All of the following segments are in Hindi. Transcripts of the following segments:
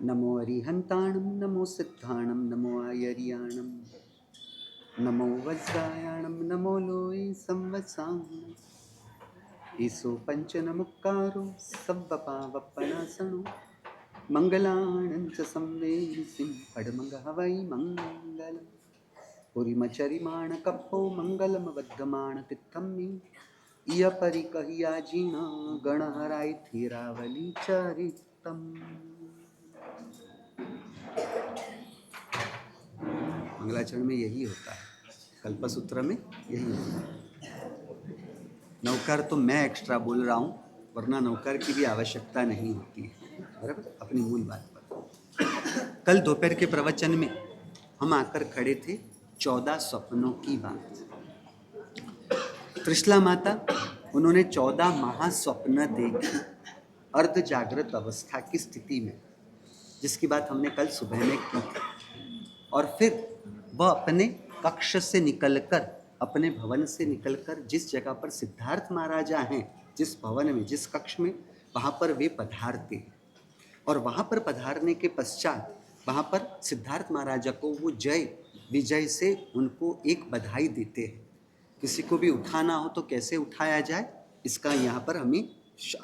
नमो अरिहंताणं नमो सिद्धाणं नमो आयर्याणं नमो वज्रायाणं नमो लोये संवत्साणम् ईसो पंचनमुक्कारो सव्वपावप्पनासनो मङ्गलाणं च संवेदिसिं पडमङ्गहवै मङ्गलम् पुरीमचरिमाणकप्पो मङ्गलमवद्धमाणतित्थं मे इयपरिकहिया जीर्ण गणहराय थीरावली चरितम्। मंगलाचरण में यही होता है, कल्पसूत्र में यही होता है। नौकर तो मैं एक्स्ट्रा बोल रहा हूँ, वरना नौकर की भी आवश्यकता नहीं होती है, बराबर। अपनी मूल बात पर कल दोपहर के प्रवचन में हम आकर खड़े थे 14 स्वप्नों की बात। त्रिशला माता उन्होंने 14 महास्वप्न देखे अर्ध जागृत अवस्था की स्थिति में, जिसकी बात हमने कल सुबह में की थी। और फिर वह अपने कक्ष से निकलकर, अपने भवन से निकलकर जिस जगह पर सिद्धार्थ महाराजा हैं, जिस भवन में, जिस कक्ष में, वहाँ पर वे पधारते हैं। और वहाँ पर पधारने के पश्चात वहाँ पर सिद्धार्थ महाराजा को वो जय विजय से उनको एक बधाई देते हैं। किसी को भी उठाना हो तो कैसे उठाया जाए, इसका यहाँ पर हमें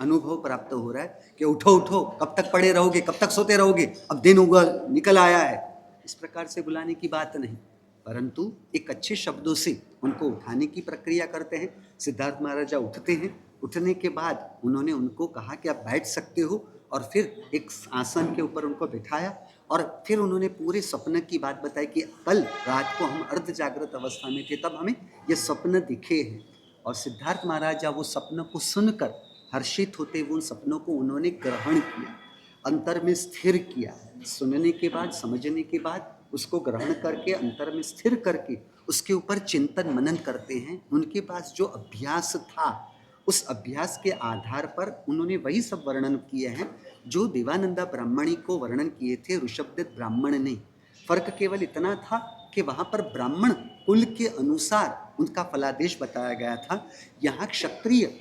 अनुभव प्राप्त हो रहा है कि उठो उठो, कब तक पड़े रहोगे, कब तक सोते रहोगे, अब दिन उगल निकल आया है। इस प्रकार से बुलाने की बात नहीं, परंतु एक अच्छे शब्दों से उनको उठाने की प्रक्रिया करते हैं। सिद्धार्थ महाराजा उठते हैं। उठने के बाद उन्होंने उनको कहा कि आप बैठ सकते हो, और फिर एक आसन के ऊपर उनको बिठाया। और फिर उन्होंने पूरे स्वप्न की बात बताई कि कल रात को हम अर्ध जागृत अवस्था में थे, तब हमें ये स्वप्न दिखे हैं। और सिद्धार्थ महाराजा वो स्वप्न को सुनकर हर्षित होते हुए उन सपनों को उन्होंने ग्रहण किया, अंतर में स्थिर किया। सुनने के बाद, समझने के बाद उसको ग्रहण करके अंतर में स्थिर करके उसके ऊपर चिंतन मनन करते हैं। उनके पास जो अभ्यास था, उस अभ्यास के आधार पर उन्होंने वही सब वर्णन किए हैं जो देवानंदा ब्राह्मणी को वर्णन किए थे ऋषभदेव ब्राह्मण ने। फर्क केवल इतना था कि वहाँ पर ब्राह्मण कुल के अनुसार उनका फलादेश बताया गया था। यहाँ क्षत्रिय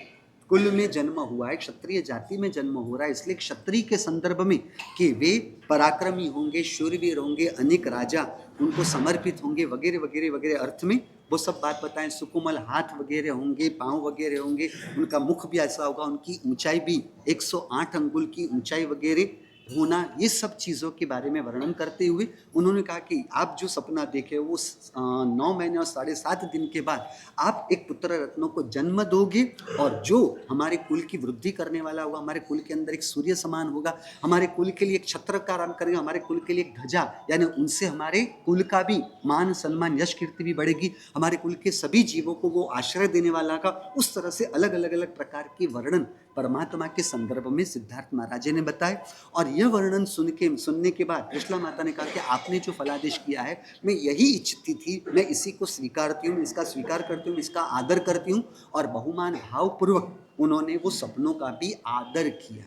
कुल में जन्म हुआ है, क्षत्रिय जाति में जन्म हो रहा है, इसलिए क्षत्रिय के संदर्भ में कि वे पराक्रमी होंगे, शूरवीर होंगे, अनेक राजा उनको समर्पित होंगे, वगैरह वगैरह वगैरह अर्थ में वो सब बात बताएं। सुकोमल हाथ वगैरह होंगे, पाँव वगैरह होंगे, उनका मुख भी ऐसा होगा, उनकी ऊंचाई भी 108 अंगुल की ऊंचाई वगैरह होना, ये सब चीज़ों के बारे में वर्णन करते हुए उन्होंने कहा कि आप जो सपना देखे वो 9 महीने और 7.5 दिन के बाद आप एक पुत्र रत्नों को जन्म दोगे, और जो हमारे कुल की वृद्धि करने वाला होगा, हमारे कुल के अंदर एक सूर्य समान होगा, हमारे कुल के लिए एक छत्र का काम करेगा, हमारे कुल के लिए एक ध्वजा, यानी उनसे हमारे कुल का भी मान सम्मान यश कीर्ति भी बढ़ेगी, हमारे कुल के सभी जीवों को वो आश्रय देने वाला का। उस तरह से अलग अलग अलग प्रकार के वर्णन परमात्मा के संदर्भ में सिद्धार्थ महाराज ने बताए। और यह वर्णन सुनने के बाद त्रिशला माता ने कहा कि आपने जो फलादेश किया है, मैं यही इच्छती थी, मैं इसी को स्वीकारती हूँ, इसका स्वीकार करती हूँ, इसका आदर करती हूँ। और बहुमान भावपूर्वक उन्होंने वो सपनों का भी आदर किया।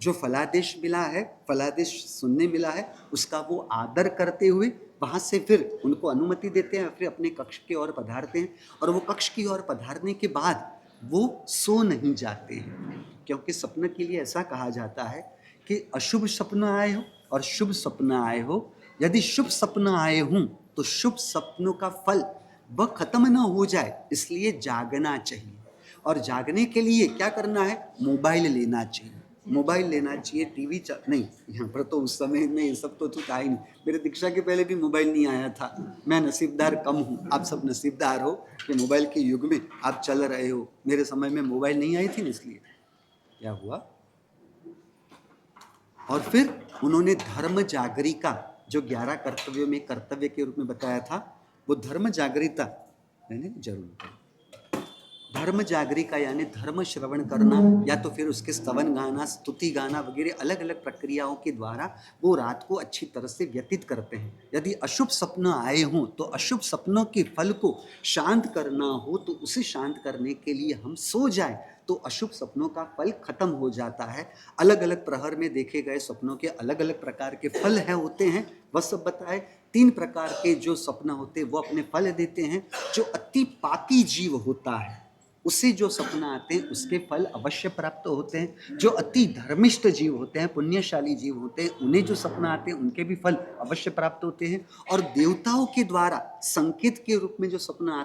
जो फलादेश मिला है, फलादेश सुनने मिला है, उसका वो आदर करते हुए वहाँ से फिर उनको अनुमति देते हैं, फिर अपने कक्ष की ओर पधारते हैं। और वो कक्ष की ओर पधारने के बाद वो सो नहीं जाते हैं, क्योंकि सपने के लिए ऐसा कहा जाता है कि अशुभ सपना आए हो और शुभ सपना आए हो, यदि शुभ सपना आए हों तो शुभ सपनों का फल वह खत्म ना हो जाए, इसलिए जागना चाहिए। और जागने के लिए क्या करना है, मोबाइल लेना चाहिए, मोबाइल लेना चाहिए, टीवी नहीं, यहाँ पर तो उस समय में ये सब तो था ही नहीं। मेरे दीक्षा के पहले भी मोबाइल नहीं आया था। मैं नसीबदार कम हूँ, आप सब नसीबदार हो कि मोबाइल के युग में आप चल रहे हो। मेरे समय में मोबाइल नहीं आई थी ना, इसलिए क्या हुआ। और फिर उन्होंने धर्म जागरिका, जो 11 कर्तव्यों में कर्तव्य के रूप में बताया था, वो धर्म जागरिता जरूर धर्म जागरिका यानी धर्म श्रवण करना, या तो फिर उसके स्तवन गाना, स्तुति गाना वगैरह अलग अलग प्रक्रियाओं के द्वारा वो रात को अच्छी तरह से व्यतीत करते हैं। यदि अशुभ सपना आए हों तो अशुभ सपनों के फल को शांत करना हो तो उसे शांत करने के लिए हम सो जाएं तो अशुभ सपनों का फल खत्म हो जाता है। अलग अलग प्रहर में देखे गए सपनों के अलग अलग प्रकार के फल है होते हैं, वह सब बताए। 3 प्रकार के जो सपना होते हैं वो अपने फल देते हैं। जो अति पापी जीव होता है, उसे जो सपना आते हैं उसके फल अवश्य प्राप्त होते हैं। जो अति धर्मिष्ठ जीव होते हैं, पुण्यशाली जीव होते हैं, उन्हें जो सपना आते हैं उनके भी फल अवश्य प्राप्त होते हैं। और देवताओं के द्वारा संकेत के रूप में जो सपना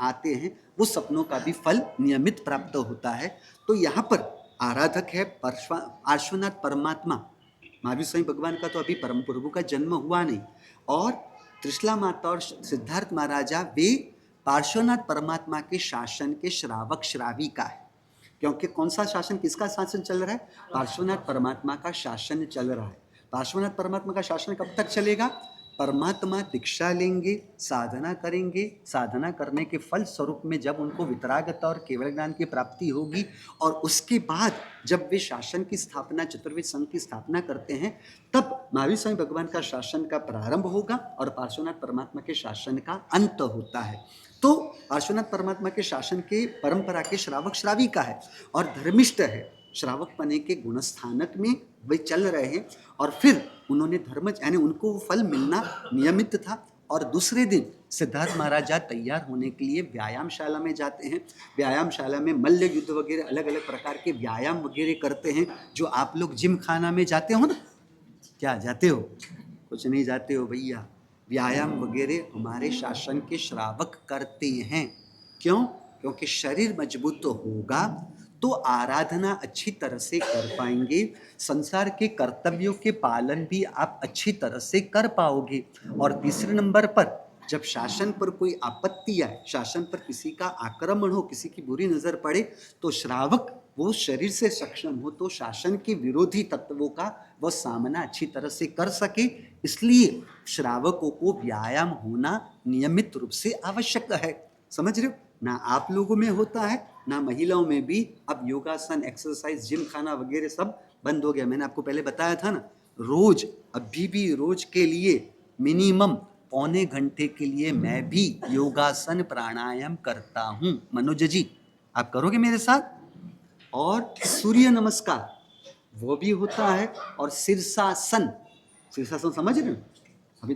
आते हैं वो सपनों का भी फल नियमित प्राप्त होता है। तो यहाँ पर आराधक है पार्श्वनाथ परमात्मा। महावीर स्वामी भगवान का तो अभी परम प्रभु का जन्म हुआ नहीं, और त्रिशला माता और सिद्धार्थ महाराजा वे पार्श्वनाथ परमात्मा के शासन के श्रावक श्राविका है। क्योंकि कौन सा शासन, किसका शासन चल रहा है? पार्श्वनाथ परमात्मा का शासन चल रहा है। पार्श्वनाथ परमात्मा का शासन कब तक चलेगा? परमात्मा दीक्षा लेंगे, साधना करेंगे, साधना करने के फल स्वरूप में जब उनको वितरागता और केवल ज्ञान की प्राप्ति होगी, और उसके बाद जब वे शासन की स्थापना, चतुर्वेद संघ की स्थापना करते हैं, तब महावीर स्वामी भगवान का शासन का प्रारंभ होगा और पार्श्वनाथ परमात्मा के शासन का अंत होता है। तो पार्श्वनाथ परमात्मा के शासन के परंपरा के श्रावक श्राविका है और धर्मिष्ठ है। श्रावक पने के गुणस्थानक में वे चल रहे हैं, और फिर उन्होंने धर्म यानी उनको वो फल मिलना नियमित था। और दूसरे दिन सिद्धार्थ महाराजा तैयार होने के लिए व्यायामशाला में जाते हैं। व्यायामशाला में मल्ल युद्ध वगैरह अलग अलग प्रकार के व्यायाम वगैरह करते हैं, जो आप लोग जिम खाना में जाते हो ना। क्या जाते हो? कुछ नहीं जाते हो भैया। व्यायाम वगैरह हमारे शासन के श्रावक करते हैं। क्यों? क्योंकि शरीर मजबूत तो होगा तो आराधना अच्छी तरह से कर पाएंगे, संसार के कर्तव्यों के पालन भी आप अच्छी तरह से कर पाओगे। और तीसरे नंबर पर जब शासन पर कोई आपत्ति आए, शासन पर किसी का आक्रमण हो, किसी की बुरी नजर पड़े, तो श्रावक वो शरीर से सक्षम हो तो शासन के विरोधी तत्वों का वह सामना अच्छी तरह से कर सके। इसलिए श्रावकों को व्यायाम होना नियमित रूप से आवश्यक है। समझ रहे हो ना? आप लोगों में होता है ना, महिलाओं में भी। अब योगासन, एक्सरसाइज, जिम खाना वगैरह सब बंद हो गया। मैंने आपको पहले बताया था ना, रोज अभी भी रोज के लिए मिनिमम पौने घंटे के लिए मैं भी योगासन प्राणायाम करता हूँ। मनोज जी, आप करोगे मेरे साथ? और सूर्य नमस्कार वो भी होता है, और शीर्षासन, शीर्षासन समझ रहे हो? अभी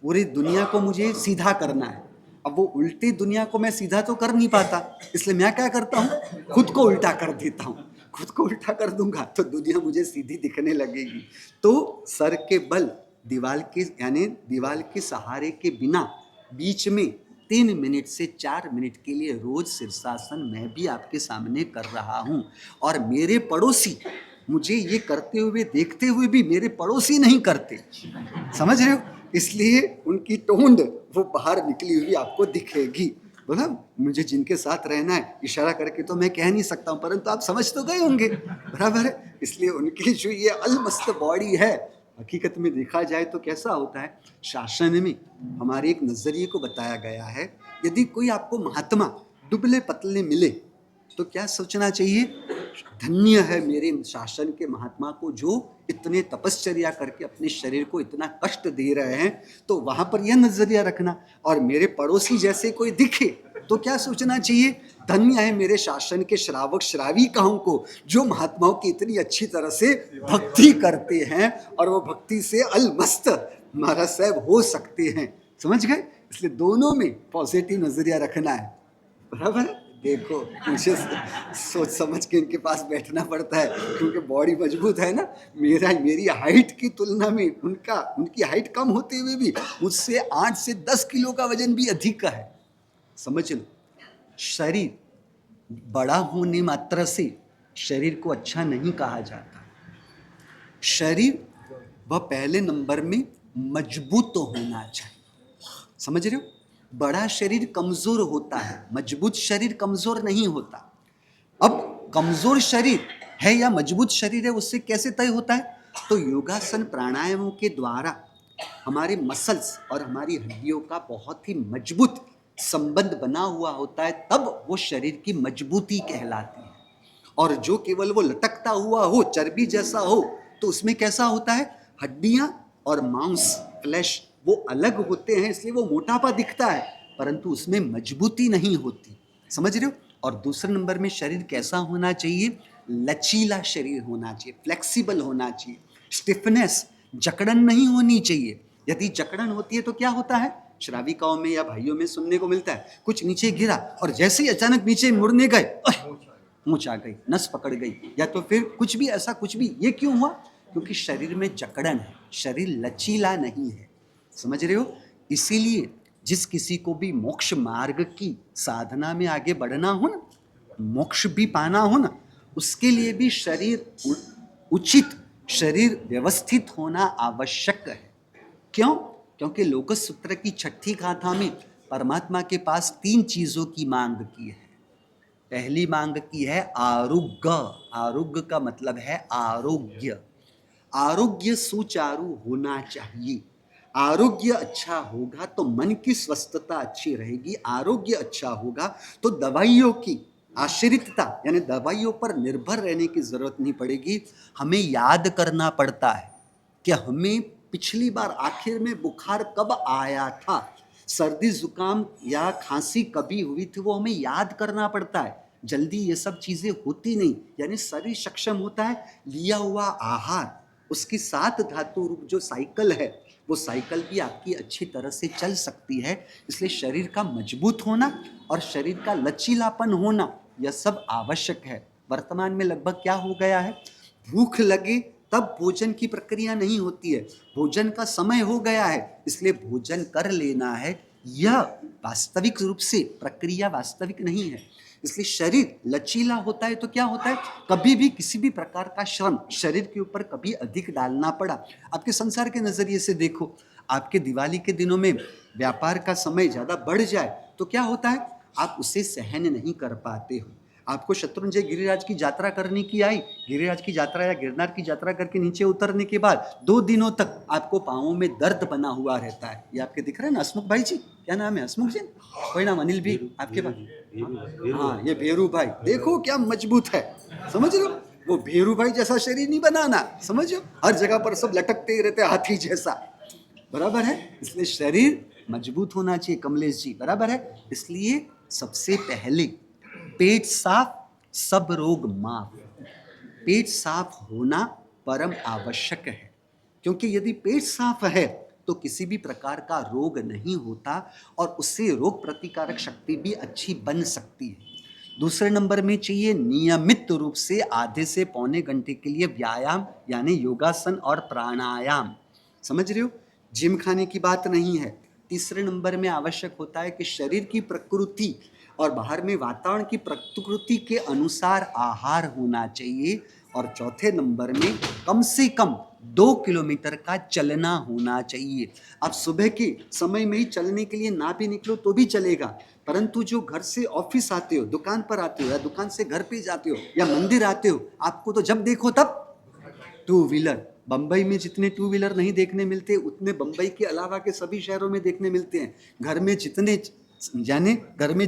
पूरी दुनिया को मुझे सीधा करना है। अब वो उल्टी दुनिया को मैं सीधा तो कर नहीं पाता, इसलिए मैं क्या करता हूँ, खुद को उल्टा कर देता हूँ। खुद को उल्टा कर दूंगा तो दुनिया मुझे सीधी दिखने लगेगी। तो सर के बल दीवार के यानी दीवार के सहारे के बिना बीच में 3 मिनट से 4 मिनट के लिए रोज शीर्षासन मैं भी आपके सामने कर रहा हूँ। और मेरे पड़ोसी मुझे ये करते हुए देखते हुए भी मेरे पड़ोसी नहीं करते। समझ रहे हो? इसलिए उनकी टोंड वो बाहर निकली हुई आपको दिखेगी। बोला मुझे जिनके साथ रहना है, इशारा करके तो मैं कह नहीं सकता हूँ, परंतु आप समझ तो गए होंगे, बराबर है। इसलिए उनकी जो ये अलमस्त बॉडी है, हकीकत में देखा जाए तो कैसा होता है, शासन में हमारे एक नजरिए को बताया गया है। यदि कोई आपको महात्मा दुबले पतले मिले तो क्या सोचना चाहिए? धन्य है मेरे शासन के महात्मा को जो इतने तपश्चर्या करके अपने शरीर को इतना कष्ट दे रहे हैं। तो वहां पर यह नजरिया रखना। और मेरे पड़ोसी जैसे कोई दिखे तो क्या सोचना चाहिए? धन्य है मेरे शासन के श्रावक श्राविकाओं को जो महात्माओं की इतनी अच्छी तरह से भक्ति करते हैं और वो भक्ति से अलमस्त महाराज साहब हो सकते हैं। समझ गए? इसलिए दोनों में पॉजिटिव नजरिया रखना है, बराबर। देखो मुझे सोच समझ के इनके पास बैठना पड़ता है क्योंकि बॉडी मजबूत है ना। मेरी हाइट की तुलना में उनकी हाइट कम होते हुए भी मुझसे 8 से 10 किलो का वजन भी अधिक है। समझ लो, शरीर बड़ा होने मात्र से शरीर को अच्छा नहीं कहा जाता। शरीर वह पहले नंबर में मजबूत होना चाहिए। समझ रहे हो? बड़ा शरीर कमजोर होता है, मजबूत शरीर कमजोर नहीं होता। अब कमजोर शरीर है या मजबूत शरीर है उससे कैसे तय होता है? तो योगासन प्राणायामों के द्वारा हमारे मसल्स और हमारी हड्डियों का बहुत ही मजबूत संबंध बना हुआ होता है, तब वो शरीर की मजबूती कहलाती है। और जो केवल वो लटकता हुआ हो, चर्बी जैसा हो, तो उसमें कैसा होता है? हड्डियां और मांस, फ्लैश वो अलग होते हैं, इसलिए वो मोटापा दिखता है परंतु उसमें मजबूती नहीं होती। समझ रहे हो? और दूसरे नंबर में शरीर कैसा होना चाहिए? लचीला शरीर होना चाहिए, फ्लेक्सिबल होना चाहिए। स्टिफनेस, जकड़न नहीं होनी चाहिए। यदि जकड़न होती है तो क्या होता है? श्राविकाओं में या भाइयों में सुनने को मिलता है, कुछ नीचे गिरा और जैसे ही अचानक नीचे मुड़ने गए, मूंछ आ गई, नस पकड़ गई, या तो फिर कुछ भी ऐसा कुछ भी। ये क्यों हुआ? क्योंकि शरीर में जकड़न है, शरीर लचीला नहीं है। समझ रहे हो? इसीलिए जिस किसी को भी मोक्ष मार्ग की साधना में आगे बढ़ना हो ना, मोक्ष भी पाना हो ना, उसके लिए भी शरीर उचित, शरीर व्यवस्थित होना आवश्यक है। क्यों? क्योंकि लोकस सूत्र की 6ठी गाथा में परमात्मा के पास 3 चीजों की मांग की है। पहली मांग की है आरोग्य। आरोग्य का मतलब है आरोग्य। आरोग्य सुचारू होना चाहिए। आरोग्य अच्छा होगा तो मन की स्वस्थता अच्छी रहेगी। आरोग्य अच्छा होगा तो दवाइयों की आश्रितता यानी दवाइयों पर निर्भर रहने की जरूरत नहीं पड़ेगी। हमें याद करना पड़ता है कि हमें पिछली बार आखिर में बुखार कब आया था, सर्दी जुकाम या खांसी कभी हुई थी, वो हमें याद करना पड़ता है। जल्दी ये सब चीजें होती नहीं, यानी शरीर सक्षम होता है। लिया हुआ आहार, उसकी 7 धातु रूप जो साइकिल है, वो साइकिल भी आपकी अच्छी तरह से चल सकती है। इसलिए शरीर का मजबूत होना और शरीर का लचीलापन होना, यह सब आवश्यक है। वर्तमान में लगभग क्या हो गया है, भूख लगे तब भोजन की प्रक्रिया नहीं होती है, भोजन का समय हो गया है इसलिए भोजन कर लेना है। यह वास्तविक रूप से प्रक्रिया वास्तविक नहीं है। इसलिए शरीर लचीला होता है तो क्या होता है, कभी भी किसी भी प्रकार का श्रम शरीर के ऊपर कभी अधिक डालना पड़ा। आपके संसार के नजरिए से देखो, आपके दिवाली के दिनों में व्यापार का समय ज्यादा बढ़ जाए तो क्या होता है, आप उसे सहन नहीं कर पाते हो। आपको शत्रुंजय गिरिराज की यात्रा करने की आई, गिरिराज की यात्रा या गिरनार की यात्रा करके नीचे उतरने के बाद 2 दिनों तक आपको पांवों में दर्द बना हुआ रहता है। ये आपके दिख रहे हैं ना हसमुख भाई जी, क्या नाम है हसमुख जी, कोई नाम अनिल भी आपके पास? हाँ, ये भेरू भाई, देखो क्या मजबूत है, समझ रहे हो? वो भेरू भाई जैसा शरीर नहीं बनाना, समझ रहे हो? हर जगह पर सब लटकते ही रहते हाथी जैसा, बराबर है। इसलिए शरीर मजबूत होना चाहिए कमलेश जी, बराबर है। इसलिए सबसे पहले पेट साफ, सब रोग माफ। पेट साफ होना परम आवश्यक है, क्योंकि यदि पेट साफ है तो किसी भी प्रकार का रोग नहीं होता और उससे रोग प्रतिकारक शक्ति भी अच्छी बन सकती है। दूसरे नंबर में चाहिए नियमित रूप से आधे से पौने घंटे के लिए व्यायाम, यानी योगासन और प्राणायाम। समझ रहे हो? जिम खाने की बात नहीं है। तीसरे नंबर में आवश्यक होता है कि शरीर की प्रकृति और बाहर में वातावरण की प्रकृति के अनुसार आहार होना चाहिए। और चौथे नंबर में कम से कम 2 किलोमीटर का चलना होना चाहिए। आप सुबह के समय में ही चलने के लिए ना भी निकलो तो भी चलेगा, परंतु जो घर से ऑफिस आते हो, दुकान पर आते हो, या दुकान से घर पे जाते हो, या मंदिर आते हो, आपको तो जब देखो तब 2 व्हीलर। बंबई में जितने 2 व्हीलर नहीं देखने मिलते उतने बंबई के अलावा के सभी शहरों में देखने मिलते हैं। घर में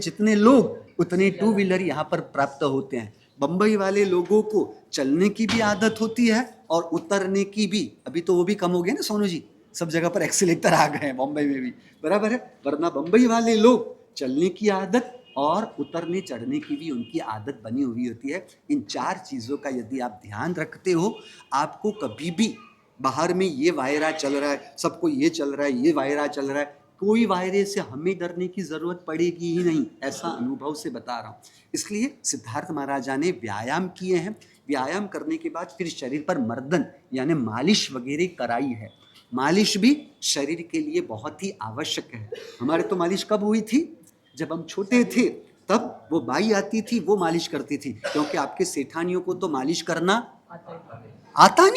जितने लोग उतने 2 व्हीलर यहाँ पर प्राप्त होते हैं। बंबई वाले लोगों को चलने की भी आदत होती है और उतरने की भी। अभी तो वो भी कम हो गया ना सोनू जी, सब जगह पर एक्सीलेटर आ गए हैं बंबई में भी, बराबर है। वरना बंबई वाले लोग चलने की आदत और उतरने चढ़ने की भी उनकी आदत बनी हुई होती है। इन 4 चीज़ों का यदि आप ध्यान रखते हो, आपको कभी भी बाहर में ये वायरा चल रहा है, सबको ये चल रहा है, ये वायरा चल रहा है, कोई वायरस से हमें डरने की जरूरत पड़ेगी ही नहीं, ऐसा अनुभव से बता रहा हूँ। इसलिए सिद्धार्थ महाराजा ने व्यायाम किए हैं। व्यायाम करने के बाद फिर शरीर पर मर्दन यानी मालिश वगैरह कराई है। मालिश भी शरीर के लिए बहुत ही आवश्यक है। हमारे तो मालिश कब हुई थी, जब हम छोटे थे, तब वो बाई आती थी, वो मालिश करती थी, क्योंकि आपके सेठानियों को तो मालिश करना आता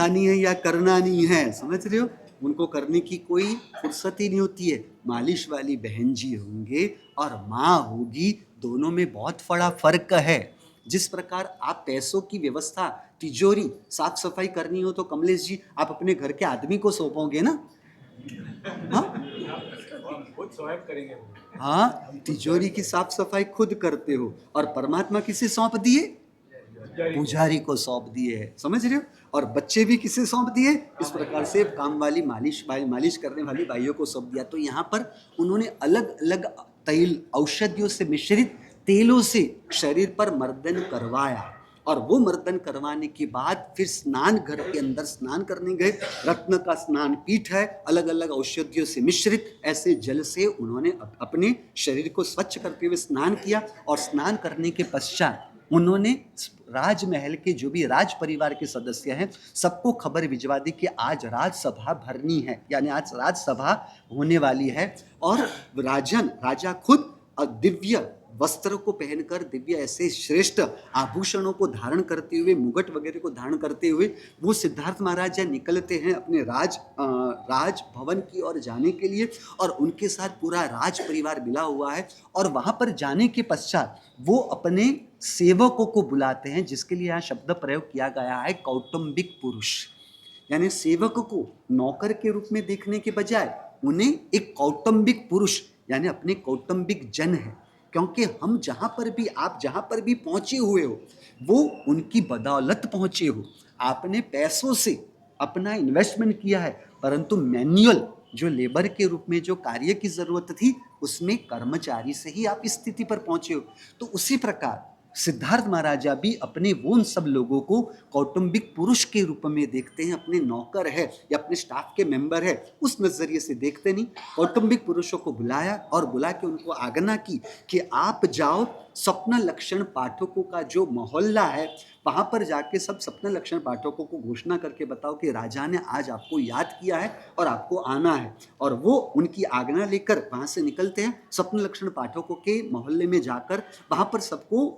नहीं है या करना नहीं है, समझ रहे हो? उनको करने की कोई फुर्सत ही नहीं होती है। मालिश वाली बहन जी होंगे और माँ होगी, दोनों में बहुत बड़ा फर्क है। जिस प्रकार आप पैसों की व्यवस्था, तिजोरी साफ सफाई करनी हो तो कमलेश जी आप अपने घर के आदमी को सौंपोगे ना? हाँ, तिजोरी की साफ सफाई खुद करते हो, और परमात्मा किसे सौंप दिए? पुजारी को सौंप दिए है, समझ रहे हो? और बच्चे भी किसे सौंप दिए? इस प्रकार से काम वाली मालिश करने वाली बाइयों को सौंप दिया। तो यहाँ पर उन्होंने अलग अलग तेल, औषधियों से मिश्रित तेलों से शरीर पर मर्दन करवाया और वो मर्दन करवाने के बाद फिर स्नान घर के अंदर स्नान करने गए। रत्न का स्नान पीठ है, अलग अलग औषधियों से मिश्रित, ऐसे जल से उन्होंने अपने शरीर को स्वच्छ करते हुए स्नान किया। और स्नान करने के पश्चात उन्होंने राजमहल के जो भी राज परिवार के सदस्य हैं सबको खबर भिजवा दी कि आज राजसभा भरनी है, यानी आज राजसभा होने वाली है। और राजा खुद दिव्य वस्त्र को पहनकर, दिव्य ऐसे श्रेष्ठ आभूषणों को धारण करते हुए, मुगट वगैरह को धारण करते हुए वो सिद्धार्थ महाराज निकलते हैं अपने राज भवन की ओर जाने के लिए। और उनके साथ पूरा राज परिवार मिला हुआ है। और वहां पर जाने के पश्चात वो अपने सेवकों को बुलाते हैं, जिसके लिए यहाँ शब्द प्रयोग किया गया है कौटुंबिक पुरुष। यानी सेवक को नौकर के रूप में देखने के बजाय उन्हें एक कौटुंबिक पुरुष यानी अपने कौटुंबिक जन है। क्योंकि हम जहाँ पर भी, आप जहाँ पर भी पहुँचे हुए हो वो उनकी बदौलत पहुँचे हो। आपने पैसों से अपना इन्वेस्टमेंट किया है, परंतु मैन्युअल जो लेबर के रूप में जो कार्य की ज़रूरत थी उसमें कर्मचारी से ही आप इस स्थिति पर पहुँचे हो। तो उसी प्रकार सिद्धार्थ महाराजा भी अपने वो उन सब लोगों को कौटुंबिक पुरुष के रूप में देखते हैं। अपने नौकर है या अपने स्टाफ के मेंबर है उस नज़रिए से देखते नहीं। कौटुंबिक पुरुषों को बुलाया और बुला के उनको आज्ञा की कि आप जाओ, स्वप्न लक्षण पाठकों का जो मोहल्ला है वहाँ पर जाके सब स्वप्न लक्षण पाठकों को घोषणा करके बताओ कि राजा ने आज आपको याद किया है और आपको आना है। और वो उनकी आज्ञा लेकर वहाँ से निकलते हैं। स्वप्न लक्षण पाठकों के मोहल्ले में जाकर वहाँ पर सबको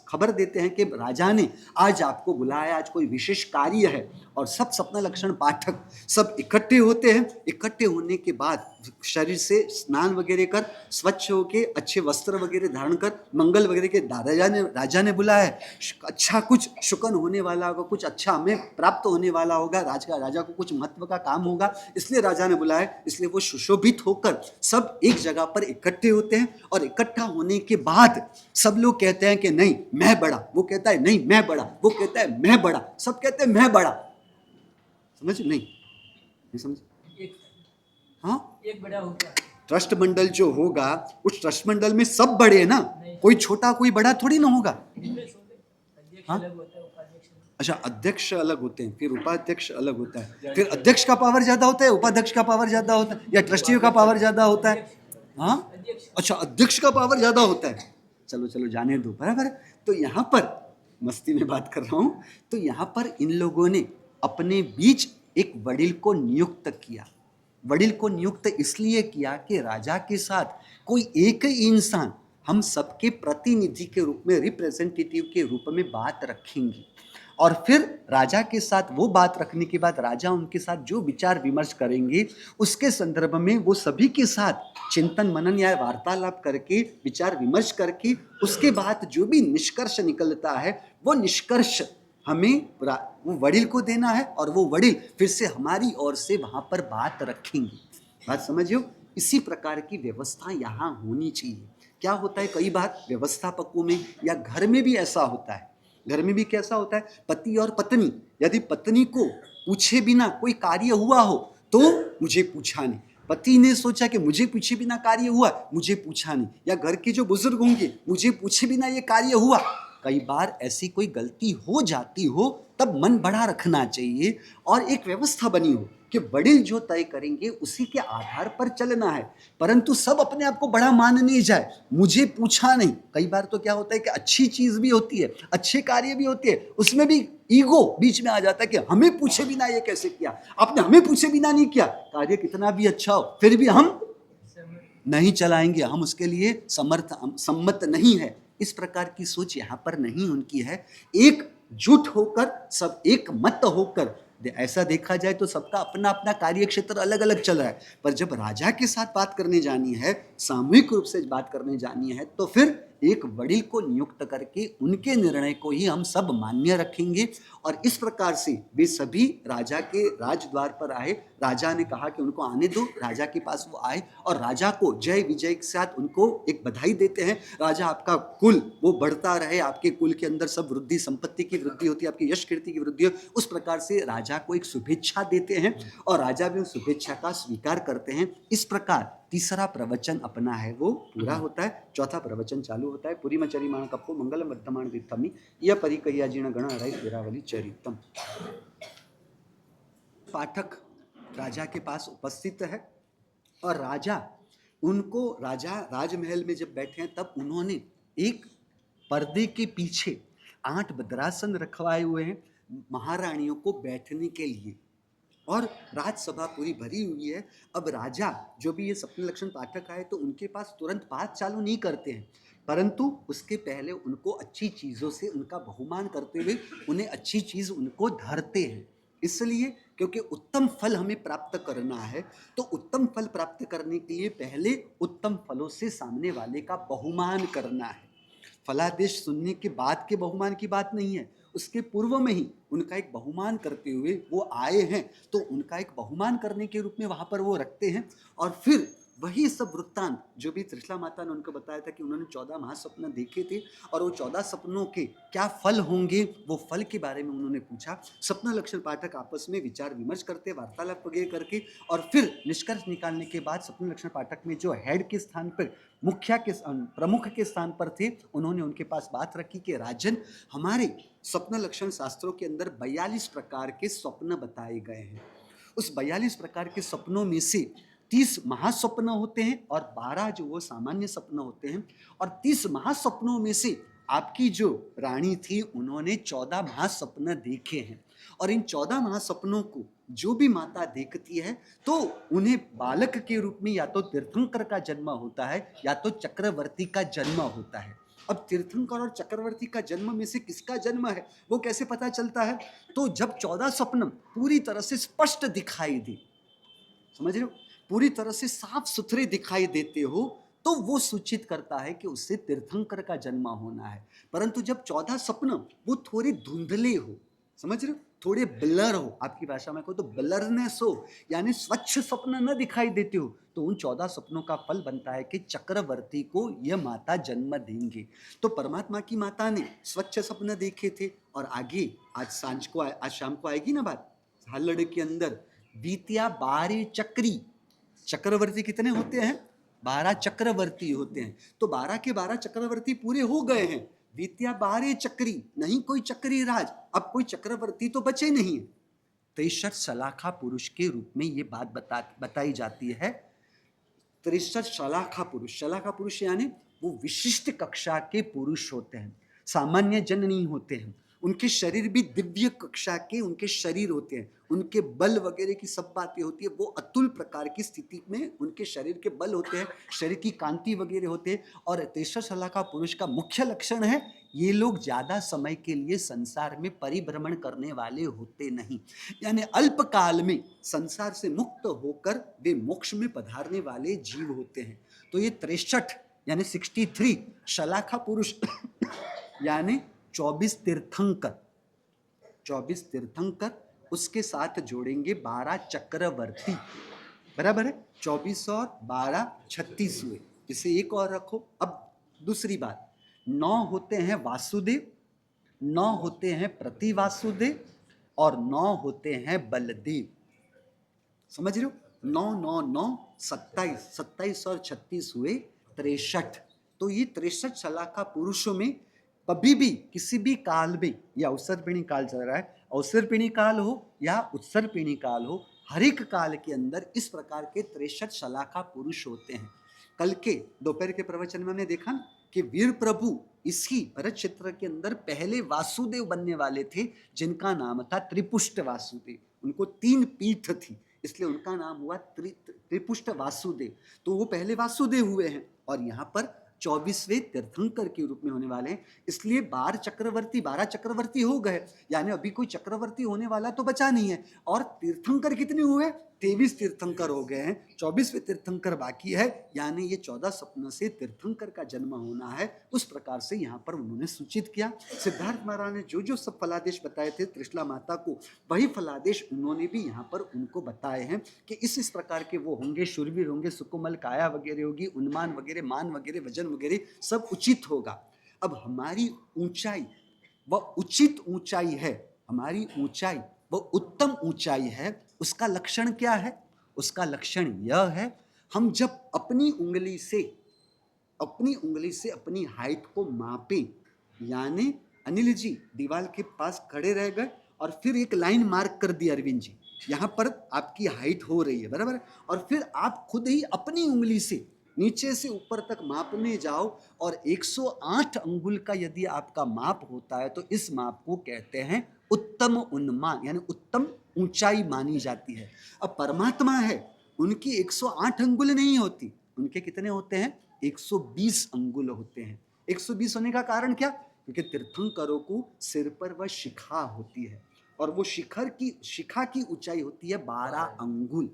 खबर देते हैं कि राजा ने आज आपको बुलाया, आज कोई विशेष कार्य है। और सब स्वप्न लक्षण पाठक सब इकट्ठे होते हैं। इकट्ठे होने के बाद शरीर से स्नान वगैरह कर, स्वच्छ होके, अच्छे वस्त्र वगैरह धारण कर, मंगल वगैरह के राजा ने बुलाया है, अच्छा कुछ शुकन होने वाला होगा, कुछ अच्छा हमें प्राप्त होने वाला होगा, राजा को कुछ महत्व का काम होगा, इसलिए राजा ने बुलाया। इसलिए वो सुशोभित होकर सब एक जगह पर इकट्ठे होते हैं। और इकट्ठा होने के बाद सब लोग कहते हैं कि नहीं मैं बड़ा, वो कहता है नहीं मैं बड़ा, वो कहता है मैं बड़ा, सब कहते हैं मैं बड़ा। समझ नहीं समझ? हाँ, एक बड़ा होगा ट्रस्ट मंडल जो होगा, उस ट्रस्ट मंडल में सब बड़े हैं ना, कोई छोटा कोई बड़ा थोड़ी ना होगा। हाँ? अच्छा, अध्यक्ष अलग होते हैं, फिर उपाध्यक्ष अलग होता है, फिर अध्यक्ष का पावर ज्यादा होता है, उपाध्यक्ष का पावर ज्यादा होता है, या ट्रस्टियों का पावर ज्यादा होता है? हाँ, अच्छा, अध्यक्ष का पावर ज्यादा होता है। चलो जाने दो, बराबर। तो यहाँ पर मस्ती में बात कर रहा हूँ। तो यहाँ पर इन लोगों ने अपने बीच एक वडील को नियुक्त किया। वडील को नियुक्त इसलिए किया कि राजा के साथ कोई एक ही इंसान हम सबके प्रतिनिधि के रूप में, रिप्रेजेंटेटिव के रूप में बात रखेंगे। और फिर राजा के साथ वो बात रखने के बाद राजा उनके साथ जो विचार विमर्श करेंगे उसके संदर्भ में वो सभी के साथ चिंतन मनन या वार्तालाप करके, विचार विमर्श करके, उसके बाद जो भी निष्कर्ष निकलता है वो निष्कर्ष हमें वो वडील को देना है। और वो वडील फिर से हमारी ओर से वहाँ पर बात रखेंगे। बात समझियो? इसी प्रकार की व्यवस्था यहाँ होनी चाहिए। क्या होता है, कई बार व्यवस्थापकों में या घर में भी ऐसा होता है। घर में भी कैसा होता है, पति और पत्नी, यदि पत्नी को पूछे बिना कोई कार्य हुआ हो तो मुझे पूछा नहीं, पति ने सोचा कि मुझे पूछे बिना कार्य हुआ, मुझे पूछा नहीं, या घर के जो बुजुर्ग होंगे मुझे पूछे बिना ये कार्य हुआ। कई बार ऐसी कोई गलती हो जाती हो तब मन बड़ा रखना चाहिए और एक व्यवस्था बनी हो कि वडील जो तय करेंगे उसी के आधार पर चलना है। परंतु सब अपने आप को बड़ा मानने जाए, मुझे पूछा नहीं। कई बार तो क्या होता है कि अच्छी चीज भी होती है, अच्छे कार्य भी होते हैं, उसमें भी ईगो बीच में आ जाता है कि हमें पूछे बिना ये कैसे किया, आपने हमें पूछे बिना नहीं किया। कार्य कितना भी अच्छा हो फिर भी हम नहीं चलाएंगे, हम उसके लिए सम्मत नहीं है। इस प्रकार की सोच यहाँ पर नहीं उनकी है। एकजुट होकर, सब एक मत होकर, ऐसा देखा जाए तो सबका अपना अपना कार्य क्षेत्र अलग अलग चल रहा है, पर जब राजा के साथ बात करने जानी है, सामूहिक रूप से बात करने जानी है, तो फिर एक वडील को नियुक्त करके उनके निर्णय को ही हम सब मान्य रखेंगे। और इस प्रकार से वे सभी राजा के राजद्वार पर आए। राजा ने कहा कि उनको आने दो। राजा के पास वो आए और राजा को जय विजय के साथ उनको एक बधाई देते हैं। राजा, आपका कुल वो बढ़ता रहे, आपके कुल के अंदर सब वृद्धि, संपत्ति की वृद्धि होती है, आपकी यश कीर्ति की वृद्धि हो, उस प्रकार से राजा राजा को एक शुभेच्छा देते हैं और राजा भी उस शुभेच्छा का स्वीकार करते हैं। इस प्रकार तीसरा प्रवचन अपना है वो पूरा होता है। चौथा प्रवचन चालू होता है। पुरी मचरी माण कप्पो मंगलम वर्तमान वित्तमी यह परिकैया जीर्ण गण हराई तेरावली चरितम। पाठक राजा के पास उपस्थित है और राजा राजमहल में जब बैठे हैं तब उन्होंने एक पर्दे के पीछे 8 भद्रासन रखवाए हुए हैं महारानियों को बैठने के लिए और राजसभा पूरी भरी हुई है। अब राजा जो भी ये स्वप्न लक्षण पाठक आए तो उनके पास तुरंत बात चालू नहीं करते हैं, परंतु उसके पहले उनको अच्छी चीज़ों से उनका बहुमान करते हुए उन्हें अच्छी चीज़ उनको धरते हैं। इसलिए क्योंकि उत्तम फल हमें प्राप्त करना है तो उत्तम फल प्राप्त करने के लिए पहले उत्तम फलों से सामने वाले का बहुमान करना है। फलादेश सुनने के बाद के बहुमान की बात नहीं है, उसके पूर्व में ही उनका एक बहुमान करते हुए वो आए हैं तो उनका एक बहुमान करने के रूप में वहां पर वो रखते हैं। और फिर वही सब वृत्तांत जो भी त्रिशला माता ने उनको बताया था कि उन्होंने 14 महास्वप्न देखे थे और वो 14 सपनों के क्या फल होंगे वो फल के बारे में उन्होंने पूछा। स्वप्न लक्षण पाठक आपस में विचार विमर्श करते, वार्तालाप वगैरह करके और फिर निष्कर्ष निकालने के बाद स्वप्न लक्षण पाठक में जो हेड के स्थान पर प्रमुख के स्थान पर थे उन्होंने उनके पास बात रखी कि राजन, हमारे स्वप्न लक्षण शास्त्रों के अंदर 42 प्रकार के स्वप्न बताए गए हैं। उस 42 प्रकार के स्वप्नों में से 30 महास्वप्न होते हैं और 12 जो वो सामान्य स्वप्न होते हैं। और 30 महास्वप्नों में से आपकी जो रानी थी उन्होंने 14 महास्वप्न देखे हैं और इन 14 महास्वप्नों को जो भी माता देखती है तो उन्हें बालक के रूप में या तो तीर्थंकर का जन्म होता है या तो चक्रवर्ती का जन्म होता है। अब तीर्थंकर और चक्रवर्ती का जन्म में से किसका जन्म है वो कैसे पता चलता है? तो जब 14 स्वप्न पूरी तरह से स्पष्ट दिखाई दे, समझ रहे हो, पूरी तरह से साफ सुथरे दिखाई देते हो तो वो सूचित करता है कि उससे तीर्थंकर का जन्म होना है। परंतु जब 14 स्वप्न वो थोड़े धुंधले हो, समझ रहे हो, थोड़े ब्लर हो, आपकी भाषा में कहो तो ब्लरनेस हो, यानी स्वच्छ स्वप्न न दिखाई देते हो, तो उन 14 स्वप्नों का फल बनता है कि चक्रवर्ती को यह माता जन्म देंगे। तो परमात्मा की माता ने स्वच्छ स्वप्न देखे थे और आगे आज शाम को आएगी ना बात हल्लड़ के अंदर बीतिया 12 चक्री। चक्रवर्ती कितने होते हैं? 12 चक्रवर्ती होते हैं। तो 12 के 12 चक्रवर्ती पूरे हो गए हैं। बीतिया 12 चक्री, नहीं कोई चक्री राज, अब कोई चक्रवर्ती तो बचे नहीं। 63 शलाखा पुरुष के रूप में ये बात बताई जाती है। 63 शलाखा पुरुष यानी वो विशिष्ट कक्षा के पुरुष होते हैं, सामान्य जन नहीं होते हैं। उनके शरीर भी दिव्य कक्षा के उनके शरीर होते हैं, उनके बल वगैरह की सब बातें होती है, वो अतुल प्रकार की स्थिति में उनके शरीर के बल होते हैं, शरीर की कांति वगैरह होते हैं। और 63 शलाखा पुरुष का मुख्य लक्षण है ये लोग ज्यादा समय के लिए संसार में परिभ्रमण करने वाले होते नहीं, यानी अल्प काल में संसार से मुक्त होकर वे मोक्ष में पधारने वाले जीव होते हैं। तो ये 63 यानी 63 शलाखा पुरुष यानी 24 तीर्थंकर, उसके साथ जोड़ेंगे 12 चक्रवर्ती, बराबर है। 24 और 12 36 हुए, इसे एक और रखो। अब दूसरी बात, 9 होते हैं वासुदेव, 9 होते हैं प्रति वासुदेव और 9 होते हैं बलदेव। समझ रहे हो? 9 9 9 27, 27 और 36 हुए 63। तो ये 63 शलाखा पुरुषों में कभी भी किसी भी काल में, या अवसरपिणी काल चल रहा है, अवसरपिणी काल हो या उत्सरपिणी काल हो, हर एक काल के अंदर इस प्रकार के 63 शलाखा पुरुष होते हैं। कल के दोपहर के प्रवचन में हमने देखा ना कि वीर प्रभु इसी भरत क्षेत्र के अंदर पहले वासुदेव बनने वाले थे जिनका नाम था त्रिपुष्ट वासुदेव। उनको 3 पीठ थी इसलिए उनका नाम हुआ त्रिपुष्ट वासुदेव। तो वो पहले वासुदेव हुए हैं और यहाँ पर 24वें तीर्थंकर के रूप में होने वाले हैं। इसलिए 12 चक्रवर्ती हो गए, यानी अभी कोई चक्रवर्ती होने वाला तो बचा नहीं है। और तीर्थंकर कितने हुए? 23 तीर्थंकर हो गए हैं, 24वें तीर्थंकर बाकी है, यानी ये 14 स्वप्न से तीर्थंकर का जन्म होना है। उस प्रकार से यहाँ पर उन्होंने सूचित किया। सिद्धार्थ महाराज ने जो जो सब फलादेश बताए थे त्रिशला माता को, वही फलादेश उन्होंने भी यहाँ पर उनको बताए हैं कि इस प्रकार के वो होंगे, शूरवीर होंगे, सुकुमल काया वगैरह होगी, उन्मान वगैरह, मान वगैरह, वजन वगैरह सब उचित होगा। अब हमारी ऊंचाई वह उचित ऊंचाई है, हमारी ऊंचाई वो उत्तम ऊंचाई है, उसका लक्षण क्या है? उसका लक्षण यह है, हम जब अपनी उंगली से अपनी हाइट को मापें, यानी अनिल जी दीवार के पास खड़े रह गए और फिर एक लाइन मार्क कर दी, अरविंद जी यहां पर आपकी हाइट हो रही है, बराबर, और फिर आप खुद ही अपनी उंगली से नीचे से ऊपर तक मापने जाओ और 108 अंगुल का यदि आपका माप होता है तो इस माप को कहते हैं उत्तम उन्मान, यानी उत्तम ऊंचाई मानी जाती है। अब परमात्मा है, उनकी 108 अंगुल नहीं होती, उनके कितने होते हैं? 120 अंगुल होते हैं। 120 होने का कारण क्या? क्योंकि तीर्थंकरों को सिर पर वह शिखा होती है और वो शिखा की ऊंचाई होती है 12 अंगुल।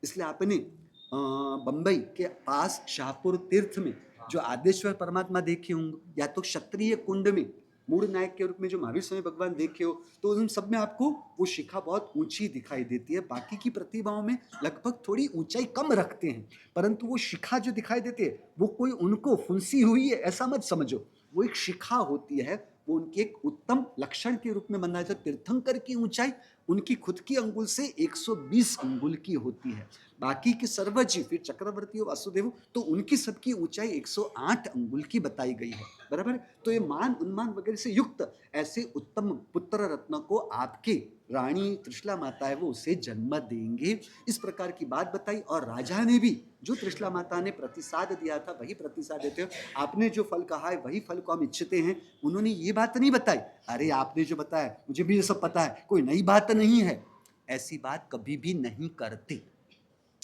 इसलिए आपने बंबई के पास शाहपुर तीर्थ में जो आदेश्वर परमात्मा देखे होंगे, या तो क्षत्रिय कुंड में मूड नायक के रूप में जो महावीर स्वामी भगवान देखे हो, तो उन सब में आपको वो शिखा बहुत ऊंची दिखाई देती है। बाकी की प्रतिभाओं में लगभग थोड़ी ऊंचाई कम रखते हैं, परंतु वो शिखा जो दिखाई देती है वो कोई उनको फुंसी हुई है ऐसा मत समझो, वो एक शिखा होती है, वो उनके एक उत्तम लक्षण के रूप में माना जाता है। तीर्थंकर की ऊंचाई उनकी खुद की अंगुल से 120 अंगुल की होती है। बाकी के सर्वजीव, फिर चक्रवर्ती हो, वासुदेव, तो उनकी सबकी ऊंचाई 108 अंगुल की बताई गई है, बराबर। तो ये मान उन्मान वगैरह से युक्त ऐसे उत्तम पुत्र रत्न को आपके रानी त्रिशला माता है वो उसे जन्म देंगे, इस प्रकार की बात बताई। और राजा ने भी जो त्रिशला माता ने प्रतिसाद दिया था वही प्रतिसाद देते हो, आपने जो फल कहा है वही फल को हम इच्छते हैं। उन्होंने ये बात नहीं बताई, अरे आपने जो बताया मुझे भी ये सब पता है, कोई नई बात नहीं है, ऐसी बात कभी भी नहीं करते।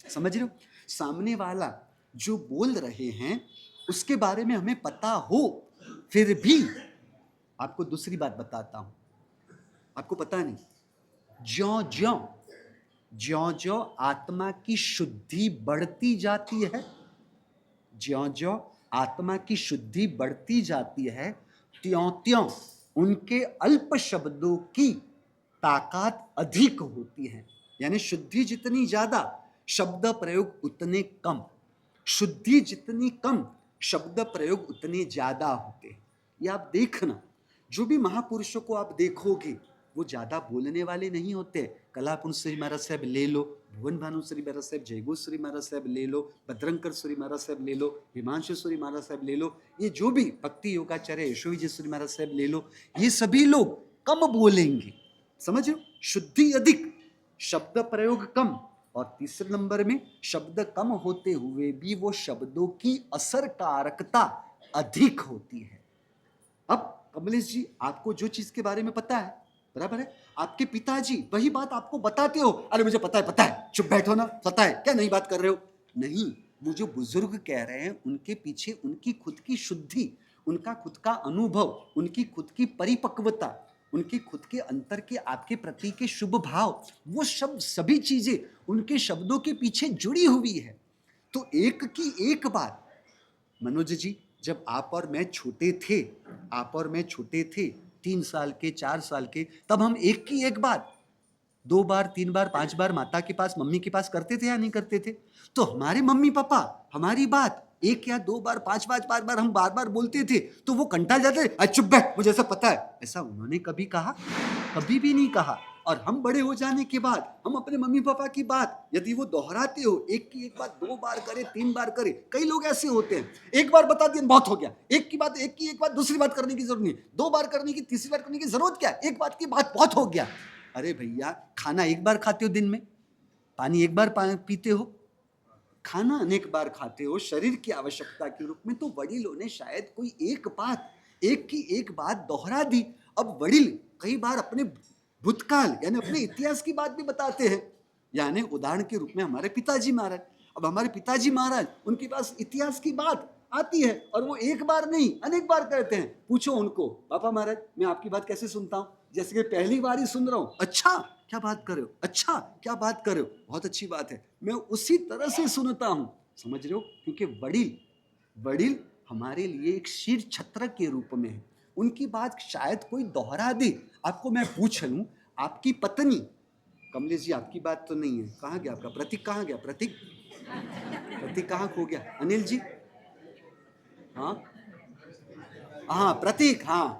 समझ रहे हो? सामने वाला जो बोल रहे हैं उसके बारे में हमें पता हो, फिर भी आपको दूसरी बात बताता हूं, आपको पता नहीं, ज्यों ज्यों आत्मा की शुद्धि बढ़ती जाती है, ज्यों आत्मा की शुद्धि बढ़ती जाती है, त्यों त्यों उनके अल्प शब्दों की ताकत अधिक होती है। यानी शुद्धि जितनी ज्यादा, शब्द प्रयोग उतने कम, शुद्धि जितनी कम, शब्द प्रयोग उतने ज्यादा होते हैं। ये आप देखना, जो भी महापुरुषों को आप देखोगे वो ज्यादा बोलने वाले नहीं होते। कलापुंज श्री महाराज साहब ले लो, भुवन भानु श्री महाराज साहब, जयगोश श्री महाराज साहब ले लो, भद्रंकर श्री महाराज साहब ले लो, हिमांशु श्री महाराज साहब ले लो, ये जो भी भक्ति योगाचार्य यशो विजय श्री महाराज साहब ले लो, ये सभी लोग कम बोलेंगे। समझ रहे हो? शुद्धि अधिक, शब्द प्रयोग कम, और तीसरे नंबर में शब्द कम होते हुए भी वो शब्दों की असरकारकता अधिक होती है। अब कमलेश जी आपको जो चीज के बारे में पता है, बराबर है, आपके पिताजी वही बात आपको बताते हो, अरे मुझे पता है, चुप बैठो ना, पता है, क्या नई बात कर रहे हो? नहीं, वो जो बुजुर्ग कह रहे हैं उनके पीछे उनकी खुद की शुद्धि, उनका खुद का अनुभव, उनकी खुद की परिपक्वता, उनके खुद के अंतर के आपके प्रति के शुभ भाव, वो सभी चीजें उनके शब्दों के पीछे जुड़ी हुई है। तो एक की एक बात, मनोज जी जब आप और मैं छोटे थे 3 साल के, 4 साल के, तब हम एक की एक बात 2 बार, 3 बार, 5 बार माता के पास, मम्मी के पास करते थे या नहीं करते थे? तो हमारे मम्मी पापा हमारी बात 1 या 2 बार, 5 बार हम बार बार बोलते थे, तो वो कंटाल जाते, चुप बैठ, मुझे ऐसा पता है। ऐसा उन्होंने कभी कहा? कभी भी नहीं कहा। और हम बड़े हो जाने के बाद हम अपने मम्मी पापा की बात यदि वो दोहराते हो, एक की एक बात 2 बार करे, 3 बार करे, कई लोग ऐसे होते हैं, एक बार बता दिया बहुत हो गया, एक की एक बात दूसरी बात करने की जरूरत नहीं, 2 बार करने की, तीसरी बार करने की जरूरत क्या, एक बात की बात बहुत हो गया। अरे भैया, खाना एक बार खाते हो दिन में, पानी एक बार पीते हो, खाना अनेक बार खाते हो शरीर की आवश्यकता के रूप में, तो वडीलों ने शायद कोई एक की एक बात दोहरा दी। अब वडील कई बार अपने भूतकाल यानी अपने इतिहास की बात भी बताते हैं, यानी उदाहरण के रूप में हमारे पिताजी महाराज, अब हमारे पिताजी महाराज उनके पास इतिहास की बात आती है और वो एक बार नहीं अनेक बार कहते हैं। पूछो उनको, पापा महाराज मैं आपकी बात कैसे सुनता हूँ? जैसे कि पहली बार ही सुन रहा हूँ, अच्छा क्या बात कर रहे हो, अच्छा क्या बात कर रहे हो, बहुत अच्छी बात है, मैं उसी तरह से सुनता हूँ। समझ रहे हो? क्योंकि वडील हमारे लिए एक शीर छत्र के रूप में है, उनकी बात शायद कोई दोहरा दे। आपको मैं पूछ लूं, आपकी पत्नी, कमलेश जी आपकी बात तो नहीं है, कहाँ गया आपका प्रतीक, कहाँ गया प्रतीक कहाँ खो गया? अनिल जी, हाँ प्रतीक, हाँ,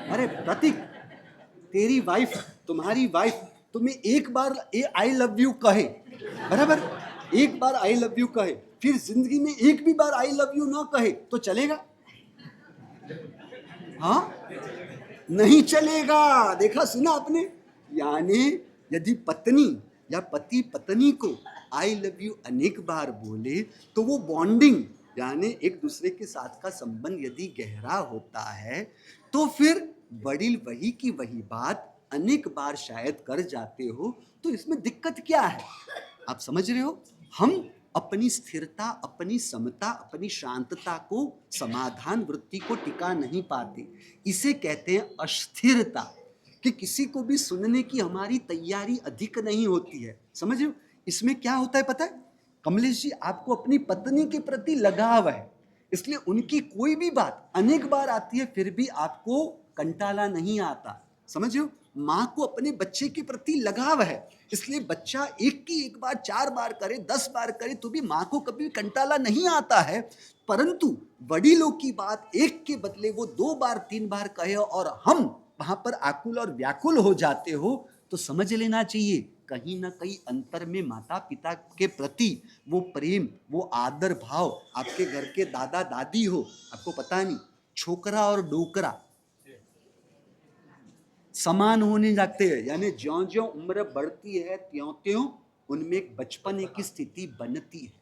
अरे प्रतीक, तेरी वाइफ, तुम्हारी वाइफ तुम्हें एक बार आई लव यू कहे, बराबर, एक बार आई लव यू कहे, फिर जिंदगी में एक भी बार आई लव यू ना कहे तो चलेगा? हाँ, नहीं चलेगा। देखा, सुना आपने? यानी यदि पत्नी या पति पत्नी को आई लव यू अनेक बार बोले तो वो बॉन्डिंग, यानी एक दूसरे के साथ का संबंध यदि गहरा होता है तो फिर वडील वही की वही बात अनेक बार शायद कर जाते हो, तो इसमें दिक्कत क्या है? आप समझ रहे हो? हम अपनी स्थिरता, अपनी समता, अपनी शांतता को, समाधान वृत्ति को टिका नहीं पाते। इसे कहते हैं अस्थिरता, कि किसी को भी सुनने की हमारी तैयारी अधिक नहीं होती है। समझ रहे हो? इसमें क्या होता है पता है कमलेश जी? आपको अपनी पत्नी के प्रति लगाव है, इसलिए उनकी कोई भी बात अनेक बार आती है फिर भी आपको कंटाला नहीं आता। समझ रहे हो? माँ को अपने बच्चे के प्रति लगाव है, इसलिए बच्चा एक की एक बार 4 बार करे, 10 बार करे तो भी माँ को कभी कंटाला नहीं आता है। परंतु वडीलों की बात एक के बदले वो 2 बार 3 बार कहे और हम वहां पर आकुल और व्याकुल हो जाते हो, तो समझ लेना चाहिए कहीं ना कहीं अंतर में माता पिता के प्रति वो प्रेम, वो आदर भाव, आपके घर के दादा दादी हो, आपको पता नहीं, छोकरा और डोकरा समान होने लगते हैं, यानी ज्यों ज्यों उम्र बढ़ती है त्यों त्यों उनमें एक बचपने की स्थिति बनती है।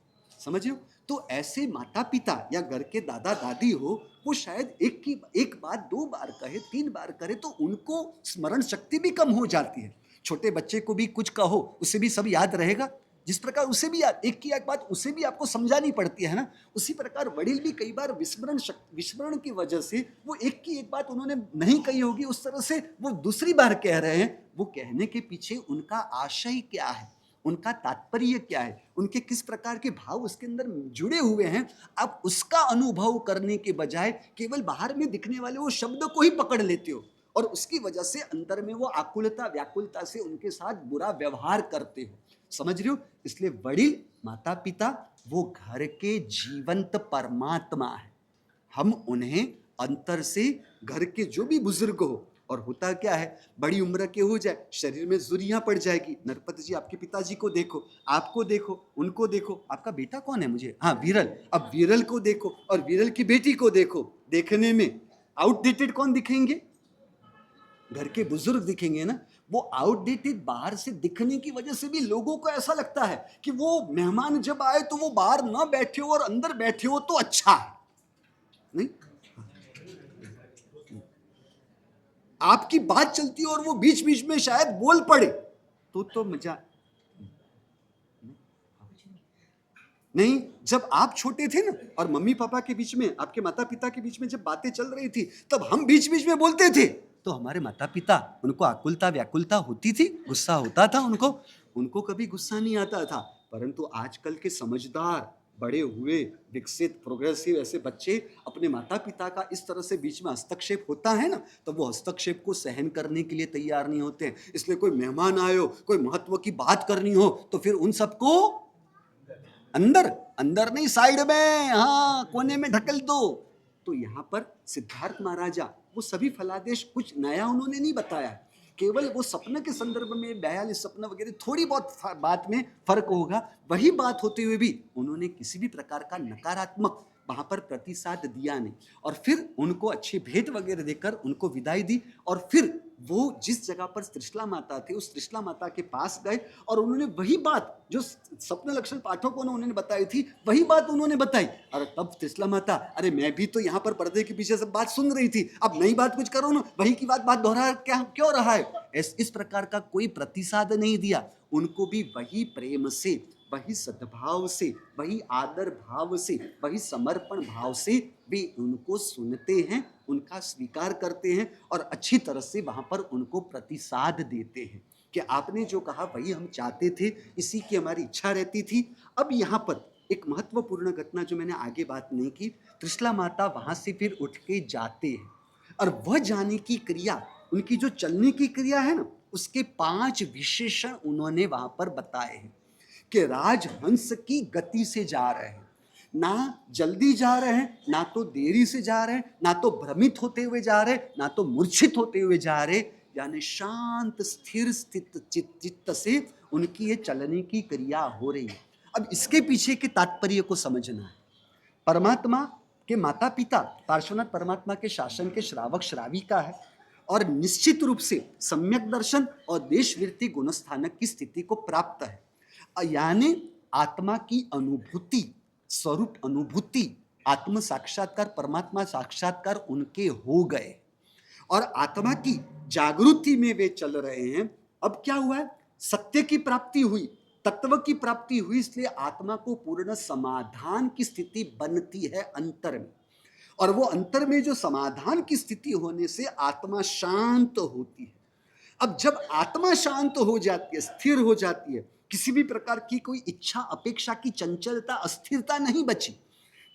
समझ हो? तो ऐसे माता पिता या घर के दादा दादी हो, वो शायद एक बात 2 बार कहे, 3 बार करे तो उनको स्मरण शक्ति भी कम हो जाती है। छोटे बच्चे को भी कुछ कहो उसे भी सब याद रहेगा, जिस प्रकार उसे भी याद, एक की एक बात उसे भी आपको समझानी पड़ती है ना, उसी प्रकार वडील भी कई बार विस्मरण की वजह से वो एक की एक बात उन्होंने नहीं कही होगी, उस तरह से वो दूसरी बार कह रहे हैं। वो कहने के पीछे उनका आशय क्या है, उनका तात्पर्य क्या है, उनके किस प्रकार के भाव उसके अंदर जुड़े हुए हैं, आप उसका अनुभव करने के बजाय केवल बाहर में दिखने वाले वो शब्द को ही पकड़ लेते हो और उसकी वजह से अंदर में वो आकुलता व्याकुलता से उनके साथ बुरा व्यवहार करते हो। समझ रहे हो? इसलिए वडील माता पिता वो घर के जीवंत परमात्मा है। हम उन्हें अंतर से, घर के जो भी बुजुर्ग हो, और होता क्या है, बड़ी उम्र के हो जाए शरीर में जुर्रियां पड़ जाएगी। नरपत जी आपके पिताजी को देखो, आपको देखो, उनको देखो। आपका बेटा कौन है? मुझे, हाँ, विरल। अब विरल को देखो और विरल की बेटी को देखो, देखने में आउटडेटेड कौन दिखेंगे? घर के बुजुर्ग दिखेंगे ना। वो आउटडेटेड बाहर से दिखने की वजह से भी लोगों को ऐसा लगता है कि वो मेहमान जब आए तो वो बाहर ना बैठे हो और अंदर बैठे हो तो अच्छा है। नहीं, आपकी बात चलती है और वो बीच बीच में शायद बोल पड़े तो मजा नहीं। जब आप छोटे थे ना और मम्मी पापा के बीच में, आपके माता पिता के बीच में जब बातें चल रही थी, तब हम बीच बीच में बोलते थे तो हमारे माता पिता, उनको आकुलता व्याकुलता होती थी, गुस्सा होता था उनको कभी गुस्सा नहीं आता था। परंतु आजकल के समझदार, बड़े हुए, विकसित, प्रोग्रेसिव ऐसे बच्चे अपने माता पिता का इस तरह से बीच में हस्तक्षेप होता है ना, तो वो हस्तक्षेप को सहन करने के लिए तैयार नहीं होते। इसलिए कोई मेहमान आए हो, कोई महत्व की बात करनी हो, तो फिर उन सबको अंदर नहीं, साइड में, हाँ, कोने में ढकल दो। तो यहाँ पर सिद्धार्थ महाराजा वो सभी फलादेश कुछ नया उन्होंने नहीं बताया, केवल वो सपने के संदर्भ में बयाली सपना वगैरह थोड़ी बहुत बात में फर्क होगा, वही बात होते हुए भी उन्होंने किसी भी प्रकार का नकारात्मक वहां पर प्रतिसाद दिया नहीं। और फिर उनको अच्छी भेंट वगैरह देकर उनको विदाई दी और फिर वो जिस जगह पर त्रिशला माता थी उस त्रिशला माता के पास गए और उन्होंने वही बात जो स्वप्न लक्षण पाठकों ने उन्होंने बताई थी, वही बात उन्होंने बताई। और तब त्रिशला माता, अरे मैं भी तो यहाँ पर पर्दे के पीछे सब बात सुन रही थी, अब नई बात कुछ करो ना, वही की बात दोहरा क्या क्यों रहा है? इस प्रकार का कोई प्रतिसाद नहीं दिया। उनको भी वही प्रेम से, वही सद्भाव से, वही आदर भाव से, वही समर्पण भाव से भी उनको सुनते हैं, उनका स्वीकार करते हैं और अच्छी तरह से वहां पर उनको प्रतिसाद देते हैं कि आपने जो कहा वही हम चाहते थे, इसी की हमारी इच्छा रहती थी। अब यहाँ पर एक महत्वपूर्ण घटना जो मैंने आगे बात नहीं की, त्रिशला माता वहां से फिर उठ के जाते हैं और वह जाने की क्रिया, उनकी जो चलने की क्रिया है ना, उसके 5 विशेषण उन्होंने वहां पर बताए हैं कि राजहंस की गति से जा रहे हैं, ना जल्दी जा रहे हैं, ना तो देरी से जा रहे हैं, ना तो भ्रमित होते हुए जा रहे हैं, ना तो मूर्छित होते हुए जा रहे। यानी शांत स्थिर स्थित चित्त से उनकी ये चलने की क्रिया हो रही है। अब इसके पीछे के तात्पर्य को समझना है। परमात्मा के माता पिता पार्श्वनाथ परमात्मा के शासन के श्रावक श्राविका है और निश्चित रूप से सम्यक दर्शन और देशवृत्ति गुणस्थानक की स्थिति को प्राप्त है, यानी आत्मा की अनुभूति, स्वरूप अनुभूति, आत्म साक्षात्कार, परमात्मा साक्षात्कार उनके हो गए और आत्मा की जागृति में वे चल रहे हैं। अब क्या हुआ है, सत्य की प्राप्ति हुई, तत्व की प्राप्ति हुई, इसलिए आत्मा को पूर्ण समाधान की स्थिति बनती है अंतर में, और वो अंतर में जो समाधान की स्थिति होने से आत्मा शांत होती है। अब जब आत्मा शांत हो जाती है, स्थिर हो जाती है, किसी भी प्रकार की कोई इच्छा अपेक्षा की चंचलता अस्थिरता नहीं बची,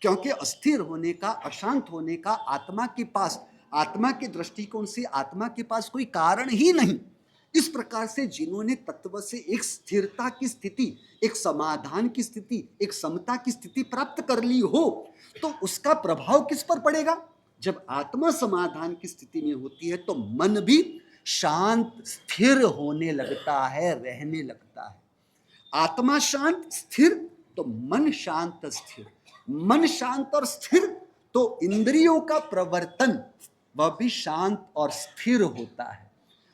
क्योंकि अस्थिर होने का, अशांत होने का आत्मा के पास, आत्मा के दृष्टिकोण से आत्मा के पास कोई कारण ही नहीं। इस प्रकार से जिन्होंने तत्व से एक स्थिरता की स्थिति, एक समाधान की स्थिति, एक समता की स्थिति प्राप्त कर ली हो, तो उसका प्रभाव किस पर पड़ेगा? जब आत्मा समाधान की स्थिति में होती है तो मन भी शांत स्थिर होने लगता है, रहने लगता है। आत्मा शांत स्थिर तो मन शांत स्थिर, मन शांत और स्थिर तो इंद्रियों का प्रवर्तन वह भी शांत और स्थिर होता है,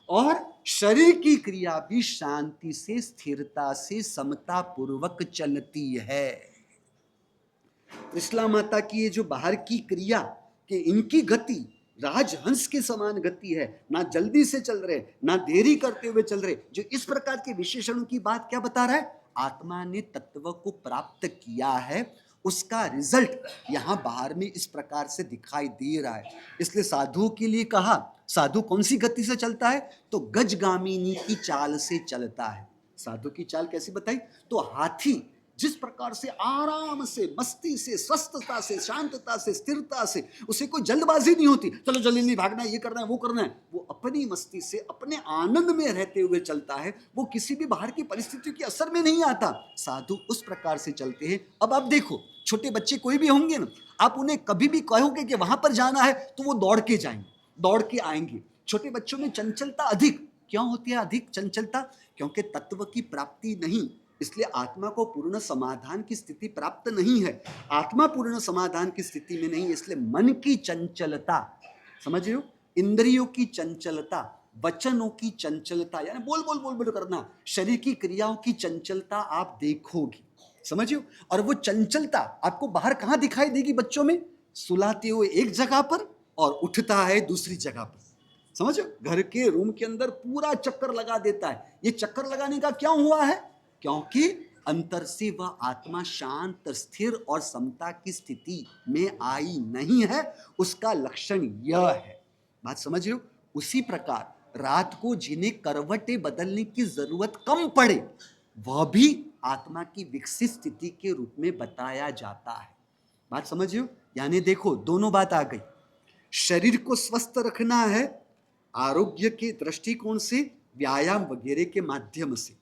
और शरीर की क्रिया भी शांति से, स्थिरता से, समता पूर्वक चलती है। त्रिशला माता की ये जो बाहर की क्रिया कि इनकी गति राजहंस के समान गति है, ना जल्दी से चल रहे, ना देरी करते हुए चल रहे, जो इस प्रकार के विशेषणों की बात क्या बता रहा है? आत्मा ने तत्व को प्राप्त किया है, उसका रिजल्ट यहां बाहर में इस प्रकार से दिखाई दे रहा है। इसलिए साधुओं के लिए कहा, साधु कौन सी गति से चलता है? तो गजगामिनी की चाल से चलता है। साधु की चाल कैसी बताई? तो हाथी जिस प्रकार से आराम से, मस्ती से, स्वस्थता से, शांतता से, स्थिरता से, उसे कोई जल्दबाजी नहीं होती, चलो जल्दी भागना है, ये करना है, वो करना है, वो अपनी मस्ती से, अपने आनंद में रहते हुए चलता है, वो किसी भी बाहर की परिस्थितियों के असर में नहीं आता। साधु उस प्रकार से चलते हैं। अब आप देखो, छोटे बच्चे कोई भी होंगे ना, आप उन्हें कभी भी कहोगे कि वहां पर जाना है तो वो दौड़ के जाएंगे, दौड़ के आएंगे। छोटे बच्चों में चंचलता अधिक क्यों होती है? अधिक चंचलता क्योंकि तत्व की प्राप्ति नहीं, इसलिए आत्मा को पूर्ण समाधान की स्थिति प्राप्त नहीं है। आत्मा पूर्ण समाधान की स्थिति में नहीं, इसलिए मन की चंचलता, समझ रहे हो, इंद्रियों की चंचलता, वचनों की चंचलता, यानी बोल बोल बोल बोल करना, शरीर की क्रियाओं की चंचलता आप देखोगे, समझियो। और वो चंचलता आपको बाहर कहां दिखाई देगी? बच्चों में सुलाते हुए एक जगह पर और उठता है दूसरी जगह पर, समझो, घर के रूम के अंदर पूरा चक्कर लगा देता है। ये चक्कर लगाने का क्यों हुआ है? क्योंकि अंतर से वह आत्मा शांत, स्थिर और समता की स्थिति में आई नहीं है, उसका लक्षण यह है। बात समझ रहे हो? उसी प्रकार रात को जिन्हें करवटें बदलने की जरूरत कम पड़े, वह भी आत्मा की विकसित स्थिति के रूप में बताया जाता है। बात समझ रहे हो? यानी देखो, दोनों बात आ गई। शरीर को स्वस्थ रखना है आरोग्य के दृष्टिकोण से, व्यायाम वगैरह के माध्यम से,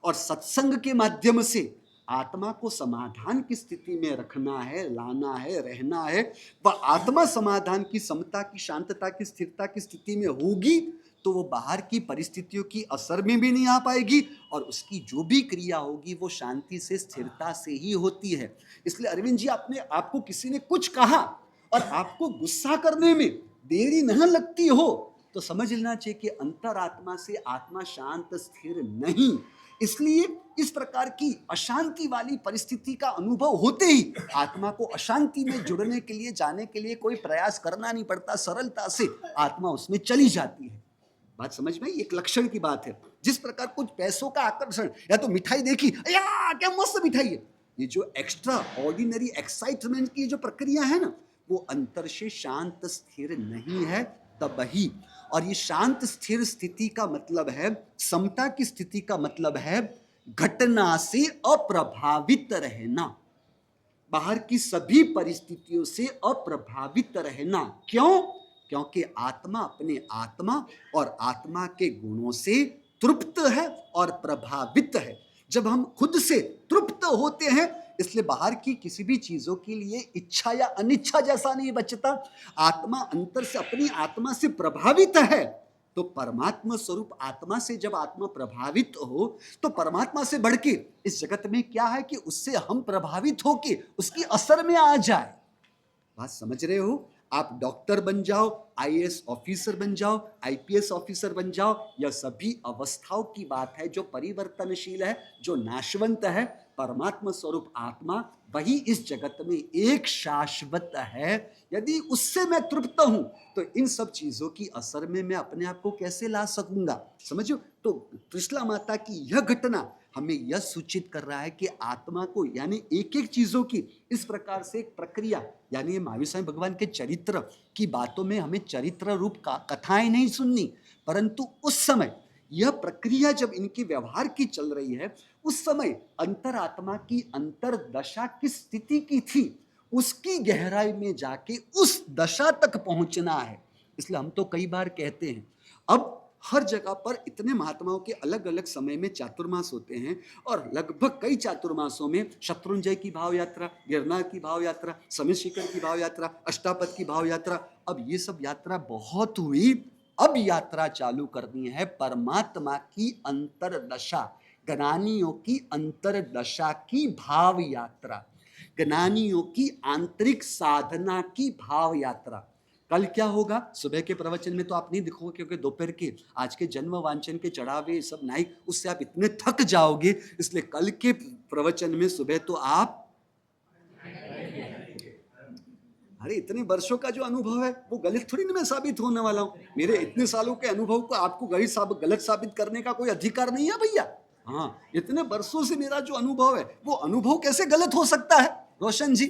और सत्संग के माध्यम से आत्मा को समाधान की स्थिति में रखना है, लाना है, रहना है। वह आत्मा समाधान की, समता की, शांतता की, स्थिरता की स्थिति में होगी तो वो बाहर की परिस्थितियों की असर में भी नहीं आ पाएगी, और उसकी जो भी क्रिया होगी वो शांति से, स्थिरता से ही होती है। इसलिए अरविंद जी, आपको किसी ने कुछ कहा और आपको गुस्सा करने में देरी न लगती हो तो समझ लेना चाहिए कि अंतरात्मा से आत्मा शांत स्थिर नहीं। इसलिए इस प्रकार की अशांति वाली परिस्थिति का अनुभव होते ही आत्मा को अशांति में जुड़ने के लिए, जाने के लिए कोई प्रयास करना नहीं पड़ता, सरलता से आत्मा उसमें चली जाती है। बात समझ में? एक लक्षण की बात है। जिस प्रकार कुछ पैसों का आकर्षण, या तो मिठाई देखी, या क्या मस्त मिठाई है, ये जो एक्स्ट्रा ऑर्डिनरी एक्साइटमेंट की जो प्रक्रिया है ना, वो अंतर से शांत स्थिर नहीं है तभी। और ये शांत स्थिर स्थिति का मतलब है, समता की स्थिति का मतलब है घटना से अप्रभावित रहना, बाहर की सभी परिस्थितियों से अप्रभावित रहना। क्यों? क्योंकि आत्मा अपने आत्मा और आत्मा के गुणों से तृप्त है और प्रभावित है। जब हम खुद से तृप्त होते हैं, इसलिए बाहर की किसी भी चीजों के लिए इच्छा या अनिच्छा जैसा नहीं बचता। आत्मा अंतर से, अपनी आत्मा से प्रभावित है, तो परमात्मा स्वरूप आत्मा से जब आत्मा प्रभावित हो तो परमात्मा से बढ़ के इस जगत में क्या है कि उससे हम प्रभावित होके उसकी असर में आ जाए। बात समझ रहे हो? आप डॉक्टर बन जाओ, आईएएस ऑफिसर बन जाओ, आईपीएस ऑफिसर बन जाओ, यह सभी अवस्थाओं की बात है जो परिवर्तनशील है, जो नाशवंत है। परमात्मा स्वरूप आत्मा वही इस जगत में एक शाश्वत है। यदि उससे मैं तृप्त हूं तो इन सब चीजों की असर में मैं अपने आप को कैसे ला सकूंगा? समझो? तो त्रिशला माता की यह घटना हमें यह सूचित कर रहा है कि आत्मा को यानी एक एक चीजों की इस प्रकार से एक प्रक्रिया, यानी महावीर स्वामी भगवान के चरित्र की बातों में हमें चरित्र रूप का कथाएं नहीं सुननी, परंतु उस समय यह प्रक्रिया जब इनकी व्यवहार की चल रही है उस समय अंतरात्मा की अंतरदशा किस स्थिति की थी उसकी गहराई में जाके उस दशा तक पहुंचना है। इसलिए हम तो कई बार कहते हैं, अब हर जगह पर इतने महात्माओं के अलग अलग समय में चातुर्मास होते हैं और लगभग कई चातुर्मासों में शत्रुंजय की भाव यात्रा, गिरनार की भाव यात्रा, समित शिखर की भाव यात्रा, अष्टापद की भाव यात्रा, अब ये सब यात्रा बहुत हुई। अब यात्रा चालू करनी है परमात्मा की अंतरदशा, ज्ञानियों की अंतरदशा की भाव यात्रा, ज्ञानियों की आंतरिक साधना की भाव यात्रा। कल क्या होगा? सुबह के प्रवचन में तो आप नहीं दिखोगे क्योंकि दोपहर के आज के जन्म वांचन के चढ़ावे सब नाइक, उससे आप इतने थक जाओगे, इसलिए कल के प्रवचन में सुबह तो आप, अरे इतने वर्षों का जो अनुभव है वो गलत थोड़ी ना मैं साबित होने वाला हूं। मेरे इतने सालों के अनुभव को आपको गलत साबित करने का कोई अधिकार नहीं है भैया। हाँ, इतने वर्षों से मेरा जो अनुभव है वो अनुभव कैसे गलत हो सकता है रोशन जी?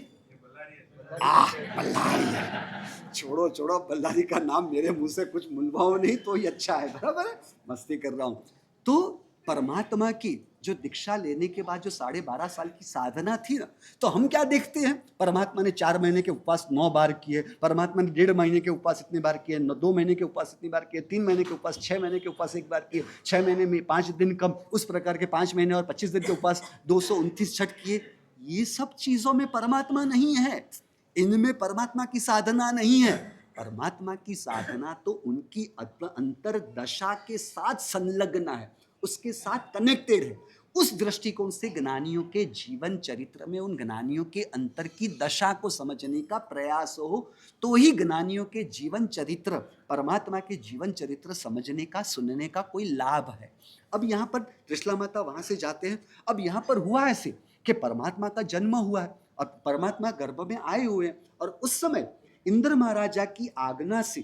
बल्लारी है। छोड़ो छोड़ो, बल्लारी का नाम मेरे मुंह से कुछ मुलभाव नहीं तो ही अच्छा है, बराबर है, मस्ती कर रहा हूं। तो परमात्मा की जो दीक्षा लेने के बाद जो 12.5 साल की साधना थी ना, तो हम क्या देखते हैं? परमात्मा ने 4 महीने के उपवास 9 बार किए, परमात्मा ने 1.5 महीने के उपवास इतनी बार किए, 2 महीने के उपवास इतनी बार किए, 3 महीने के उपवास, 6 महीने के उपवास 1 बार किए, 6 महीने में 5 दिन कम, उस प्रकार के 5 महीने और 25 दिन के उपवास 229 छठ किए। ये सब चीजों में परमात्मा नहीं है, इनमें परमात्मा की साधना नहीं है। परमात्मा की साधना तो उनकी अंतरदशा के साथ संलग्न है, उसके साथ कनेक्टेड है। उस दृष्टिकोण से ज्ञानियों के जीवन चरित्र में उन ज्ञानियों के अंतर की दशा को समझने का प्रयास हो तो ही ज्ञानियों के जीवन चरित्र, परमात्मा के जीवन चरित्र समझने का, सुनने का कोई लाभ है। अब यहाँ पर त्रिशला माता वहां से जाते हैं। अब यहाँ पर हुआ ऐसे कि परमात्मा का जन्म हुआ है और परमात्मा गर्भ में आए हुए हैं, और उस समय इंद्र महाराजा की आज्ञा से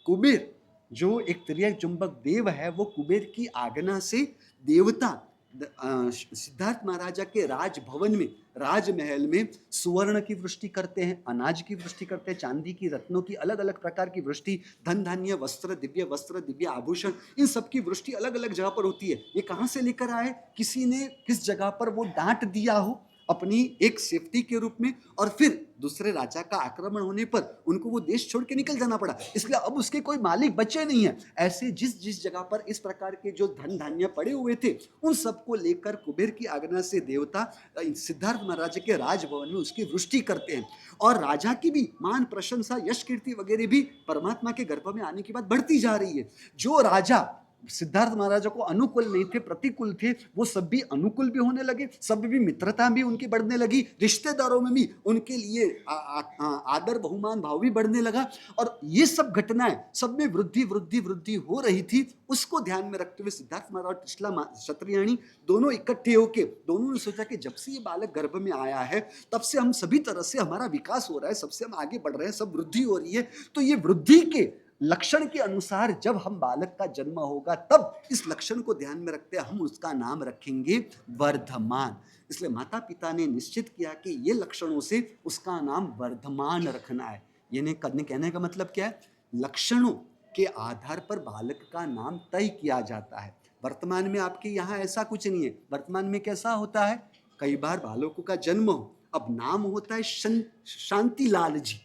कुबेर, जो एक त्रियक चुंबक देव है, वो कुबेर की आज्ञा से देवता सिद्धार्थ महाराजा के राजभवन में, राजमहल में सुवर्ण की वृष्टि करते हैं, अनाज की वृष्टि करते हैं, चांदी की, रत्नों की, अलग अलग प्रकार की वृष्टि, धन धान्य, वस्त्र, दिव्य आभूषण, इन सब की वृष्टि अलग अलग जगह पर होती है। ये कहाँ से लेकर आए? किसी ने किस जगह पर वो डांट दिया हो अपनी एक सेफ्टी के रूप में, और फिर दूसरे राजा का आक्रमण होने पर उनको वो देश छोड़ के निकल जाना पड़ा, इसलिए अब उसके कोई मालिक बचे नहीं है। ऐसे जिस जिस जगह पर इस प्रकार के जो धन धान्य पड़े हुए थे उन सबको लेकर कुबेर की आज्ञा से देवता सिद्धार्थ महाराज के राजभवन में उसकी वृष्टि करते हैं, और राजा की भी मान, प्रशंसा, यश, कीर्ति वगैरह भी परमात्मा के गर्भ में आने के बाद बढ़ती जा रही है। जो राजा सिद्धार्थ महाराजा को अनुकूल नहीं थे, प्रतिकूल थे, वो सब भी अनुकूल भी होने लगे, सब भी मित्रता भी उनकी बढ़ने लगी, रिश्तेदारों में भी उनके लिए आदर बहुमान भाव भी बढ़ने लगा, और ये सब घटनाएं सब में वृद्धि वृद्धि वृद्धि हो रही थी। उसको ध्यान में रखते हुए सिद्धार्थ महाराज और त्रिशला क्षत्रियाणी दोनों इकट्ठे होके दोनों ने सोचा कि जब से ये बालक गर्भ में आया है तब से हम सभी तरह से हमारा विकास हो रहा है, सबसे हम आगे बढ़ रहे हैं, सब वृद्धि हो रही है, तो ये वृद्धि के लक्षण के अनुसार जब हम बालक का जन्म होगा तब इस लक्षण को ध्यान में रखते हम उसका नाम रखेंगे वर्धमान। इसलिए माता पिता ने निश्चित किया कि ये लक्षणों से उसका नाम वर्धमान रखना है। ये कहने का मतलब क्या है? लक्षणों के आधार पर बालक का नाम तय किया जाता है। वर्तमान में आपके यहाँ ऐसा कुछ नहीं है। वर्तमान में कैसा होता है? कई बार बालकों का जन्म हो, अब नाम होता है शांतिलाल जी।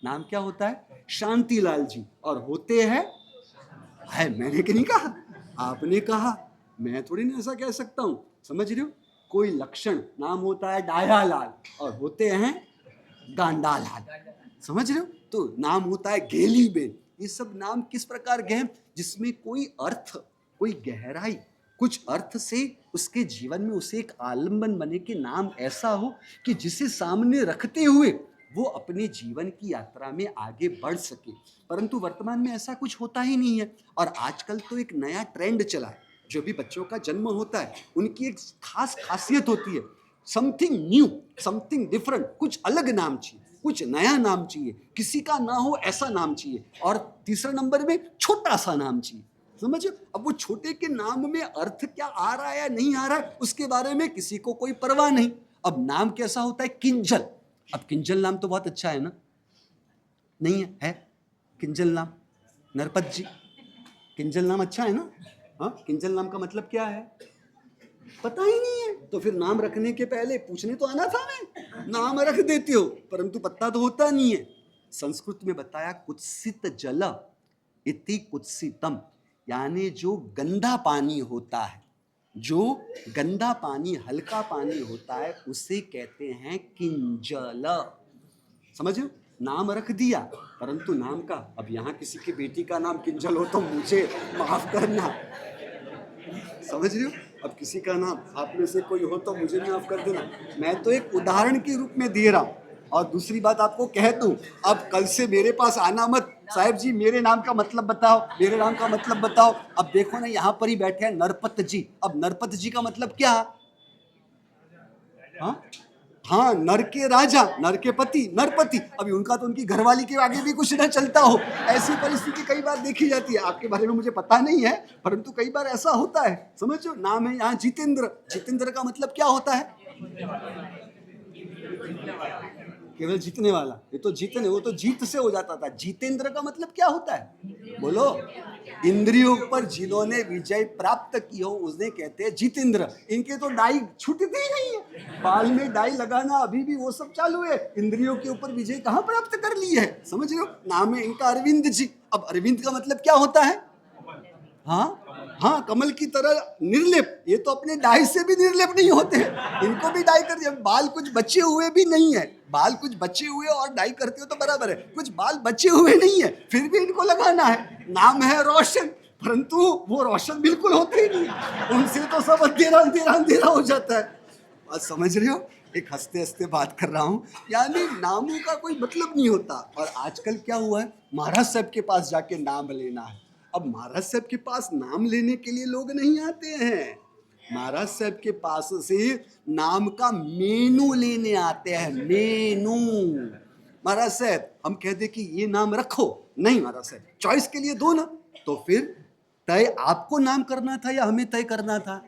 नाम क्या होता है? शांतिलाल जी, और होते हैं है, मैंने नहीं कहा, आपने कहा, मैं थोड़ी ना ऐसा कह सकता हूं, समझ रहे हो? कोई लक्षण, नाम होता है डायालाल और होते हैं गांडालाल, समझ रहे हो? तो नाम होता है गेली बेन, ये सब नाम किस प्रकार के हैं जिसमें कोई अर्थ, कोई गहराई, कुछ अर्थ से उसके जीवन में उसे एक आलंबन बने कि नाम ऐसा हो कि जिसे सामने रखते हुए वो अपने जीवन की यात्रा में आगे बढ़ सके। परंतु वर्तमान में ऐसा कुछ होता ही नहीं है। और आजकल तो एक नया ट्रेंड चला है, जो भी बच्चों का जन्म होता है उनकी एक खास खासियत होती है, समथिंग न्यू, समथिंग डिफरेंट, कुछ अलग नाम चाहिए, कुछ नया नाम चाहिए, किसी का ना हो ऐसा नाम चाहिए, और तीसरे नंबर में छोटा सा नाम चाहिए। समझो, अब वो छोटे के नाम में अर्थ क्या आ रहा है या नहीं आ रहा है उसके बारे में किसी को कोई परवाह नहीं। अब नाम कैसा होता है, किंजल। अब किंजल नाम तो बहुत अच्छा है ना, नहीं है किंजल नाम, नरपत जी, किंजल नाम अच्छा है ना। हाँ, किंजल नाम का मतलब क्या है पता ही नहीं है, तो फिर नाम रखने के पहले पूछने तो आना था, मैं नाम रख देते हो परंतु पता तो होता नहीं है। संस्कृत में बताया कुत्सित जल इति कुत्सितम, यानी जो गंदा पानी होता है, जो गंदा पानी, हल्का पानी होता है उसे कहते हैं किंजल। समझो, नाम रख दिया परंतु नाम का, अब यहाँ किसी की बेटी का नाम किंजल हो तो मुझे माफ करना, समझ रहे हो। अब किसी का नाम आप में से कोई हो तो मुझे माफ कर देना, मैं तो एक उदाहरण के रूप में दे रहा हूँ। और दूसरी बात आपको कह दूं, अब कल से मेरे पास आना मत, साहब जी मेरे नाम का मतलब बताओ, मेरे नाम का मतलब बताओ। अब देखो ना, यहाँ पर ही बैठे हैं नरपत जी। अब नरपत जी का मतलब क्या? हाँ हाँ, नर के राजा, नर के पति, नरपति। अभी उनका तो उनकी घरवाली के आगे भी कुछ न चलता हो, ऐसी परिस्थिति कई बार देखी जाती है। आपके बारे में मुझे पता नहीं है परंतु कई बार ऐसा होता है। समझो, नाम है यहाँ जितेंद्र, जितेंद्र का मतलब क्या होता है? केवल जीतने वाला, ये तो जीतने, वो तो जीत से हो जाता था। जितेंद्र का मतलब क्या होता है बोलो? इंद्रियों पर जिन्होंने विजय प्राप्त की हो उसने कहते हैं जितेंद्र। इनके तो डाई छूटती ही नहीं है, बाल में डाई लगाना अभी भी वो सब चालू है। इंद्रियों के ऊपर विजय कहाँ प्राप्त कर ली है, समझ रहे हो। नाम है इनका अरविंद जी। अब अरविंद का मतलब क्या होता है? हाँ हाँ, कमल की तरह निर्लेप। ये तो अपने डाई से भी निर्लेप नहीं होते, इनको भी डाई कर दिया। बाल कुछ बचे हुए भी नहीं है, बाल कुछ बचे हुए और डाई करते हो तो बराबर है, कुछ बाल बचे हुए नहीं है फिर भी इनको लगाना है। नाम है रोशन, परंतु वो रोशन बिल्कुल होते ही नहीं, उनसे तो सब अंधेरा अंधेरा अंधेरा हो जाता है। बात समझ रहे हो, एक हंसते हंसते बात कर रहा हूँ, यानी नामों का कोई मतलब नहीं होता। और आजकल क्या हुआ है, महाराज साहब के पास जाके नाम लेना है। अब महाराज साहब के पास नाम लेने के लिए लोग नहीं आते हैं, महाराज साहब के पास से नाम का मेनू लेने आते हैं। मेनू, महाराज साहब हम कहते कि ये नाम रखो, नहीं महाराज साहब चॉइस के लिए दो ना। तो फिर तय आपको नाम करना था या हमें तय करना था?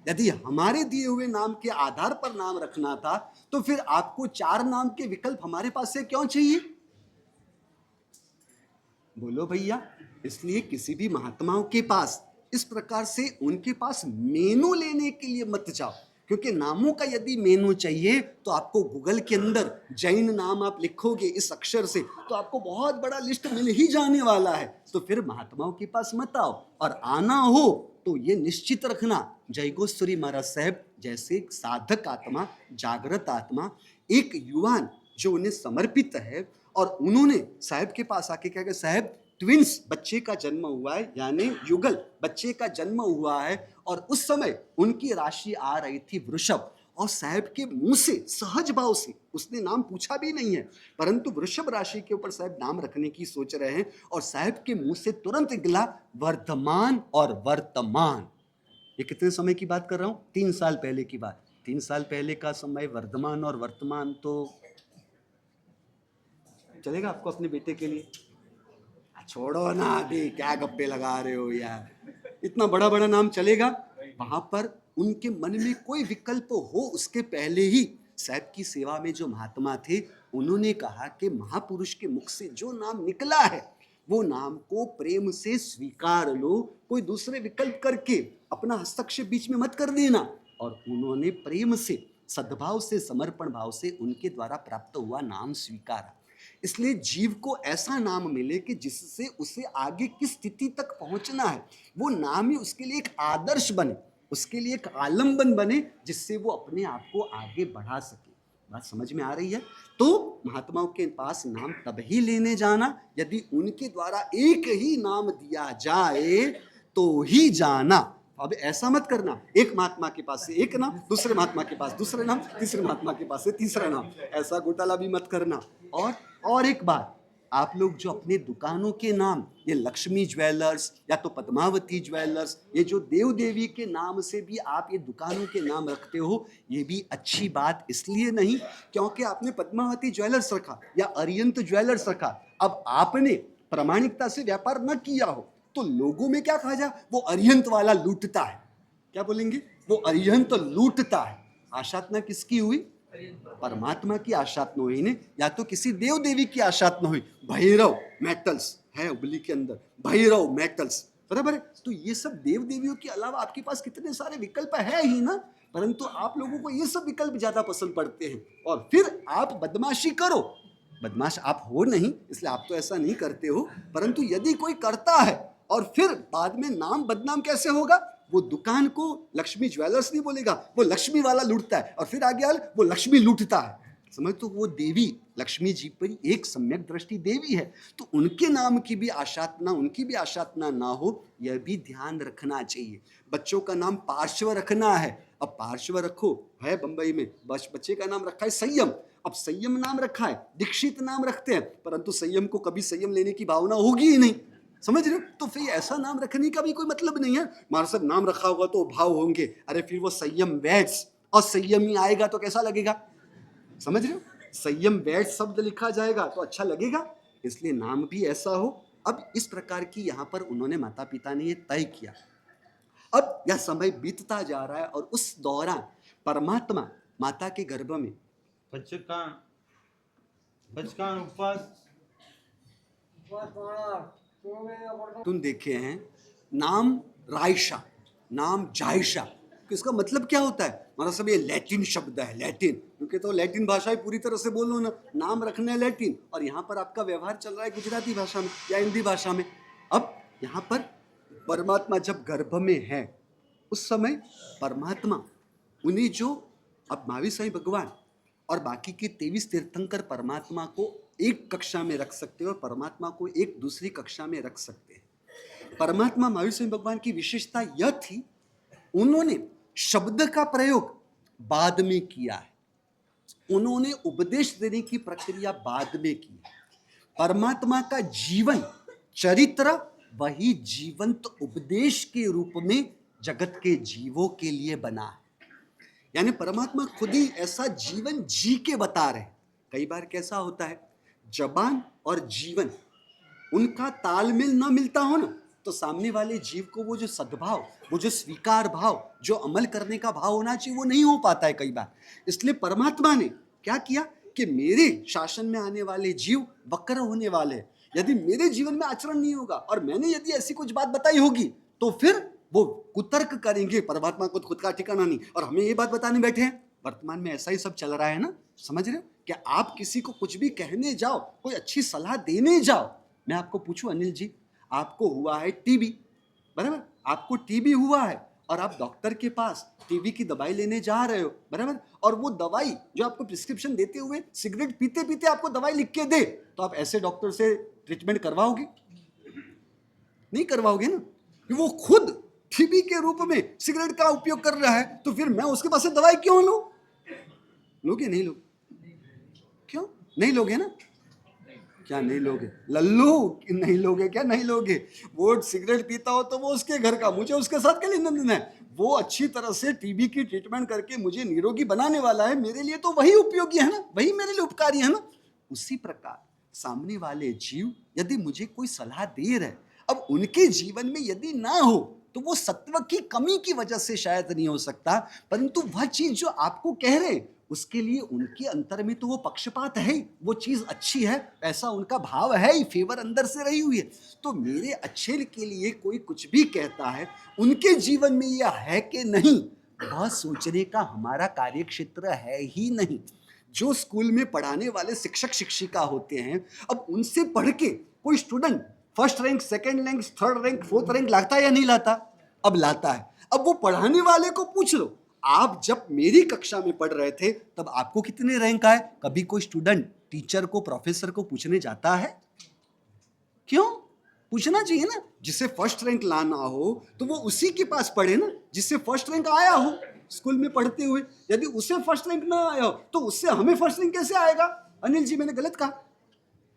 यदि हमारे दिए हुए नाम के आधार पर नाम रखना था तो फिर आपको 4 नाम के विकल्प हमारे पास से क्यों चाहिए बोलो भैया। इसलिए किसी भी महात्माओं के पास इस प्रकार से उनके पास मेनू लेने के लिए मत जाओ, क्योंकि नामों का यदि मेनू चाहिए तो आपको गूगल के अंदर जैन नाम आप लिखोगे इस अक्षर से तो आपको बहुत बड़ा लिस्ट मिल ही जाने वाला है। तो फिर महात्माओं के पास मत आओ, और आना हो तो ये निश्चित रखना, जय गोस्वामी महाराज साहब जैसे एक साधक आत्मा, जागृत आत्मा, एक युवान जो उन्हें समर्पित है, और उन्होंने साहब के पास आके कहा कि साहब ट्विंस बच्चे का जन्म हुआ है, यानी युगल बच्चे का जन्म हुआ है। और उस समय उनकी राशि आ रही थी वृषभ, और साहब के मुंह से सहज भाव से, उसने नाम पूछा भी नहीं है, परंतु वृषभ राशि के ऊपर साहब नाम रखने की सोच रहे हैं, और साहब के मुंह से तुरंत निकला वर्धमान और वर्तमान। ये कितने समय की बात कर रहा हूं? 3 साल पहले की बात। 3 साल पहले का समय, वर्धमान और वर्तमान तो चलेगा आपको अपने बेटे के लिए? छोड़ो ना, अभी क्या गप्पे लगा रहे हो यार, इतना बड़ा बड़ा नाम चलेगा? वहां पर उनके मन में कोई विकल्प हो उसके पहले ही साहब की सेवा में जो महात्मा थे उन्होंने कहा कि महापुरुष के मुख से जो नाम निकला है वो नाम को प्रेम से स्वीकार लो, कोई दूसरे विकल्प करके अपना हस्तक्षेप बीच में मत कर देना। और उन्होंने प्रेम से, सद्भाव से, समर्पण भाव से उनके द्वारा प्राप्त हुआ नाम स्वीकारा। इसलिए जीव को ऐसा नाम मिले कि जिससे उसे आगे किस स्थिति तक पहुंचना है वो नाम ही उसके लिए एक आदर्श बने, उसके लिए एक आलंबन बने, जिससे वो अपने आप को आगे बढ़ा सके। बात समझ में आ रही है? तो महात्माओं के पास नाम तब ही लेने जाना यदि उनके द्वारा एक ही नाम दिया जाए तो ही जाना। अब ऐसा मत करना, एक महात्मा के पास से एक नाम, दूसरे महात्मा के पास दूसरे नाम, तीसरे महात्मा के पास से तीसरा नाम, ऐसा घोटाला भी मत करना। और एक बात, आप लोग जो अपने दुकानों के नाम, ये लक्ष्मी ज्वेलर्स या तो पद्मावती ज्वेलर्स, ये जो देव देवी के नाम से भी आप ये दुकानों के नाम रखते हो, ये भी अच्छी बात इसलिए नहीं क्योंकि आपने पद्मावती ज्वेलर्स रखा या अरियंत ज्वेलर्स रखा, अब आपने प्रामाणिकता से व्यापार न किया हो तो लोगों में क्या कहा जाए, वो अरिहंत वाला लूटता है। क्या बोलेंगे? वो अरिहंत लूटता है। आशातना किसकी हुई? परमात्मा की आशातना हुई ने, या तो किसी देव देवी की आशातना हुई। भैरव मेटल्स है उबली के अंदर, भैरव मेटल्स, बराबर है। तो ये सब देव देवियों के अलावा आपके पास कितने सारे विकल्प है ही ना, परंतु आप लोगों को ये सब विकल्प ज्यादा पसंद पड़ते हैं और फिर आप बदमाशी करो। बदमाश आप हो नहीं इसलिए आप तो ऐसा नहीं करते हो, परंतु यदि कोई करता है और फिर बाद में नाम बदनाम कैसे होगा? वो दुकान को लक्ष्मी ज्वेलर्स नहीं बोलेगा, वो लक्ष्मी वाला लूटता है, और फिर आगे वो लक्ष्मी लूटता है। समझ, तो वो देवी लक्ष्मी जी पर एक सम्यक दृष्टि देवी है, तो उनके नाम की भी आशातना, उनकी भी आशातना ना हो, यह भी ध्यान रखना चाहिए। बच्चों का नाम पार्श्व रखना है, अब पार्श्व रखो है बंबई में, बच्चे का नाम रखा है संयम, अब संयम नाम रखा है, दीक्षित नाम रखते हैं, परंतु संयम को कभी संयम लेने की भावना होगी ही नहीं। समझ रहे हो? तो फिर ऐसा नाम रखने का भी कोई मतलब नहीं है। हमारा सब नाम रखा होगा तो भाव होंगे, अरे फिर वो संयम वैट्स और संयम ही आएगा तो कैसा लगेगा? समझ रहे हो? संयम वैट्स शब्द लिखा जाएगा तो अच्छा लगेगा, इसलिए नाम भी ऐसा हो। अब इस प्रकार की यहाँ पर उन्होंने माता पिता ने ये तय किया। अब यह समय बीतता जा रहा है और उस दौरान परमात्मा माता के गर्भ में तुम देखे हैं नाम रायशा, नाम जायशा, तो इसका मतलब क्या होता है? हमारा सब ये लैटिन शब्द है, लैटिन, क्योंकि तो लैटिन भाषा ही पूरी तरह से बोलो ना, नाम रखना है लैटिन, और यहाँ पर आपका व्यवहार चल रहा है गुजराती भाषा में या हिंदी भाषा में। अब यहाँ पर परमात्मा जब गर्भ में है उस समय परमात्मा उन्हें जो, अब महावीर साईं भगवान और बाकी के 23 तीर्थंकर परमात्मा को एक कक्षा में रख सकते हैं और परमात्मा को एक दूसरी कक्षा में रख सकते हैं। परमात्मा महावीर साईं भगवान की विशेषता यह थी, उन्होंने शब्द का प्रयोग बाद में किया है, उन्होंने उपदेश देने की प्रक्रिया बाद में की है। परमात्मा का जीवन चरित्र वही जीवंत उपदेश के रूप में जगत के जीवों के लिए बना है, यानी परमात्मा खुद ही ऐसा जीवन जी के बता रहे। कई बार कैसा होता है, जबान और जीवन उनका तालमेल ना मिलता हो ना, तो सामने वाले जीव को वो जो सद्भाव, वो जो स्वीकार भाव, जो अमल करने का भाव होना चाहिए, वो नहीं हो पाता है कई बार। इसलिए परमात्मा ने क्या किया कि मेरे शासन में आने वाले जीव वक्र होने वाले हैं, यदि मेरे जीवन में आचरण नहीं होगा और मैंने यदि ऐसी कुछ बात बताई होगी तो फिर वो कुतर्क करेंगे, परमात्मा को खुद का ठिकाना नहीं, और हमें ये बात बताने बैठे हैं। वर्तमान में ऐसा ही सब चल रहा है ना, समझ रहे हो? क्या आप किसी को कुछ भी कहने जाओ, कोई अच्छी सलाह देने जाओ, मैं आपको पूछूं अनिल जी, आपको हुआ है टीबी, बराबर, आपको टीबी हुआ है और आप डॉक्टर के पास टीबी की दवाई लेने जा रहे हो, बराबर, और वो दवाई जो आपको प्रिस्क्रिप्शन देते हुए सिगरेट पीते पीते आपको दवाई लिख के दे, तो आप ऐसे डॉक्टर से ट्रीटमेंट करवाओगे? नहीं करवाओगे ना, कि वो खुद टीबी के रूप में सिगरेट का उपयोग कर रहा है, तो फिर मैं उसके पास से दवाई क्यों लूं? लोगे? नहीं लोगे? क्यों नहीं लोगे ना? क्या नहीं लोगे? लल्लू, नहीं लोगे क्या? नहीं लोगे। वो सिगरेट पीता हो तो वो उसके घर का, मुझे उसके साथ क्या लेना देना है? वो अच्छी तरह से टीबी की ट्रीटमेंट करके मुझे निरोगी बनाने वाला है, मेरे लिए तो वही उपयोगी है ना, वही मेरे लिए उपकारी है ना। उसी प्रकार सामने वाले जीव यदि मुझे कोई सलाह दे रहे, अब उनके जीवन में यदि ना हो तो वो सत्व की कमी की वजह से शायद नहीं हो सकता, परंतु वह चीज जो आपको कह रहे उसके लिए उनके अंतर में तो वो पक्षपात है, वो चीज अच्छी है, ऐसा उनका भाव है ही, फेवर अंदर से रही हुई है। तो मेरे अच्छे के लिए कोई कुछ भी कहता है, उनके जीवन में यह है कि नहीं, वह सोचने का हमारा कार्यक्षेत्र है ही नहीं। जो स्कूल में पढ़ाने वाले शिक्षक शिक्षिका होते हैं, अब उनसे पढ़ के कोई student first rank, second rank, third rank, fourth rank लाता है या नहीं लाता? अब लाता है। अब वो पढ़ाने वाले को पूछ लो, आप जब मेरी कक्षा में पढ़ रहे थे तब आपको कितने रैंक आए? कभी कोई स्टूडेंट टीचर को, प्रोफेसर को पूछने जाता है? क्यों? पूछना चाहिए ना। जिसे फर्स्ट रैंक लाना हो तो वो उसी के पास पढ़े ना, जिससे फर्स्ट रैंक आया हो स्कूल में पढ़ते हुए। यदि उसे फर्स्ट रैंक ना आया हो तो उससे हमें फर्स्ट रैंक कैसे आएगा? अनिल जी, मैंने गलत कहा?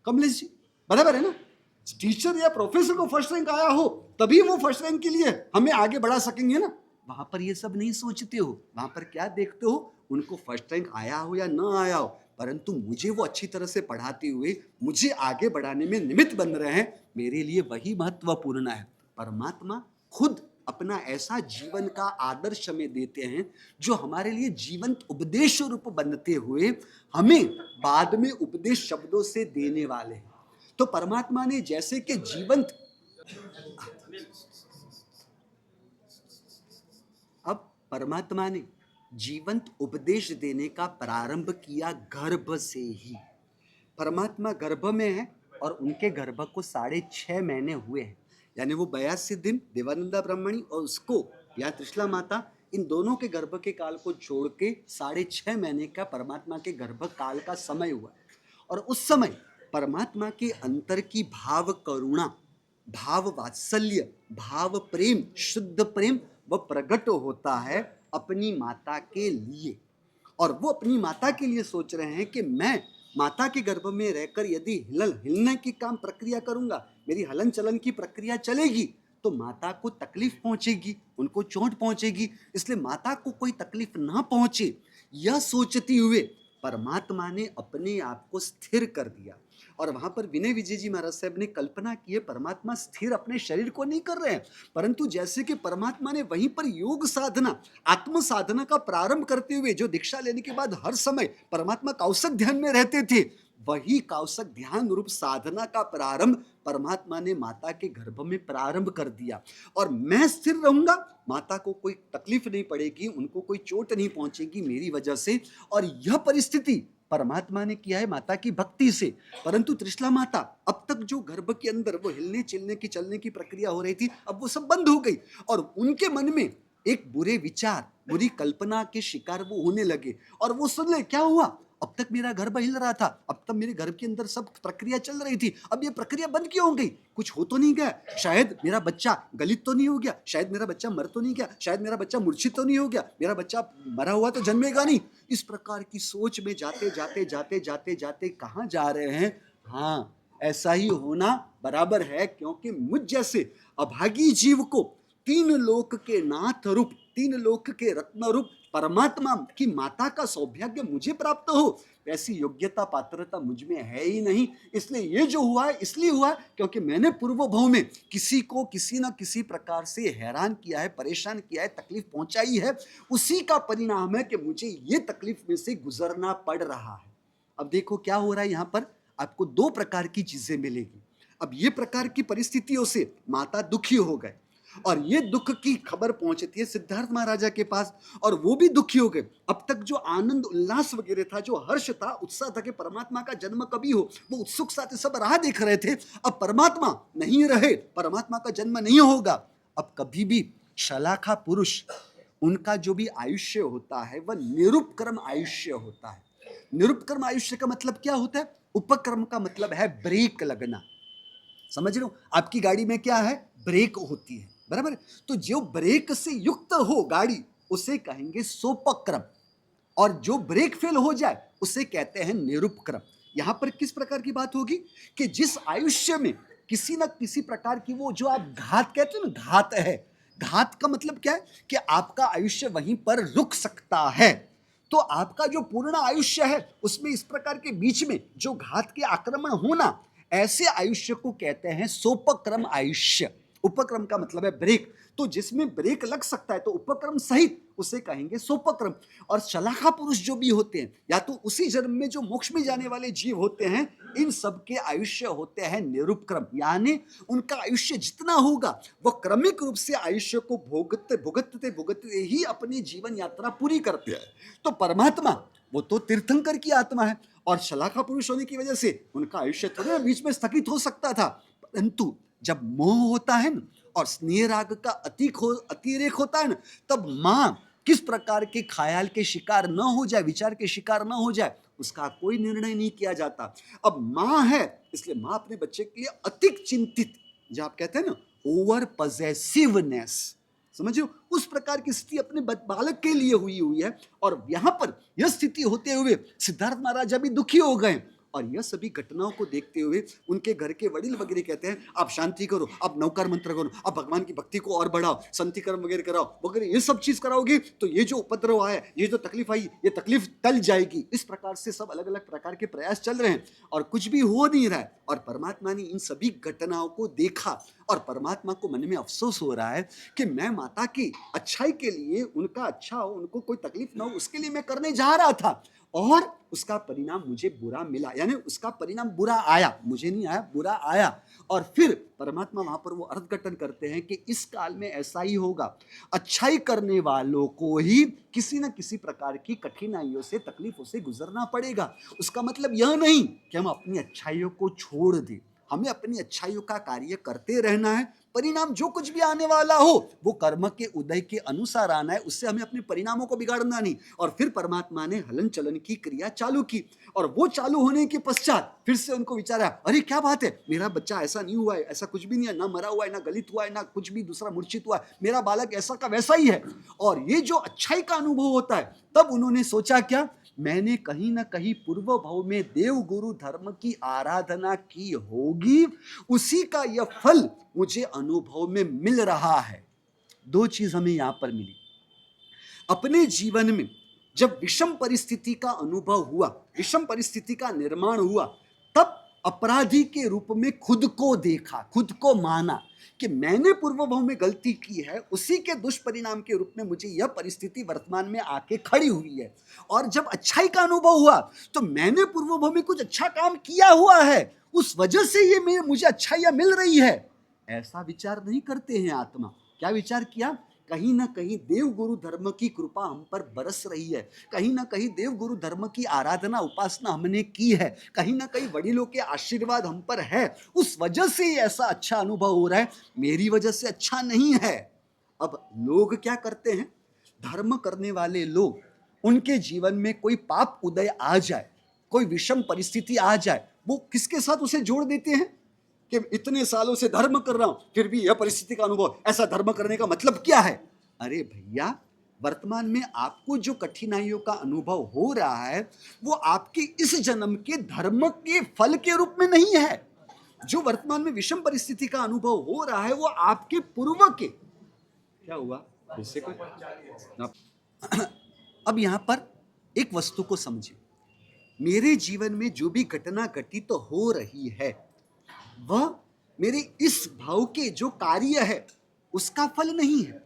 कमलेश जी, बराबर है ना? टीचर या प्रोफेसर को फर्स्ट रैंक आया हो तभी वो फर्स्ट रैंक के लिए हमें आगे बढ़ा सकेंगे ना। वहां पर ये सब नहीं सोचते हो। वहां पर क्या देखते हो? उनको फर्स्ट रैंक आया हो या ना आया हो, परंतु मुझे वो अच्छी तरह से पढ़ाते हुए मुझे आगे बढ़ाने में निमित्त बन रहे हैं, मेरे लिए वही महत्वपूर्ण है। परमात्मा खुद अपना ऐसा जीवन का आदर्श हमें देते हैं जो हमारे लिए जीवंत उपदेश रूप बनते हुए हमें बाद में उपदेश शब्दों से देने वाले हैं। तो परमात्मा ने जैसे कि जीवंत, अब परमात्मा ने जीवंत उपदेश देने का प्रारंभ किया गर्भ से ही। परमात्मा गर्भ में है और उनके गर्भ को 6.5 महीने हुए हैं, यानी वो 82 दिन देवानंदा ब्रह्मणी और उसको या त्रिशला माता, इन दोनों के गर्भ के काल को जोड़ के 6.5 महीने का परमात्मा के गर्भ काल का समय हुआ। और उस समय परमात्मा के अंतर की भाव करुणा, भाव वात्सल्य, भाव प्रेम, शुद्ध प्रेम वह प्रकट होता है अपनी माता के लिए। और वो अपनी माता के लिए सोच रहे हैं कि मैं माता के गर्भ में रहकर यदि हिलने की काम प्रक्रिया करूंगा, मेरी हलन चलन की प्रक्रिया चलेगी तो माता को तकलीफ पहुंचेगी, उनको चोट पहुंचेगी, इसलिए माता को कोई तकलीफ ना पहुंचे यह सोचती हुए परमात्मा ने अपने आप को स्थिर कर दिया। और वहां पर विनय विजय जी महाराज साहब ने कल्पना की है, परमात्मा स्थिर अपने शरीर को नहीं कर रहे हैं, परंतु जैसे कि परमात्मा ने वहीं पर योग साधना, आत्म साधना का प्रारंभ करते हुए जो दीक्षा लेने के बाद हर समय परमात्मा कौशक ध्यान में रहते थे, वही कौशक ध्यान रूप साधना का प्रारंभ परमात्मा ने माता के गर्भ में प्रारंभ कर दिया। और मैं स्थिर रहूंगा, माता को कोई तकलीफ नहीं पड़ेगी, उनको कोई चोट नहीं पहुंचेगी मेरी वजह से। और यह परिस्थिति परमात्मा ने किया है माता की भक्ति से। परंतु त्रिशला माता, अब तक जो गर्भ के अंदर वो हिलने चिलने की चलने की प्रक्रिया हो रही थी, अब वो सब बंद हो गई और उनके मन में एक बुरे विचार, बुरी कल्पना के शिकार वो होने लगे। और वो सुन ले, क्या हुआ? अब तक मेरा गर्भ हिल रहा था, अब तक मेरे गर्भ के अंदर सब प्रक्रिया चल रही थी, अब ये प्रक्रिया बंद क्यों हो गई? कुछ हो तो नहीं गया? शायद मेरा बच्चा गलित तो नहीं हो गया? शायद मेरा बच्चा मर तो नहीं गया? शायद मेरा बच्चा मूर्छित तो नहीं हो गया? मेरा बच्चा मरा हुआ तो जन्मेगा नहीं? इस प्रकार की सोच में जाते जाते जाते जाते जाते कहाँ जा रहे हैं? हाँ, ऐसा ही होना बराबर है, क्योंकि मुझ जैसे अभागी जीव को 3 लोक के नाथ रूप, 3 लोक के रत्न रूप परमात्मा की माता का सौभाग्य मुझे प्राप्त हो, ऐसी योग्यता पात्रता मुझ में है ही नहीं। इसलिए ये जो हुआ है इसलिए हुआ है क्योंकि मैंने पूर्व भाव में किसी को किसी न किसी प्रकार से हैरान किया है, परेशान किया है, तकलीफ पहुंचाई है। उसी का परिणाम है कि मुझे ये तकलीफ में से गुजरना पड़ रहा है। अब देखो क्या हो रहा है, यहाँ पर आपको 2 प्रकार की चीजें मिलेगी। अब ये प्रकार की परिस्थितियों से माता दुखी हो गए और ये दुख की खबर पहुंचती है सिद्धार्थ महाराजा के पास, और वो भी दुखी हो गए। अब तक जो आनंद उल्लास वगैरह था, जो हर्ष था, उत्साह था कि परमात्मा का जन्म कभी हो, वो उत्सुकता से सब राह देख रहे थे। अब परमात्मा नहीं रहे, परमात्मा का जन्म नहीं होगा। अब कभी भी शलाखा पुरुष, उनका जो भी आयुष्य होता है वह निरुपक्रम आयुष्य होता है। निरुपक्रम आयुष्य का मतलब क्या होता है? उपक्रम का मतलब है ब्रेक लगना। समझ रहे हो? आपकी गाड़ी में क्या है? ब्रेक होती है, बराबर? तो जो ब्रेक से युक्त हो गाड़ी उसे कहेंगे सोपक्रम, और जो ब्रेक फेल हो जाए उसे कहते हैं निरुपक्रम। यहां पर किस प्रकार की बात होगी कि जिस आयुष्य में किसी न किसी प्रकार की, वो जो आप घात कहते हो ना, घात है। घात का मतलब क्या है कि आपका आयुष्य वहीं पर रुक सकता है। तो आपका जो पूर्ण आयुष्य है उसमें इस प्रकार के बीच में जो घात के आक्रमण होना, ऐसे आयुष्य को कहते हैं सोपक्रम आयुष्य। उपक्रम का मतलब है ब्रेक, तो जिसमें ब्रेक लग सकता है तो उपक्रम सहित उसे कहेंगे सोपक्रम। और शलाखा पुरुष जो भी होते हैं, या तो उसी जन्म में जो मोक्ष में जाने वाले जीव होते हैं, इन सब के आयुष्य होते हैं निरुपक्रम, यानी उनका आयुष्य जितना होगा वह क्रमिक रूप से आयुष्य को भोगते भुगतते भुगतते ही अपनी जीवन यात्रा पूरी करते हैं। तो परमात्मा वो तो तीर्थंकर की आत्मा है, और शलाखा पुरुष होने की वजह से उनका आयुष्य थोड़ा बीच में स्थगित हो सकता था। परंतु जब मोह होता है ना और स्नेह राग का अतिरेक होता है ना, तब माँ किस प्रकार के ख्याल के शिकार न हो जाए, विचार के शिकार न हो जाए, उसका कोई निर्णय नहीं किया जाता। अब माँ है, इसलिए माँ अपने बच्चे के लिए अधिक चिंतित, जो आप कहते हैं ना ओवर पजेसिवनेस, समझो उस प्रकार की स्थिति अपने बालक के लिए हुई है। और यहां पर यह स्थिति होते हुए सिद्धार्थ महाराज भी दुखी हो गए। और यह सभी घटनाओं को देखते हुए उनके घर के वडील वगैरह कहते हैं आप शांति करो, आप नवकार मंत्र करो, आप भगवान की भक्ति को और बढ़ाओ, संति कर्म वगैरह कराओ वगैरह, ये सब चीज कराओगे तो ये जो उपद्रव आया, ये जो तकलीफ आई, ये तकलीफ टल जाएगी। इस प्रकार से सब अलग अलग प्रकार के प्रयास चल रहे हैं और कुछ भी हो नहीं रहा है। और परमात्मा ने इन सभी घटनाओं को देखा और परमात्मा को मन में अफसोस हो रहा है कि मैं माता की अच्छाई के लिए, उनका अच्छा हो, उनको कोई तकलीफ ना हो, उसके लिए मैं करने जा रहा था और उसका परिणाम मुझे बुरा मिला, यानी उसका परिणाम बुरा आया, मुझे नहीं आया, बुरा आया। और फिर परमात्मा वहां पर वो अर्थघटन करते हैं कि इस काल में ऐसा ही होगा, अच्छाई करने वालों को ही किसी न किसी प्रकार की कठिनाइयों से, तकलीफों से गुजरना पड़ेगा। उसका मतलब यह नहीं कि हम अपनी अच्छाइयों को छोड़ दें, हमें अपनी अच्छाइयों का कार्य करते रहना है। परिणाम जो कुछ भी आने वाला हो वो कर्म के उदय के अनुसार आना है, उससे हमें अपने परिणामों को बिगाड़ना नहीं। और फिर परमात्मा ने हलन चलन की क्रिया चालू की और वो चालू होने के पश्चात फिर से उनको विचारा, अरे क्या बात है, मेरा बच्चा ऐसा नहीं हुआ है, ऐसा कुछ भी नहीं है, ना मरा हुआ है, ना गलित हुआ है, ना कुछ भी दूसरा मूर्छित हुआ है, मेरा बालक ऐसा का वैसा ही है। और ये जो अच्छाई का अनुभव होता है, तब उन्होंने सोचा क्या, मैंने कहीं ना कहीं पूर्व भाव में देव गुरु धर्म की आराधना की होगी, उसी का यह फल मुझे अनुभव में मिल रहा है। दो चीज हमें यहां पर मिली। अपने जीवन में जब विषम परिस्थिति का अनुभव हुआ, विषम परिस्थिति का निर्माण हुआ, तब अपराधी के रूप में खुद को देखा, खुद को माना कि मैंने पूर्व भाव में गलती की है, उसी के दुष्परिणाम के रूप में मुझे यह परिस्थिति वर्तमान में आके खड़ी हुई है। और जब अच्छाई का अनुभव हुआ तो मैंने पूर्व भाव में कुछ अच्छा काम किया हुआ है, उस वजह से ये मुझे अच्छाइयां मिल रही है। ऐसा विचार नहीं करते हैं आत्मा। क्या विचार किया, कहीं ना कहीं देव गुरु धर्म की कृपा हम पर बरस रही है, कहीं ना कहीं देव गुरु धर्म की आराधना उपासना हमने की है, कहीं ना कहीं वडीलों के आशीर्वाद हम पर है, उस वजह से ऐसा अच्छा अनुभव हो रहा है, मेरी वजह से अच्छा नहीं है। अब लोग क्या करते हैं, धर्म करने वाले लोग, उनके जीवन में कोई पाप उदय आ जाए, कोई विषम परिस्थिति आ जाए, वो किसके साथ उसे जोड़ देते हैं कि इतने सालों से धर्म कर रहा हूं फिर भी यह परिस्थिति का अनुभव, ऐसा धर्म करने का मतलब क्या है। अरे भैया, वर्तमान में आपको जो कठिनाइयों का अनुभव हो रहा है वो आपके इस जन्म के धर्म के फल के रूप में नहीं है। जो वर्तमान में विषम परिस्थिति का अनुभव हो रहा है वो आपके पूर्व के, क्या हुआ इससे कोई। अब यहां पर एक वस्तु को समझिए, मेरे जीवन में जो भी घटना घटित तो हो रही है वह मेरे इस भाव के जो कार्य है उसका फल नहीं है,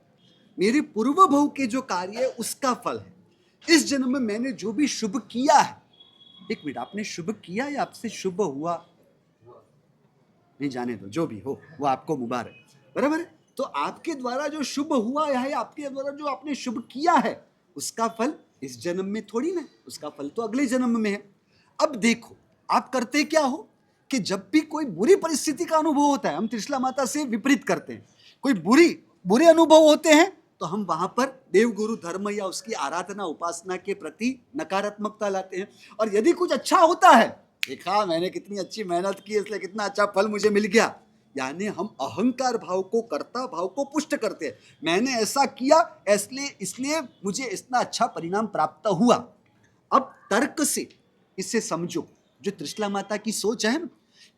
मेरे पूर्व भाव के जो कार्य है उसका फल है। इस जन्म में मैंने जो भी शुभ किया है, एक मिनट, आपने शुभ किया या आपसे शुभ हुआ, नहीं जाने दो, जो भी हो वो आपको मुबारक, बराबर है। तो आपके द्वारा जो शुभ हुआ है, आपके द्वारा जो आपने शुभ किया है, उसका फल इस जन्म में थोड़ी ना, उसका फल तो अगले जन्म में है। अब देखो आप करते क्या हो कि जब भी कोई बुरी परिस्थिति का अनुभव होता है, हम त्रिशला माता से विपरीत करते हैं, कोई बुरे अनुभव होते हैं तो हम वहां पर देव गुरु धर्म या उसकी आराधना उपासना के प्रति नकारात्मकता लाते हैं। और यदि कुछ अच्छा होता है, देखा मैंने कितनी अच्छी मेहनत की इसलिए कितना अच्छा फल मुझे मिल गया, यानी हम अहंकार भाव को, कर्ता भाव को पुष्ट करते हैं, मैंने ऐसा किया इसलिए मुझे इतना अच्छा परिणाम प्राप्त हुआ। अब तर्क से इसे समझो, जो त्रिशला माता की सोच है ना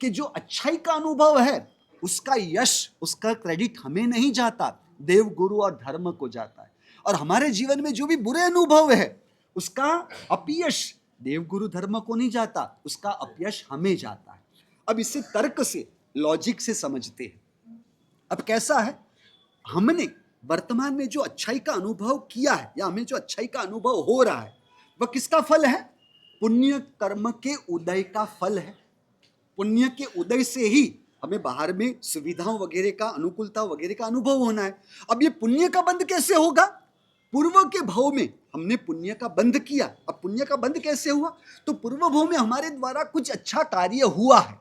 कि जो अच्छाई का अनुभव है उसका यश, उसका क्रेडिट हमें नहीं जाता, देव गुरु और धर्म को जाता है। और हमारे जीवन में जो भी बुरे अनुभव है उसका अपयश देव गुरु धर्म को नहीं जाता, उसका अपयश हमें जाता है। अब इसे तर्क से, लॉजिक से समझते हैं। अब कैसा है, हमने वर्तमान में जो अच्छाई का अनुभव किया है या हमें जो अच्छाई का अनुभव हो रहा है वह किसका फल है, पुण्य कर्म के उदय का फल है। पुण्य के उदय से ही हमें बाहर में सुविधाओं वगैरह का, अनुकूलता वगैरह का अनुभव होना है। अब ये पुण्य का बंध कैसे होगा, पूर्व के भाव में हमने पुण्य का बंध किया, अब पुण्य का बंध कैसे हुआ, तो पूर्व भाव में हमारे द्वारा कुछ अच्छा कार्य हुआ है,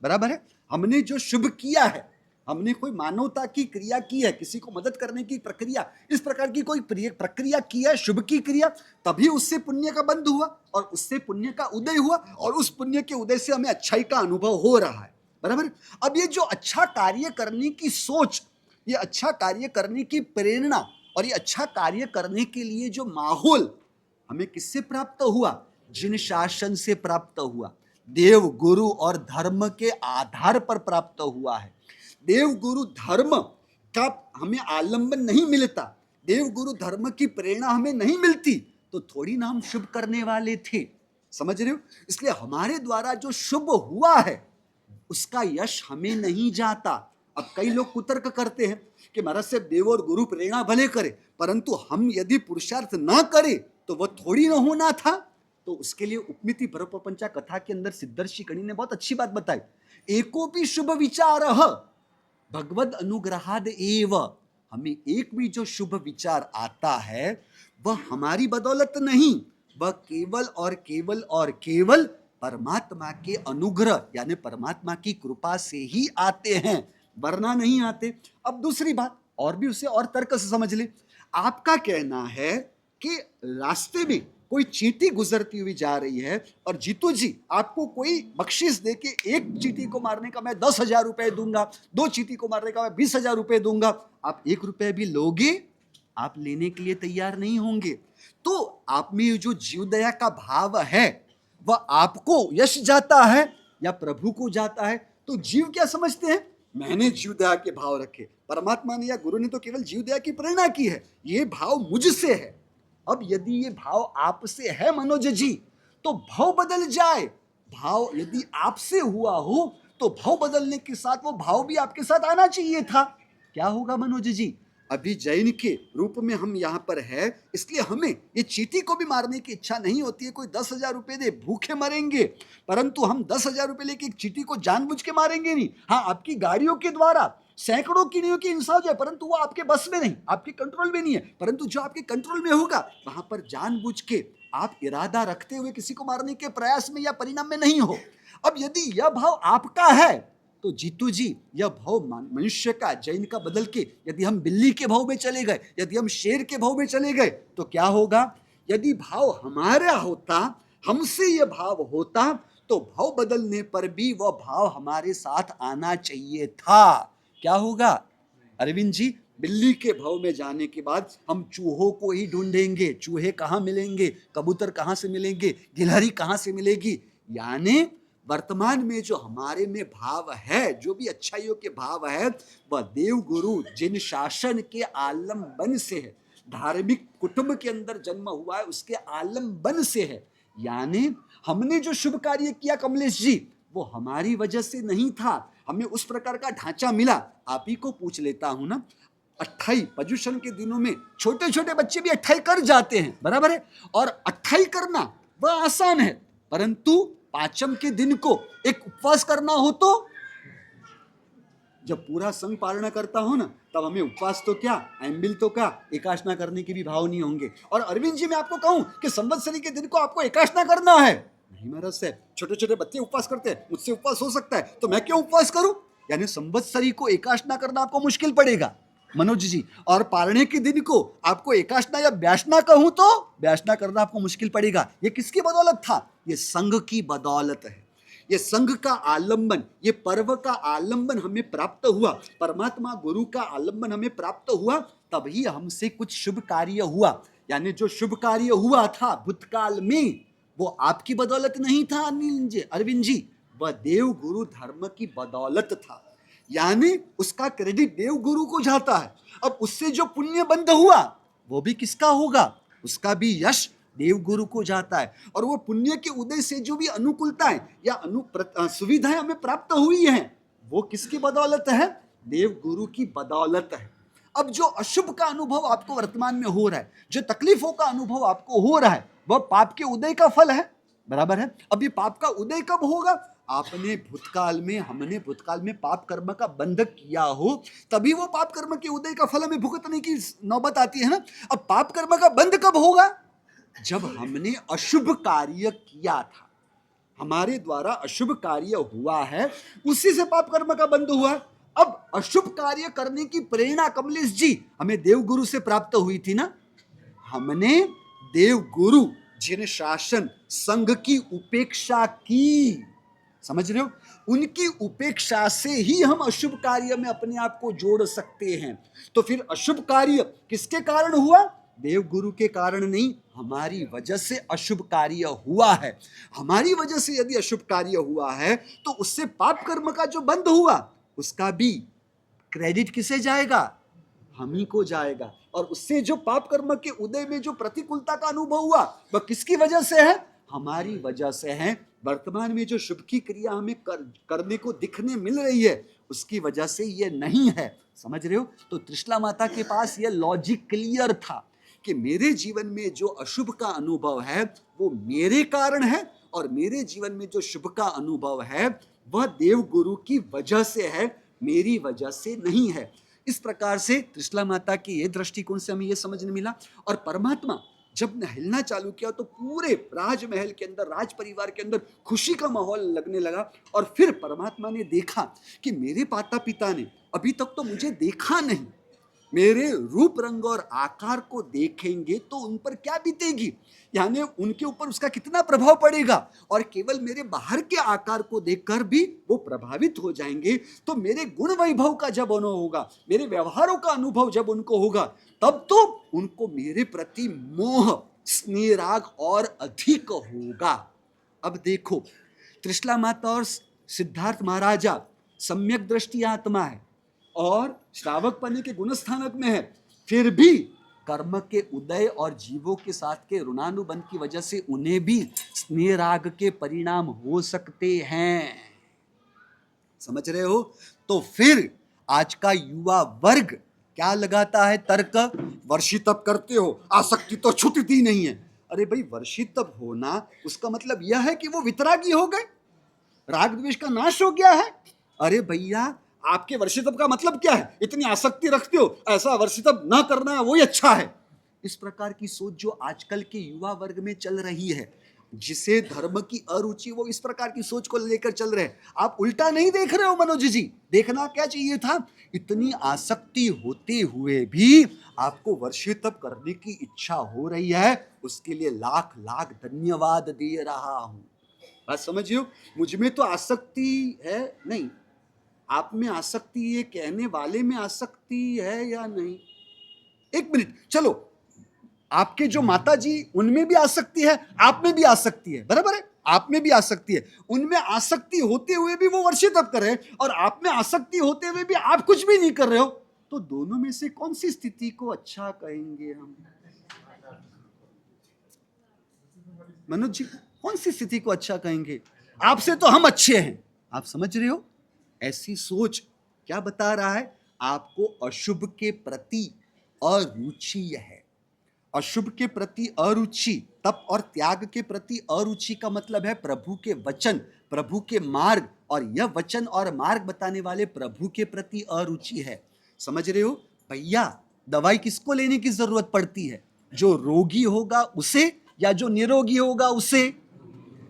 बराबर है, हमने जो शुभ किया है हमने कोई मानवता की क्रिया की है, किसी को मदद करने की प्रक्रिया, इस प्रकार की कोई प्रक्रिया की है, शुभ की क्रिया, तभी उससे पुण्य का बंध हुआ और उससे पुण्य का उदय हुआ और उस पुण्य के उदय से हमें अच्छाई का अनुभव हो रहा है। बराबर। अब ये जो अच्छा कार्य करने की सोच, ये अच्छा कार्य करने की प्रेरणा और ये अच्छा कार्य करने के लिए जो माहौल हमें किससे प्राप्त हुआ? जिन शासन से प्राप्त हुआ, देव गुरु और धर्म के आधार पर प्राप्त हुआ है। देव गुरु धर्म का हमें आलंबन नहीं मिलता, देव गुरु धर्म की प्रेरणा हमें नहीं मिलती तो थोड़ी ना हम शुभ करने वाले थे। समझ रहे हो? इसलिए हमारे द्वारा जो शुभ हुआ है उसका यश हमें नहीं जाता। अब कई लोग कुतर्क करते हैं कि महाराज से देव और गुरु प्रेरणा भले करे, परंतु हम यदि पुरुषार्थ ना करें तो वह थोड़ी ना होना था। तो उसके लिए उपमिति परप्रपंचा कथा के अंदर सिद्धर्षि गणी ने बहुत अच्छी बात बताई। एकोपि शुभ विचारः भगवद अनुग्रहाद एव। हमें एक भी जो शुभ विचार आता है वह हमारी बदौलत नहीं, वह केवल केवल परमात्मा के अनुग्रह यानी परमात्मा की कृपा से ही आते हैं, वरना नहीं आते। अब दूसरी बात और भी उसे और तर्क से समझ ले। आपका कहना है कि रास्ते में कोई चींटी गुजरती हुई जा रही है और जीतू जी आपको कोई बख्शिश दे के एक चींटी को मारने का मैं 10,000 रुपए दूंगा, 2 चींटी को मारने का मैं 20,000 रुपए दूंगा, आप 1 रुपए भी लोगे? आप लेने के लिए तैयार नहीं होंगे। तो आप में जो जीवदया का भाव है वह आपको यश जाता है या प्रभु को जाता है? तो जीव क्या समझते हैं? मैंने जीवदया के भाव रखे, परमात्मा ने या गुरु ने तो केवल जीवदया की प्रेरणा की है, ये भाव मुझसे है। अब यदि ये भाव आपसे है मनोज जी तो भाव बदल जाए। भाव यदि आपसे हुआ हो तो भाव बदलने के साथ वो भाव भी आपके साथ आना चाहिए था। क्या होगा मनोज जी? अभी जैन के रूप में हम यहाँ पर है, इसलिए हमें ये चींटी को भी मारने की इच्छा नहीं होती है। कोई 10,000 रुपए दे, भूखे मरेंगे, परंतु हम 10,000 रुपए लेके एक चींटी को जानबूझ के मारेंगे नहीं। हाँ, आपकी गाड़ियों के द्वारा सैकड़ों कीड़ियों की हिंसा हो जाए परंतु वो आपके बस में नहीं, आपके कंट्रोल में नहीं है, परंतु जो आपके कंट्रोल में होगा वहां पर जानबूझ के आप इरादा रखते हुए किसी को मारने के प्रयास में या परिणाम में नहीं हो। अब यदि यह भाव आपका है तो जीतू जी यह भाव मनुष्य का, जैन का बदल के यदि हम बिल्ली के भाव में चले गए, यदि हम शेर के भाव में चले गए तो क्या होगा? यदि भाव हमारा होता, हमसे यह भाव होता तो भाव बदलने पर भी वह भाव हमारे साथ आना चाहिए था। क्या होगा अरविंद जी? बिल्ली के भाव में जाने के बाद हम चूहों को ही ढूंढेंगे, चूहे कहाँ मिलेंगे, कबूतर कहाँ से मिलेंगे, गिलहरी कहाँ से मिलेगी। यानी वर्तमान में जो हमारे में भाव है, जो भी अच्छाइयों के भाव है, वह देव गुरु जिन शासन के आलम्बन से है, धार्मिक कुटुंब के अंदर जन्म हुआ है उसके आलम्बन से है। यानी हमने जो शुभ कार्य किया कमलेश जी वो हमारी वजह से नहीं था, हमें उस प्रकार का ढांचा मिला। आप ही को पूछ लेता हूं ना, 28 पर्युषण के दिनों में छोटे छोटे बच्चे भी 28 कर जाते हैं, बराबर है, और 28 करना वह आसान है, परंतु पांचम के दिन को एक उपवास करना हो तो जब पूरा संघ पालना करता हो ना तब हमें उपवास तो क्या, एम्बिल तो क्या, एकाशना करने के भी भाव नहीं होंगे। और अरविंद जी मैं आपको कहूं कि संवत्सरी के दिन को आपको एकाशना करना है, नहीं महाराज साहब छोटे छोटे बच्चे उपवास करते हैं, मुझसे उपवास हो सकता है तो मैं क्यों उपवास करूं? यानी संवत्सरी को एकाशना करना आपको मुश्किल पड़ेगा मनोज जी, और पालने के दिन को आपको एकाशना या व्यासना कहूं तो व्यासना करना आपको मुश्किल पड़ेगा। ये किसकी बदौलत था? ये संघ की बदौलत है। ये संघ का आलंबन, ये पर्व का आलंबन हमें प्राप्त हुआ, परमात्मा गुरु का आलंबन हमें प्राप्त हुआ, तभी हमसे कुछ शुभ कार्य हुआ। यानी जो शुभ कार्य हुआ था भूतकाल में वो आपकी बदौलत नहीं था अरविंद जी, वह देव गुरु धर्म की बदौलत था। यानी उसका क्रेडिट देव गुरु को जाता है। अब उससे जो पुण्य बंध हुआ वो भी किसका होगा? उसका भी यश देव गुरु को जाता है। और वो पुण्य के उदय से जो भी अनुकूलताएं या सुविधाएं हमें प्राप्त हुई हैं वो किसकी बदौलत है? देव गुरु की बदौलत है। अब जो अशुभ का अनुभव आपको वर्तमान में हो रहा है, जो तकलीफों का अनुभव आपको हो रहा है, वह पाप के उदय का फल है, बराबर है। अब ये पाप का उदय कब होगा? आपने भूतकाल में, हमने भूतकाल में पाप कर्म का बंध किया हो तभी वो पाप कर्म के उदय का फल हमें भुगतने की नौबत आती है ना। अब पाप कर्म का बंध कब होगा? जब हमने अशुभ कार्य किया था, हमारे द्वारा अशुभ कार्य हुआ है, उसी से पाप कर्म का बंध हुआ। अब अशुभ कार्य करने की प्रेरणा कमलेश जी हमें देवगुरु से प्राप्त हुई थी ना। हमने देवगुरु जिन शासन संघ की उपेक्षा की, समझ रहे हो, उनकी उपेक्षा से ही हम अशुभ कार्य में अपने आप को जोड़ सकते हैं। तो फिर अशुभ कार्य किसके कारण हुआ? देवगुरु के कारण नहीं, हमारी वजह से अशुभ कार्य हुआ है। हमारी वजह से यदि अशुभ कार्य हुआ है तो उससे पाप कर्म का जो बंध हुआ उसका भी क्रेडिट किसे जाएगा? हम ही को जाएगा। और उससे जो पाप कर्म के उदय में जो प्रतिकूलता का अनुभव हुआ वह किसकी वजह से है? हमारी वजह से है। वर्तमान में जो शुभ की क्रिया हमें करने को दिखने मिल रही है उसकी वजह से ये नहीं है। समझ रहे हो? तो त्रिशला माता के पास ये लॉजिक क्लियर था कि मेरे जीवन में जो अशुभ का अनुभव है वो मेरे कारण है और मेरे जीवन में जो शुभ का अनुभव है वह देवगुरु की वजह से है, मेरी वजह से नहीं है। इस प्रकार से त्रिशला माता की ये दृष्टिकोण से हमें ये समझने मिला। और परमात्मा जब हिलना चालू किया तो पूरे राजमहल के अंदर, राज परिवार के अंदर खुशी का माहौल लगने लगा। और फिर परमात्मा ने देखा कि मेरे माता पिता ने अभी तक तो मुझे देखा नहीं, मेरे रूप रंग और आकार को देखेंगे तो उन पर क्या बीतेगी, यानी उनके ऊपर उसका कितना प्रभाव पड़ेगा। और केवल मेरे बाहर के आकार को देखकर भी वो प्रभावित हो जाएंगे। तो मेरे गुण वैभव का जब अनुभव होगा, मेरे व्यवहारों का अनुभव जब उनको होगा, तब तो उनको मेरे प्रति मोह, स्नेह, राग और अधिक होगा। अब देखो, त्रिशला माता और सिद्धार्थ महाराजा सम्यक दृष्टि आत्मा है और श्रावक पने के गुणस्थानक में है, फिर भी कर्म के उदय और जीवों के साथ के ऋणानुबंध की वजह से उन्हें भी स्नेह राग के परिणाम हो सकते हैं। समझ रहे हो? तो फिर आज का युवा वर्ग क्या लगाता है तर्क? वर्षी तप करते हो, आसक्ति तो छूटती नहीं है। अरे भाई, वर्षी तप होना उसका मतलब यह है कि वो वितरागी हो गए, राग द्वेष का नाश हो गया है। अरे भैया, आपके वर्षितप का मतलब क्या है? इतनी आसक्ति रखते हो, ऐसा वर्षितप ना करना है वही अच्छा है। इस प्रकार की सोच जो आजकल के युवा वर्ग में चल रही है, जिसे धर्म की अरुचि, वो इस प्रकार की सोच को लेकर चल रहे हैं। आप उल्टा नहीं देख रहे हो मनोज जी, देखना क्या चाहिए था? इतनी आसक्ति होते हुए भी आपको वर्षितप करने की इच्छा हो रही है, उसके लिए लाख लाख धन्यवाद दे रहा हूं। बात समझियो? मुझ में तो आसक्ति है नहीं, आप में आसक्ति, ये कहने वाले में आसक्ति है या नहीं? एक मिनट, चलो, आपके जो माता जी उनमें भी आसक्ति है, आप में भी आसक्ति है, बराबर है? आप में भी आसक्ति है, उनमें आसक्ति होते हुए भी वो वर्षितप कर रहे हैं और आप में आसक्ति होते हुए भी आप कुछ भी नहीं कर रहे हो। तो दोनों में से कौन सी स्थिति को अच्छा कहेंगे हम? मनोज जी, कौन सी स्थिति को अच्छा कहेंगे? आपसे तो हम अच्छे हैं, आप समझ रहे हो? ऐसी सोच क्या बता रहा है? आपको अशुभ के प्रति अरुचि है। अशुभ के प्रति अरुचि, तप और त्याग के प्रति अरुचि का मतलब है प्रभु के वचन, प्रभु के मार्ग, और यह वचन और मार्ग बताने वाले प्रभु के प्रति अरुचि है। समझ रहे हो भैया? दवाई किसको लेने की जरूरत पड़ती है? जो रोगी होगा उसे, या जो निरोगी होगा उसे?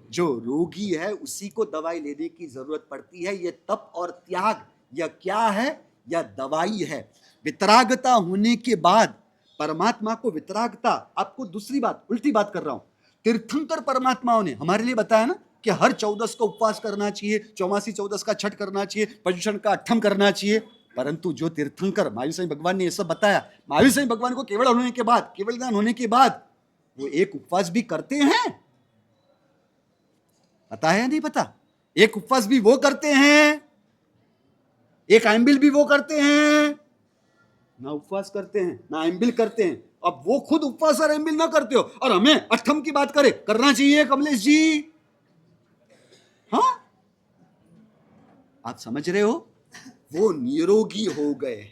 जो रोगी है उसी को दवाई लेने की जरूरत पड़ती है। यह तप और त्याग, यह क्या है? यह दवाई है। वितरागता होने के बाद परमात्मा को वितरागता, आपको दूसरी बात, उल्टी बात कर रहा हूं, तीर्थंकर परमात्माओं ने हमारे लिए बताया ना कि हर 14 को उपवास करना चाहिए, 84 14 का छठ करना चाहिए, पर्युषण का अठम करना चाहिए। परंतु जो तीर्थंकर महावीर स्वामी भगवान ने ये सब बताया, महावीर स्वामी भगवान को केवल होने के बाद, केवल ज्ञान होने के बाद वो एक उपवास भी करते हैं। पता है या नहीं पता? एक उपवास भी वो करते हैं, एक आइम्बिल भी वो करते हैं। ना उपवास करते हैं ना आइम्बिल करते हैं। अब वो खुद उपवास और आइम्बिल ना करते हो और हमें अठम की बात करे, करना चाहिए कमलेश जी? हाँ, आप समझ रहे हो? वो निरोगी हो गए,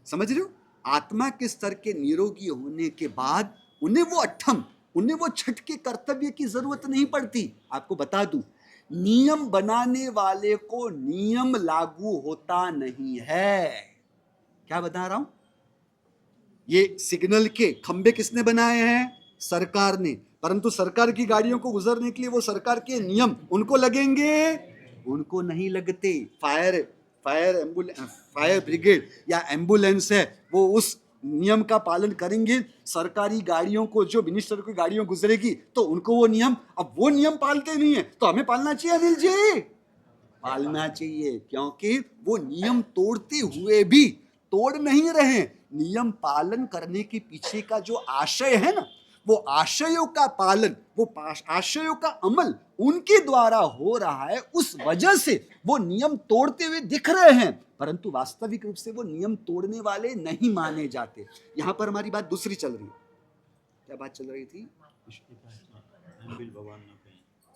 समझ रहे हो? आत्मा के स्तर के निरोगी होने के बाद उन्हें वो अठम, उन्हें वो छठ के कर्तव्य की जरूरत नहीं पड़ती। आपको बता दूं, नियम बनाने वाले को नियम लागू होता नहीं है। क्या बता रहा हूं? ये सिग्नल के खंबे किसने बनाए हैं? सरकार ने। परंतु सरकार की गाड़ियों को गुजरने के लिए वो सरकार के नियम उनको लगेंगे? उनको नहीं लगते। फायर ब्रिगेड या एम्बुलेंस है वो उस नियम का पालन करेंगे। सरकारी गाड़ियों को, जो मिनिस्टर की गाड़ियों गुजरेगी तो उनको वो नियम, अब वो नियम पालते नहीं है तो हमें पालना चाहिए अनिल जी, पालना चाहिए, क्योंकि वो नियम तोड़ते हुए भी तोड़ नहीं रहे। नियम पालन करने के पीछे का जो आशय है ना, वो आशयों का पालन, वो आशयों का अमल उनके द्वारा हो रहा है, उस वजह से वो नियम तोड़ते हुए दिख रहे हैं, परंतु वास्तविक रूप से वो नियम तोड़ने वाले नहीं माने जाते। यहां पर हमारी बात दूसरी चल रही है। क्या बात चल रही थी?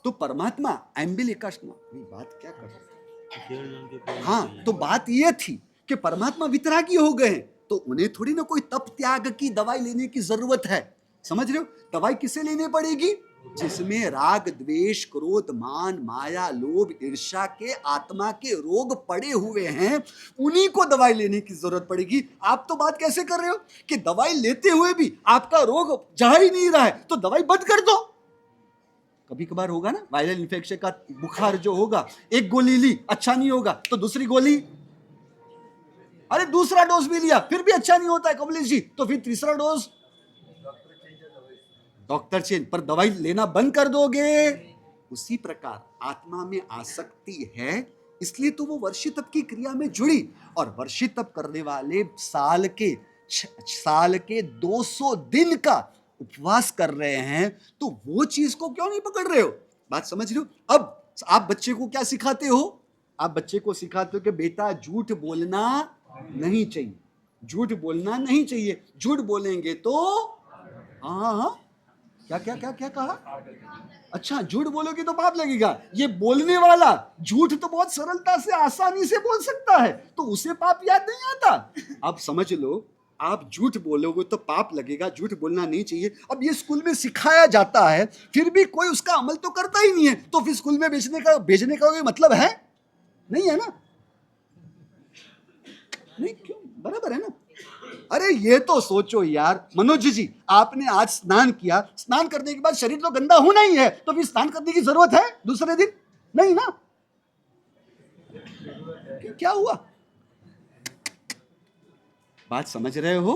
तो परमात्मा एम्बिल एकाश्मा, बात क्या कर रहे हैं? हाँ, तो बात ये थी कि परमात्मा वितरागी हो गए, तो उन्हें थोड़ी ना कोई तप त्याग की दवाई लेने की जरूरत है। समझ रहे हो? दवाई किसे लेनी पड़ेगी? जिसमें राग, द्वेष, क्रोध, मान, माया, लोभ, ईर्ष्या के आत्मा के रोग पड़े हुए हैं, उन्हीं को दवाई लेने की जरूरत पड़ेगी। आप तो बात कैसे कर रहे हो कि दवाई लेते हुए भी आपका रोग जा ही नहीं रहा है तो दवाई बंद कर दो। कभी कभार होगा ना वायरल इन्फेक्शन का बुखार जो होगा, एक गोली ली अच्छा नहीं होगा तो दूसरी गोली, अरे दूसरा डोज भी लिया फिर भी अच्छा नहीं होता है कमलेश जी, तो फिर तीसरा डोज, डॉक्टर चेंज, पर दवाई लेना बंद कर दोगे। उसी प्रकार आत्मा में आसक्ति है, इसलिए तो वो वर्षी तप की क्रिया में जुड़ी, और वर्षी तप करने वाले साल के 200 दिन का उपवास कर रहे हैं, तो वो चीज को क्यों नहीं पकड़ रहे हो? बात समझ रहे हो? अब आप बच्चे को क्या सिखाते हो? आप बच्चे को सिखाते हो कि बेटा झूठ बोलना नहीं चाहिए, झूठ बोलना नहीं चाहिए, झूठ बोलेंगे तो हाँ, क्या क्या क्या क्या कहा? अच्छा, झूठ बोलोगे तो पाप लगेगा। ये बोलने वाला झूठ तो बहुत सरलता से, आसानी से बोल सकता है, तो उसे पाप याद नहीं आता। अब समझ लो, आप झूठ बोलोगे तो पाप लगेगा, झूठ बोलना नहीं चाहिए। अब ये स्कूल में सिखाया जाता है, फिर भी कोई उसका अमल तो करता ही नहीं है, तो फिर स्कूल में भेजने का कोई मतलब है नहीं, है ना? नहीं, क्यों? बराबर है ना? अरे ये तो सोचो यार, मनोज जी आपने आज स्नान किया, स्नान करने के बाद शरीर तो गंदा होना ही है, तो फिर स्नान करने की जरूरत है दूसरे दिन? नहीं ना? क्या हुआ? बात समझ रहे हो?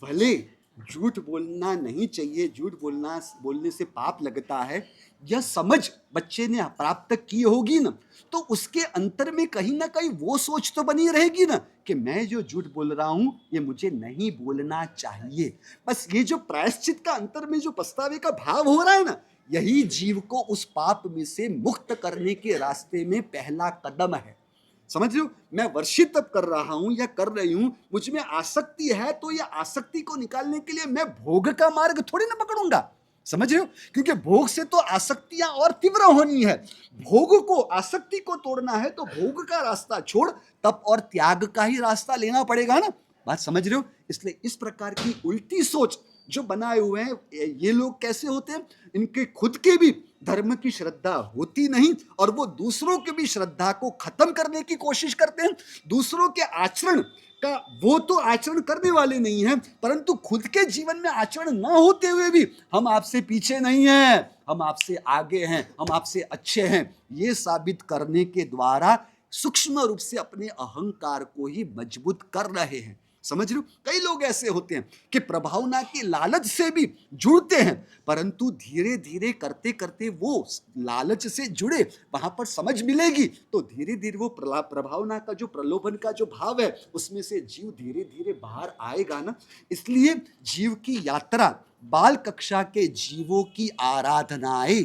भले झूठ बोलना नहीं चाहिए, झूठ बोलने से पाप लगता है, यह समझ बच्चे ने प्राप्त की होगी ना, तो उसके अंतर में कहीं ना कहीं वो सोच तो बनी रहेगी ना कि मैं जो झूठ बोल रहा हूं ये मुझे नहीं बोलना चाहिए। बस ये जो प्रायश्चित का अंतर में जो पछतावे का भाव हो रहा है ना, यही जीव को उस पाप में से मुक्त करने के रास्ते में पहला कदम है। समझ रहे हो? मैं वर्षित तप कर रहा हूं या कर रही हूं, मुझ में आसक्ति है, तो यह आसक्ति को निकालने के लिए मैं भोग का मार्ग थोड़ी ना पकड़ूंगा। समझ रहे हो? क्योंकि भोग से तो आसक्तियां और तीव्र होनी है। भोग को, आसक्ति को तोड़ना है तो भोग का रास्ता छोड़ तप और त्याग का ही रास्ता लेना पड़ेगा ना। बात समझ रहे हो? इसलिए इस प्रकार की उल्टी सोच जो बनाए हुए हैं, ये लोग कैसे होते हैं? इनके खुद के भी धर्म की श्रद्धा होती नहीं, और वो दूसरों की भी श्रद्धा को खत्म करने की कोशिश करते हैं। दूसरों के आचरण का वो तो आचरण करने वाले नहीं हैं, परंतु खुद के जीवन में आचरण ना होते हुए भी हम आपसे पीछे नहीं हैं, हम आपसे आगे हैं, हम आपसे अच्छे हैं, ये साबित करने के द्वारा सूक्ष्म रूप से अपने अहंकार को ही मजबूत कर रहे हैं। समझ रहे हो? कई लोग ऐसे होते हैं कि प्रभावना के लालच से भी जुड़ते हैं, परंतु धीरे धीरे करते करते वो लालच से जुड़े, वहां पर समझ मिलेगी तो धीरे धीरे वो प्रभावना का जो प्रलोभन का जो भाव है उसमें से जीव धीरे धीरे बाहर आएगा ना। इसलिए जीव की यात्रा बाल कक्षा के जीवों की आराधनाएं,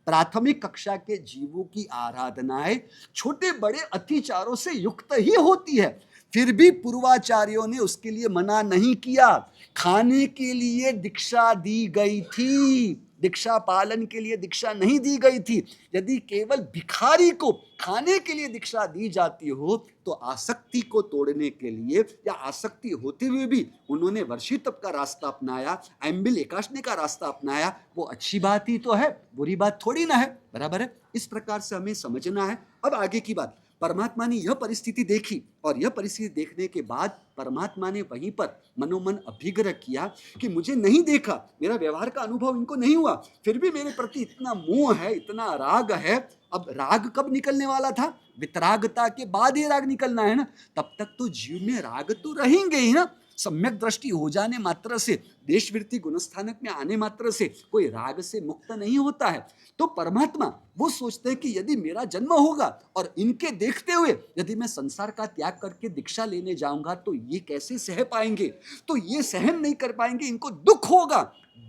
प्राथमिक कक्षा के जीवों की आराधनाएं छोटे बड़े अतिचारों से युक्त ही होती है। फिर भी पूर्वाचार्यों ने उसके लिए मना नहीं किया। खाने के लिए दीक्षा दी गई थी, दीक्षा पालन के लिए दीक्षा नहीं दी गई थी। यदि केवल भिखारी को खाने के लिए दीक्षा दी जाती हो तो आसक्ति को तोड़ने के लिए, या आसक्ति होते हुए भी उन्होंने वर्षी तप का रास्ता अपनाया, एम्बिल एकाशने का रास्ता अपनाया, वो अच्छी बात ही तो है, बुरी बात थोड़ी ना है। बराबर है? इस प्रकार से हमें समझना है। अब आगे की बात, परमात्मा ने यह परिस्थिति देखी और यह परिस्थिति देखने के बाद परमात्मा ने वहीं पर मनोमन अभिग्रह किया कि मुझे नहीं देखा, मेरा व्यवहार का अनुभव इनको नहीं हुआ, फिर भी मेरे प्रति इतना मोह है, इतना राग है। अब राग कब निकलने वाला था? वितरागता के बाद ही राग निकलना है ना। तब तक तो जीव में राग तो रहेंगे ही ना। सम्यक दृष्टि हो जाने मात्र से, देशवृत्ति गुणस्थानक में आने मात्र से कोई राग से मुक्त नहीं होता है। तो परमात्मा वो सोचते हैं कि यदि मेरा जन्म होगा और इनके देखते हुए यदि मैं संसार का त्याग करके दीक्षा लेने जाऊंगा तो ये कैसे सह पाएंगे, तो ये सहन नहीं कर पाएंगे, इनको दुख होगा।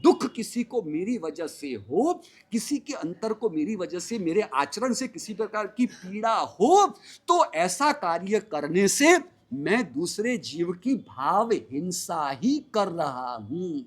दुख किसी को मेरी वजह से हो, किसी के अंतर को मेरी वजह से, मेरे आचरण से किसी प्रकार की पीड़ा हो, तो ऐसा कार्य करने से मैं दूसरे जीव की भाव हिंसा ही कर रहा हूं।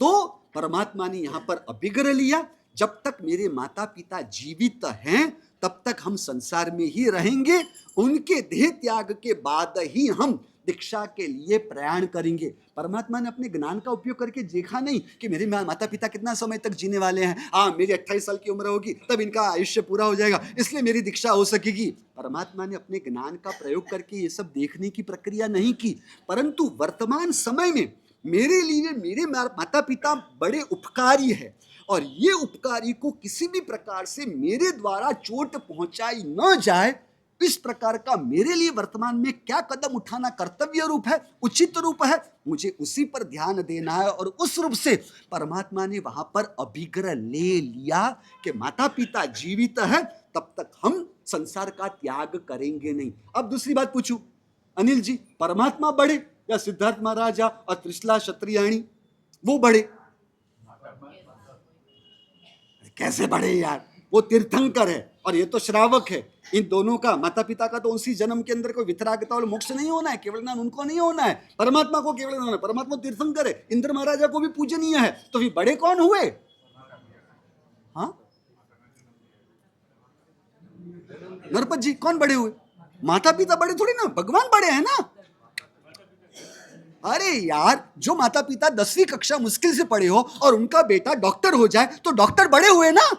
तो परमात्मा ने यहां पर अभिग्रह लिया, जब तक मेरे माता पिता जीवित हैं तब तक हम संसार में ही रहेंगे, उनके देह त्याग के बाद ही हम दीक्षा के लिए प्रयाण करेंगे। परमात्मा ने अपने ज्ञान का उपयोग करके देखा नहीं कि मेरे माता पिता कितना समय तक जीने वाले हैं, मेरी 28 साल की उम्र होगी तब इनका आयुष्य पूरा हो जाएगा, इसलिए मेरी दीक्षा हो सकेगी। परमात्मा ने अपने ज्ञान का प्रयोग करके ये सब देखने की प्रक्रिया नहीं की, परंतु वर्तमान समय में मेरे लिए मेरे माता पिता बड़े उपकारी है और ये उपकारी को किसी भी प्रकार से मेरे द्वारा चोट पहुंचाई न जाए, इस प्रकार का मेरे लिए वर्तमान में क्या कदम उठाना कर्तव्य रूप है, उचित रूप है, मुझे उसी पर ध्यान देना है। और उस रूप से परमात्मा ने वहां पर अभिग्रह ले लिया कि माता पिता जीवित है तब तक हम संसार का त्याग करेंगे नहीं। अब दूसरी बात पूछूं, अनिल जी, परमात्मा बड़े या सिद्धार्थ महाराजा और त्रिशला क्षत्रियाणी वो बड़े? कैसे बड़े यार, वो तीर्थंकर है और ये तो श्रावक है। इन दोनों का, माता पिता का तो उसी जन्म के अंदर कोई वितरागता और मोक्ष नहीं होना है, केवल ज्ञान उनको नहीं होना है, परमात्मा को केवल होना है। परमात्मा तीर्थंकर है, इंद्र महाराजा को भी पूजनीय है, तो फिर बड़े कौन हुए? हाँ, नरपत जी कौन बड़े हुए? माता पिता बड़े थोड़ी ना, भगवान बड़े हैं ना। अरे यार, जो माता पिता 10वीं कक्षा मुश्किल से पढ़े हो और उनका बेटा डॉक्टर हो जाए तो डॉक्टर बड़े हुए ना।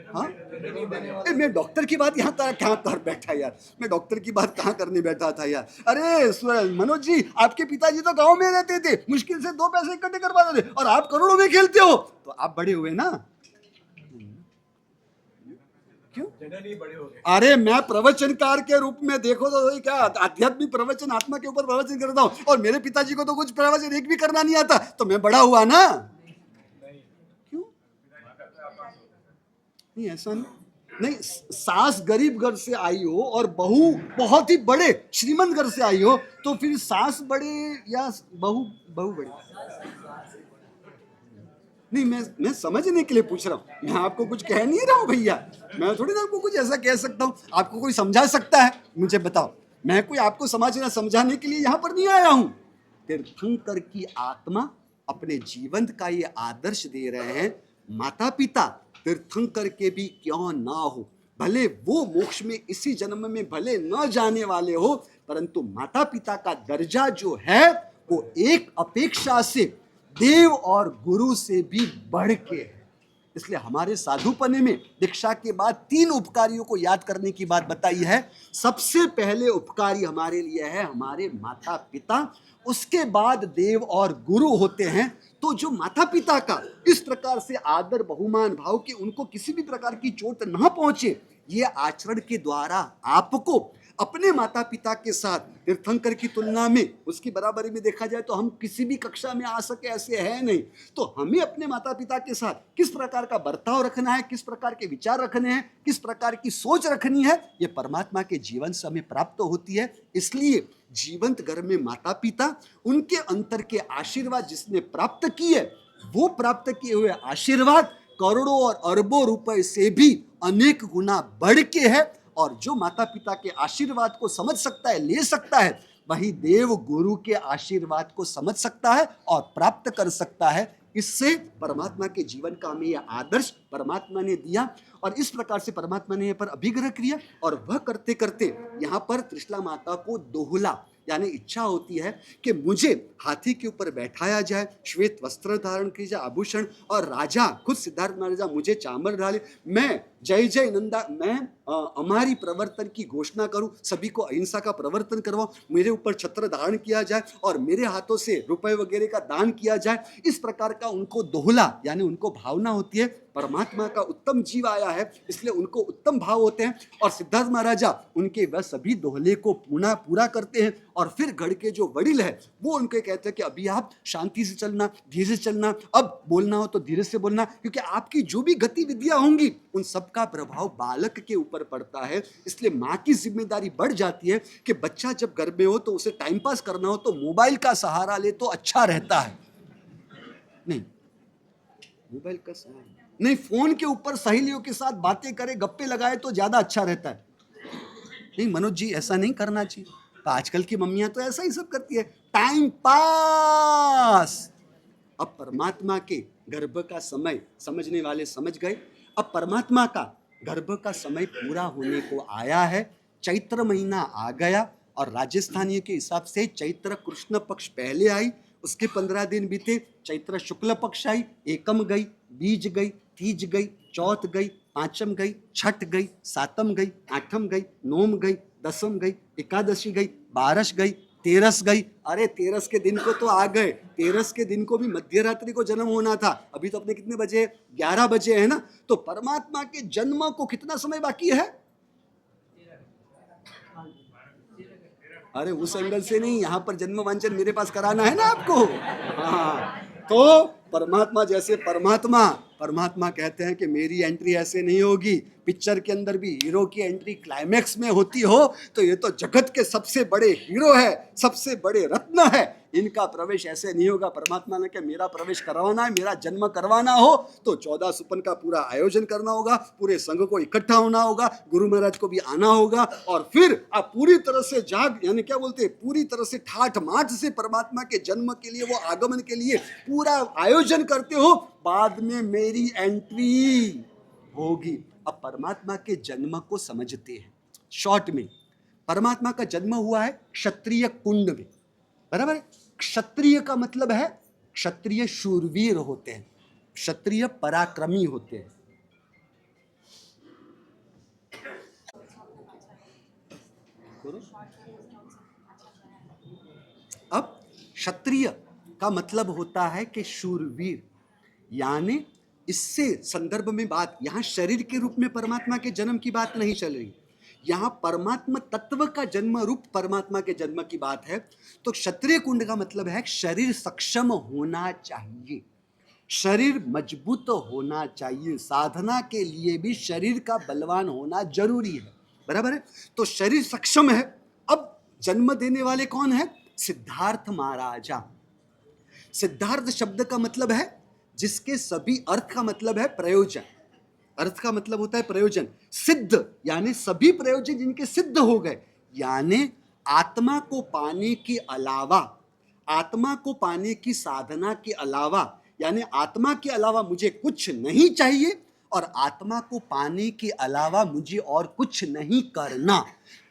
हाँ, मैं डॉक्टर की बात यहाँ कहाँ कर बैठा यार, मैं डॉक्टर की बात कहाँ करने बैठा था यार। अरे मनोज जी, आपके पिताजी तो गांव में रहते थे, मुश्किल से 2 पैसे इकट्ठे कर पाते थे और आप करोड़ों में खेलते हो, तो आप बड़े हुए ना। क्यों? बड़े हो गए। अरे मैं प्रवचनकार के रूप में देखो तो क्या आध्यात्मिक प्रवचन, आत्मा के ऊपर प्रवचन करता हूँ और मेरे पिताजी को तो कुछ प्रवचन एक भी करना नहीं आता, तो मैं बड़ा हुआ ना। क्यों? नहीं, ऐसा नहीं, सास गरीब घर से आई हो और बहू बहुत ही बड़े श्रीमंत घर से आई हो, तो फिर सास बड़े या बहू बड़े? नहीं, मैं समझने के लिए पूछ रहा हूँ, मैं आपको कुछ कह नहीं रहा हूँ भैया, मैं थोड़ी ना आपको कुछ ऐसा कह सकता हूँ। आपको कोई समझा सकता है? मुझे बताओ, मैं कोई आपको समझाने के लिए यहाँ पर नहीं आया हूँ। तीर्थंकर की आत्मा अपने जीवन का ये आदर्श दे रहे हैं, माता पिता तीर्थंकर के भी क्यों ना हो, भले वो मोक्ष में इसी जन्म में भले न जाने वाले हो, परंतु माता पिता का दर्जा जो है वो एक अपेक्षा से देव और गुरु से भी बढ़ के है। इसलिए हमारे साधुपने में दीक्षा के बाद 3 उपकारियों को याद करने की बात बताई है। सबसे पहले उपकारी हमारे लिए है हमारे माता पिता, उसके बाद देव और गुरु होते हैं। तो जो माता पिता का इस प्रकार से आदर बहुमान भाव कि उनको किसी भी प्रकार की चोट ना पहुंचे, ये आचरण के द्वारा आपको अपने माता पिता के साथ तीर्थंकर की तुलना में उसकी बराबरी में देखा जाए तो हम किसी भी कक्षा में आ सके ऐसे है नहीं। तो हमें अपने माता पिता के साथ किस प्रकार का बर्ताव रखना है, किस प्रकार के विचार रखने हैं, किस प्रकार की सोच रखनी है, ये परमात्मा के जीवन से हमें प्राप्त होती है। इसलिए जीवंत घर में माता पिता, उनके अंतर के आशीर्वाद जिसने प्राप्त किए, वो प्राप्त किए हुए आशीर्वाद करोड़ों और अरबों रुपए से भी अनेक गुना बढ़ के है। और जो माता पिता के आशीर्वाद को समझ सकता है, ले सकता है, वही देव गुरु के आशीर्वाद को समझ सकता है और प्राप्त कर सकता है। इससे परमात्मा के जीवन का हमें यह आदर्श परमात्मा ने दिया और इस प्रकार से परमात्मा ने यहाँ पर अभिग्रह किया। और वह करते करते यहाँ पर त्रिशला माता को दोहला यानी इच्छा होती है कि मुझे हाथी के ऊपर बैठाया जाए, श्वेत वस्त्र धारण किया जाए, आभूषण, और राजा खुद सिद्धार्थ महाराजा मुझे चामर डाले, मैं जय जय नंदा, मैं हमारी प्रवर्तन की घोषणा करूं, सभी को अहिंसा का प्रवर्तन करवाऊं, मेरे ऊपर छत्र धारण किया जाए और मेरे हाथों से रुपए वगैरह का दान किया जाए। इस प्रकार का उनको दोहला यानी उनको भावना होती है। परमात्मा का उत्तम जीव आया है इसलिए उनको उत्तम भाव होते हैं और सिद्धार्थ महाराजा उनके वह सभी दोहले को पूरा करते हैं और फिर गढ़ के जो वडिल है वो उनके कहते हैं कि अभी आप शांति से चलना, धीरे से चलना, अब बोलना हो तो धीरे से बोलना, क्योंकि आपकी जो भी गतिविधियां होंगी उन सबका प्रभाव बालक के ऊपर पड़ता है। इसलिए माँ की जिम्मेदारी बढ़ जाती है कि बच्चा जब घर में हो तो उसे टाइम पास करना हो तो मोबाइल का सहारा ले तो अच्छा रहता है, नहीं मोबाइल का सहारा नहीं, फोन के ऊपर सहेलियों के साथ बातें करे, गप्पे लगाए तो ज्यादा अच्छा रहता है। नहीं मनोज जी ऐसा नहीं करना चाहिए, तो आजकल की मम्मियां तो ऐसा ही सब करती है, टाइम पास। अब परमात्मा के गर्भ का समय समझने वाले समझ गए। अब परमात्मा का गर्भ का समय पूरा होने को आया है, चैत्र महीना आ गया और राजस्थानियों के हिसाब से चैत्र कृष्ण पक्ष पहले आई, उसके 15 दिन बीते, चैत्र शुक्ल पक्ष आई, एकम गई, बीज गई, तीज गई, चौथ गई, पांचम गई, छठ गई, सातम गई, आठम गई, नौम गई, दसम गई, एकादशी गई, बारस गई, तेरस गई। अरे तेरस के दिन को तो आ गए, तेरस के दिन को भी मध्य रात्रि को जन्म होना था, अभी तो अपने कितने बजे, 11 बजे है ना। तो परमात्मा के जन्म को कितना समय बाकी है? अरे उस एंगल से नहीं, यहाँ पर जन्म वांचन मेरे पास कराना है ना आपको। हाँ, तो परमात्मा जैसे परमात्मा कहते हैं कि मेरी एंट्री ऐसे नहीं होगी। पिक्चर के अंदर भी हीरो की एंट्री क्लाइमैक्स में होती हो तो ये तो जगत के सबसे बड़े हीरो है, सबसे बड़े रत्न है, इनका प्रवेश ऐसे नहीं होगा। परमात्मा ने कहा मेरा प्रवेश करवाना है, मेरा जन्म करवाना हो तो 14 सुपन का पूरा आयोजन करना होगा, पूरे संघ को इकट्ठा होना होगा, गुरु महाराज को भी आना होगा और फिर आप पूरी तरह से यानी क्या बोलते हैं, पूरी तरह से ठाठ माठ से परमात्मा के जन्म के लिए, वो आगमन के लिए पूरा आयोजन करते हो, बाद में मेरी एंट्री होगी। अब परमात्मा के जन्म को समझते हैं शॉर्ट में। परमात्मा का जन्म हुआ है क्षत्रिय कुंड में, बराबर है। क्षत्रिय का मतलब है क्षत्रिय शूरवीर होते हैं, क्षत्रिय पराक्रमी होते हैं। अब क्षत्रिय का मतलब होता है कि शूरवीर, यानी इससे संदर्भ में बात यहां शरीर के रूप में परमात्मा के जन्म की बात नहीं चल रही, यहां परमात्मा तत्व का जन्म रूप परमात्मा के जन्म की बात है। तो क्षत्रिय कुंड का मतलब है शरीर सक्षम होना चाहिए, शरीर मजबूत होना चाहिए, साधना के लिए भी शरीर का बलवान होना जरूरी है, बराबर है। तो शरीर सक्षम है। अब जन्म देने वाले कौन है? सिद्धार्थ महाराजा। सिद्धार्थ शब्द का मतलब है जिसके सभी अर्थ का मतलब है प्रयोजन, अर्थ का मतलब होता है प्रयोजन। सिद्ध यानी सभी प्रयोजन जिनके सिद्ध हो गए, यानी आत्मा को पाने के अलावा, आत्मा को पाने की साधना के अलावा, यानी आत्मा के अलावा मुझे कुछ नहीं चाहिए और आत्मा को पाने के अलावा मुझे और कुछ नहीं करना,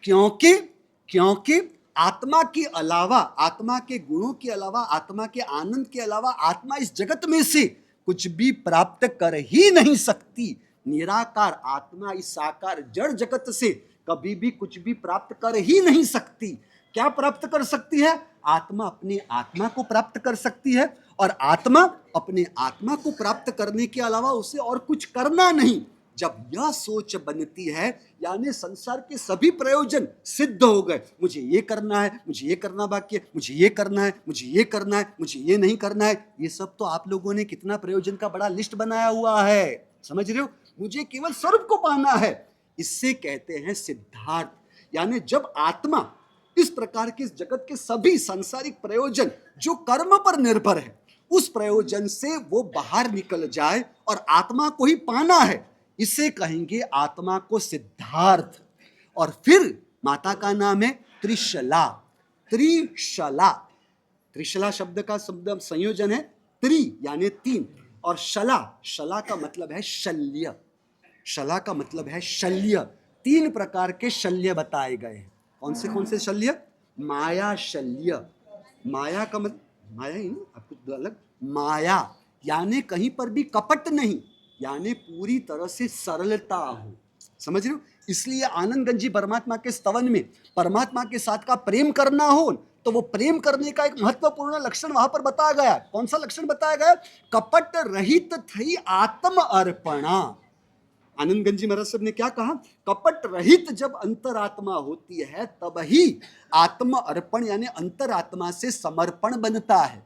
क्योंकि आत्मा के अलावा, आत्मा के गुणों के अलावा, आत्मा के आनंद के अलावा आत्मा इस जगत में से कुछ भी प्राप्त कर ही नहीं सकती। निराकार आत्मा इस साकार जड़ जगत से कभी भी कुछ भी प्राप्त कर ही नहीं सकती। क्या प्राप्त कर सकती है? आत्मा अपने आत्मा को प्राप्त कर सकती है और आत्मा अपने आत्मा को प्राप्त करने के अलावा उसे और कुछ करना नहीं। जब यह सोच बनती है यानी संसार के सभी प्रयोजन सिद्ध हो गए, मुझे ये करना है, मुझे ये करना बाकी है, मुझे ये करना है, मुझे ये करना है, मुझे ये नहीं करना है, ये सब तो आप लोगों ने कितना प्रयोजन का बड़ा लिस्ट बनाया हुआ है, समझ रहे हो। मुझे केवल स्वरूप को पाना है, इससे कहते हैं सिद्धार्थ। यानी जब आत्मा इस प्रकार के इस जगत के सभी सांसारिक प्रयोजन जो कर्म पर निर्भर है उस प्रयोजन से वो बाहर निकल जाए और आत्मा को ही पाना है, इसे कहेंगे आत्मा को सिद्धार्थ। और फिर माता का नाम है त्रिशला। त्रिशला, त्रिशला शब्द का शब्द संयोजन है त्रि यानी तीन और शला, शला का मतलब है शल्य, शला का मतलब है शल्य। तीन प्रकार के शल्य बताए गए हैं। कौन से शल्य? माया शल्य, माया का मतलब माया ही ना, आपको अलग, माया यानी कहीं पर भी कपट नहीं, यानी पूरी तरह से सरलता हो। समझ रहे हो? इसलिए आनंदगंज जी परमात्मा के स्तवन में परमात्मा के साथ का प्रेम करना हो तो वो प्रेम करने का एक महत्वपूर्ण लक्षण वहां पर बताया गया। कौन सा लक्षण बताया गया? कपट रहित थई आत्म अर्पणा। आनंदगंज जी महाराज साहब ने क्या कहा? कपट रहित जब अंतरात्मा होती है तब ही आत्म अर्पण यानी अंतरात्मा से समर्पण बनता है।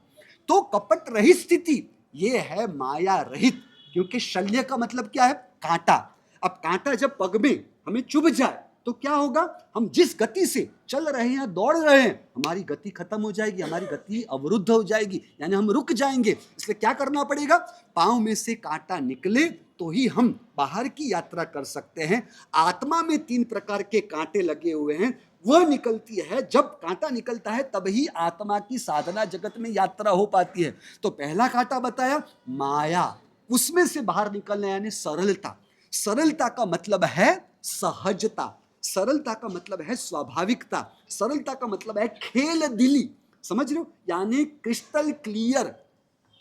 तो कपट रहित स्थिति ये है माया रहित, क्योंकि शल्य का मतलब क्या है? कांटा। अब कांटा जब पग में हमें चुभ जाए तो क्या होगा? हम जिस गति से चल रहे हैं, दौड़ रहे हैं, हमारी गति खत्म हो जाएगी, हमारी गति अवरुद्ध हो जाएगी, यानी हम रुक जाएंगे। इसलिए क्या करना पड़ेगा? पांव में से कांटा निकले तो ही हम बाहर की यात्रा कर सकते हैं। आत्मा में 3 प्रकार के कांटे लगे हुए हैं, वह निकलती है। जब कांटा निकलता है तब ही आत्मा की साधना जगत में यात्रा हो पाती है। तो पहला कांटा बताया माया, उसमें से बाहर निकलना यानी सरलता। सरलता का मतलब है सहजता, सरलता का मतलब है स्वाभाविकता, सरलता का मतलब है खेल दिली। समझ रहे हो? यानी क्रिस्टल क्लियर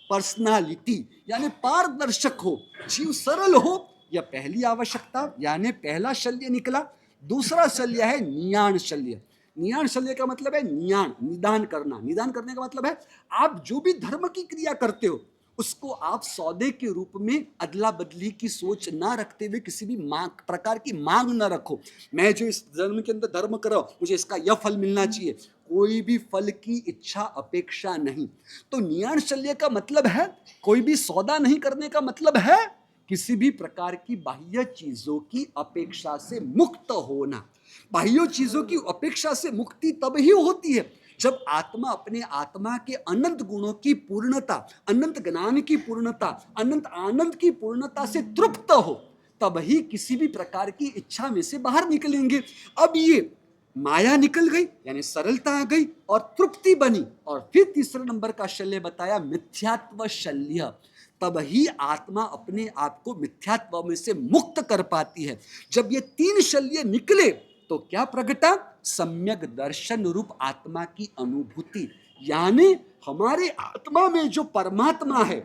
पर्सनालिटी, यानी पारदर्शक हो, जीव सरल हो। यह पहली आवश्यकता, यानी पहला शल्य निकला। दूसरा शल्य है नियाण शल्य। नियाण शल्य का मतलब है नियाण, निदान करना। निदान करने का मतलब है आप जो भी धर्म की क्रिया करते हो उसको आप सौदे के रूप में अदला बदली की सोच ना रखते हुए किसी भी प्रकार की मांग ना रखो। मैं जो इस जन्म के अंदर धर्म कर रहा हूं, मुझे इसका यह फल मिलना चाहिए, कोई भी फल की इच्छा अपेक्षा नहीं। तो नियाण शल्य का मतलब है कोई भी सौदा नहीं करने का मतलब है किसी भी प्रकार की बाह्य चीजों की अपेक्षा से मुक्त होना। बाह्य चीजों की अपेक्षा से मुक्ति तब ही होती है जब आत्मा अपने आत्मा के अनंत गुणों की पूर्णता, अनंत ज्ञान की पूर्णता, अनंत आनंद की पूर्णता से तृप्त हो, तब ही किसी भी प्रकार की इच्छा में से बाहर निकलेंगे। अब ये माया निकल गई यानी सरलता आ गई और तृप्ति बनी। और फिर तीसरे नंबर का शल्य बताया मिथ्यात्व शल्य। तब ही आत्मा अपने आप को मिथ्यात्व में से मुक्त कर पाती है। जब ये 3 शल्य निकले तो क्या प्रगटा? सम्यक दर्शन रूप आत्मा की अनुभूति, यानी हमारे आत्मा में जो परमात्मा है,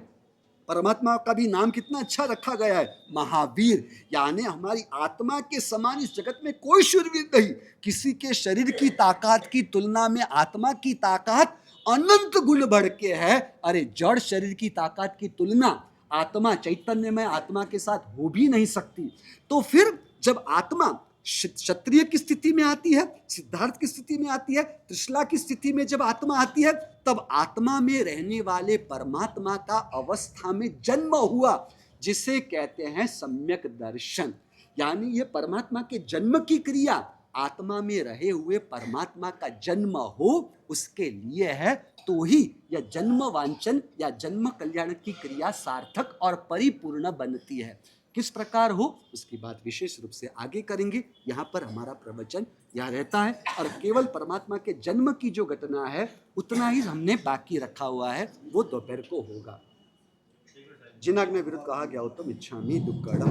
परमात्मा का भी नाम कितना अच्छा रखा गया है, महावीर। यानी हमारी आत्मा के समान इस जगत में कोई शूरवीर नहीं। किसी के शरीर की ताकत की तुलना में आत्मा की ताकत अनंत गुण बढ़ के है। अरे जड़ शरीर की ताकत की तुलना आत्मा, चैतन्य में आत्मा के साथ हो भी नहीं सकती। तो फिर जब आत्मा क्षत्रिय की स्थिति में आती है, सिद्धार्थ की स्थिति में आती है, त्रिशला की स्थिति में जब आत्मा आती है, तब आत्मा में रहने वाले परमात्मा का अवस्था में जन्म हुआ, जिसे कहते हैं सम्यक दर्शन। यानी ये परमात्मा के जन्म की क्रिया आत्मा में रहे हुए परमात्मा का जन्म हो उसके लिए है, तो ही यह जन्म वांछन या जन्म कल्याण की क्रिया सार्थक और परिपूर्ण बनती है। किस प्रकार हो उसकी बात विशेष रूप से आगे करेंगे। यहाँ पर हमारा प्रवचन यह रहता है और केवल परमात्मा के जन्म की जो घटना है उतना ही हमने बाकी रखा हुआ है, वो दोपहर को होगा। जिनाग्नि विरुद्ध कहा गया हो तो इच्छामि दुक्कड़म।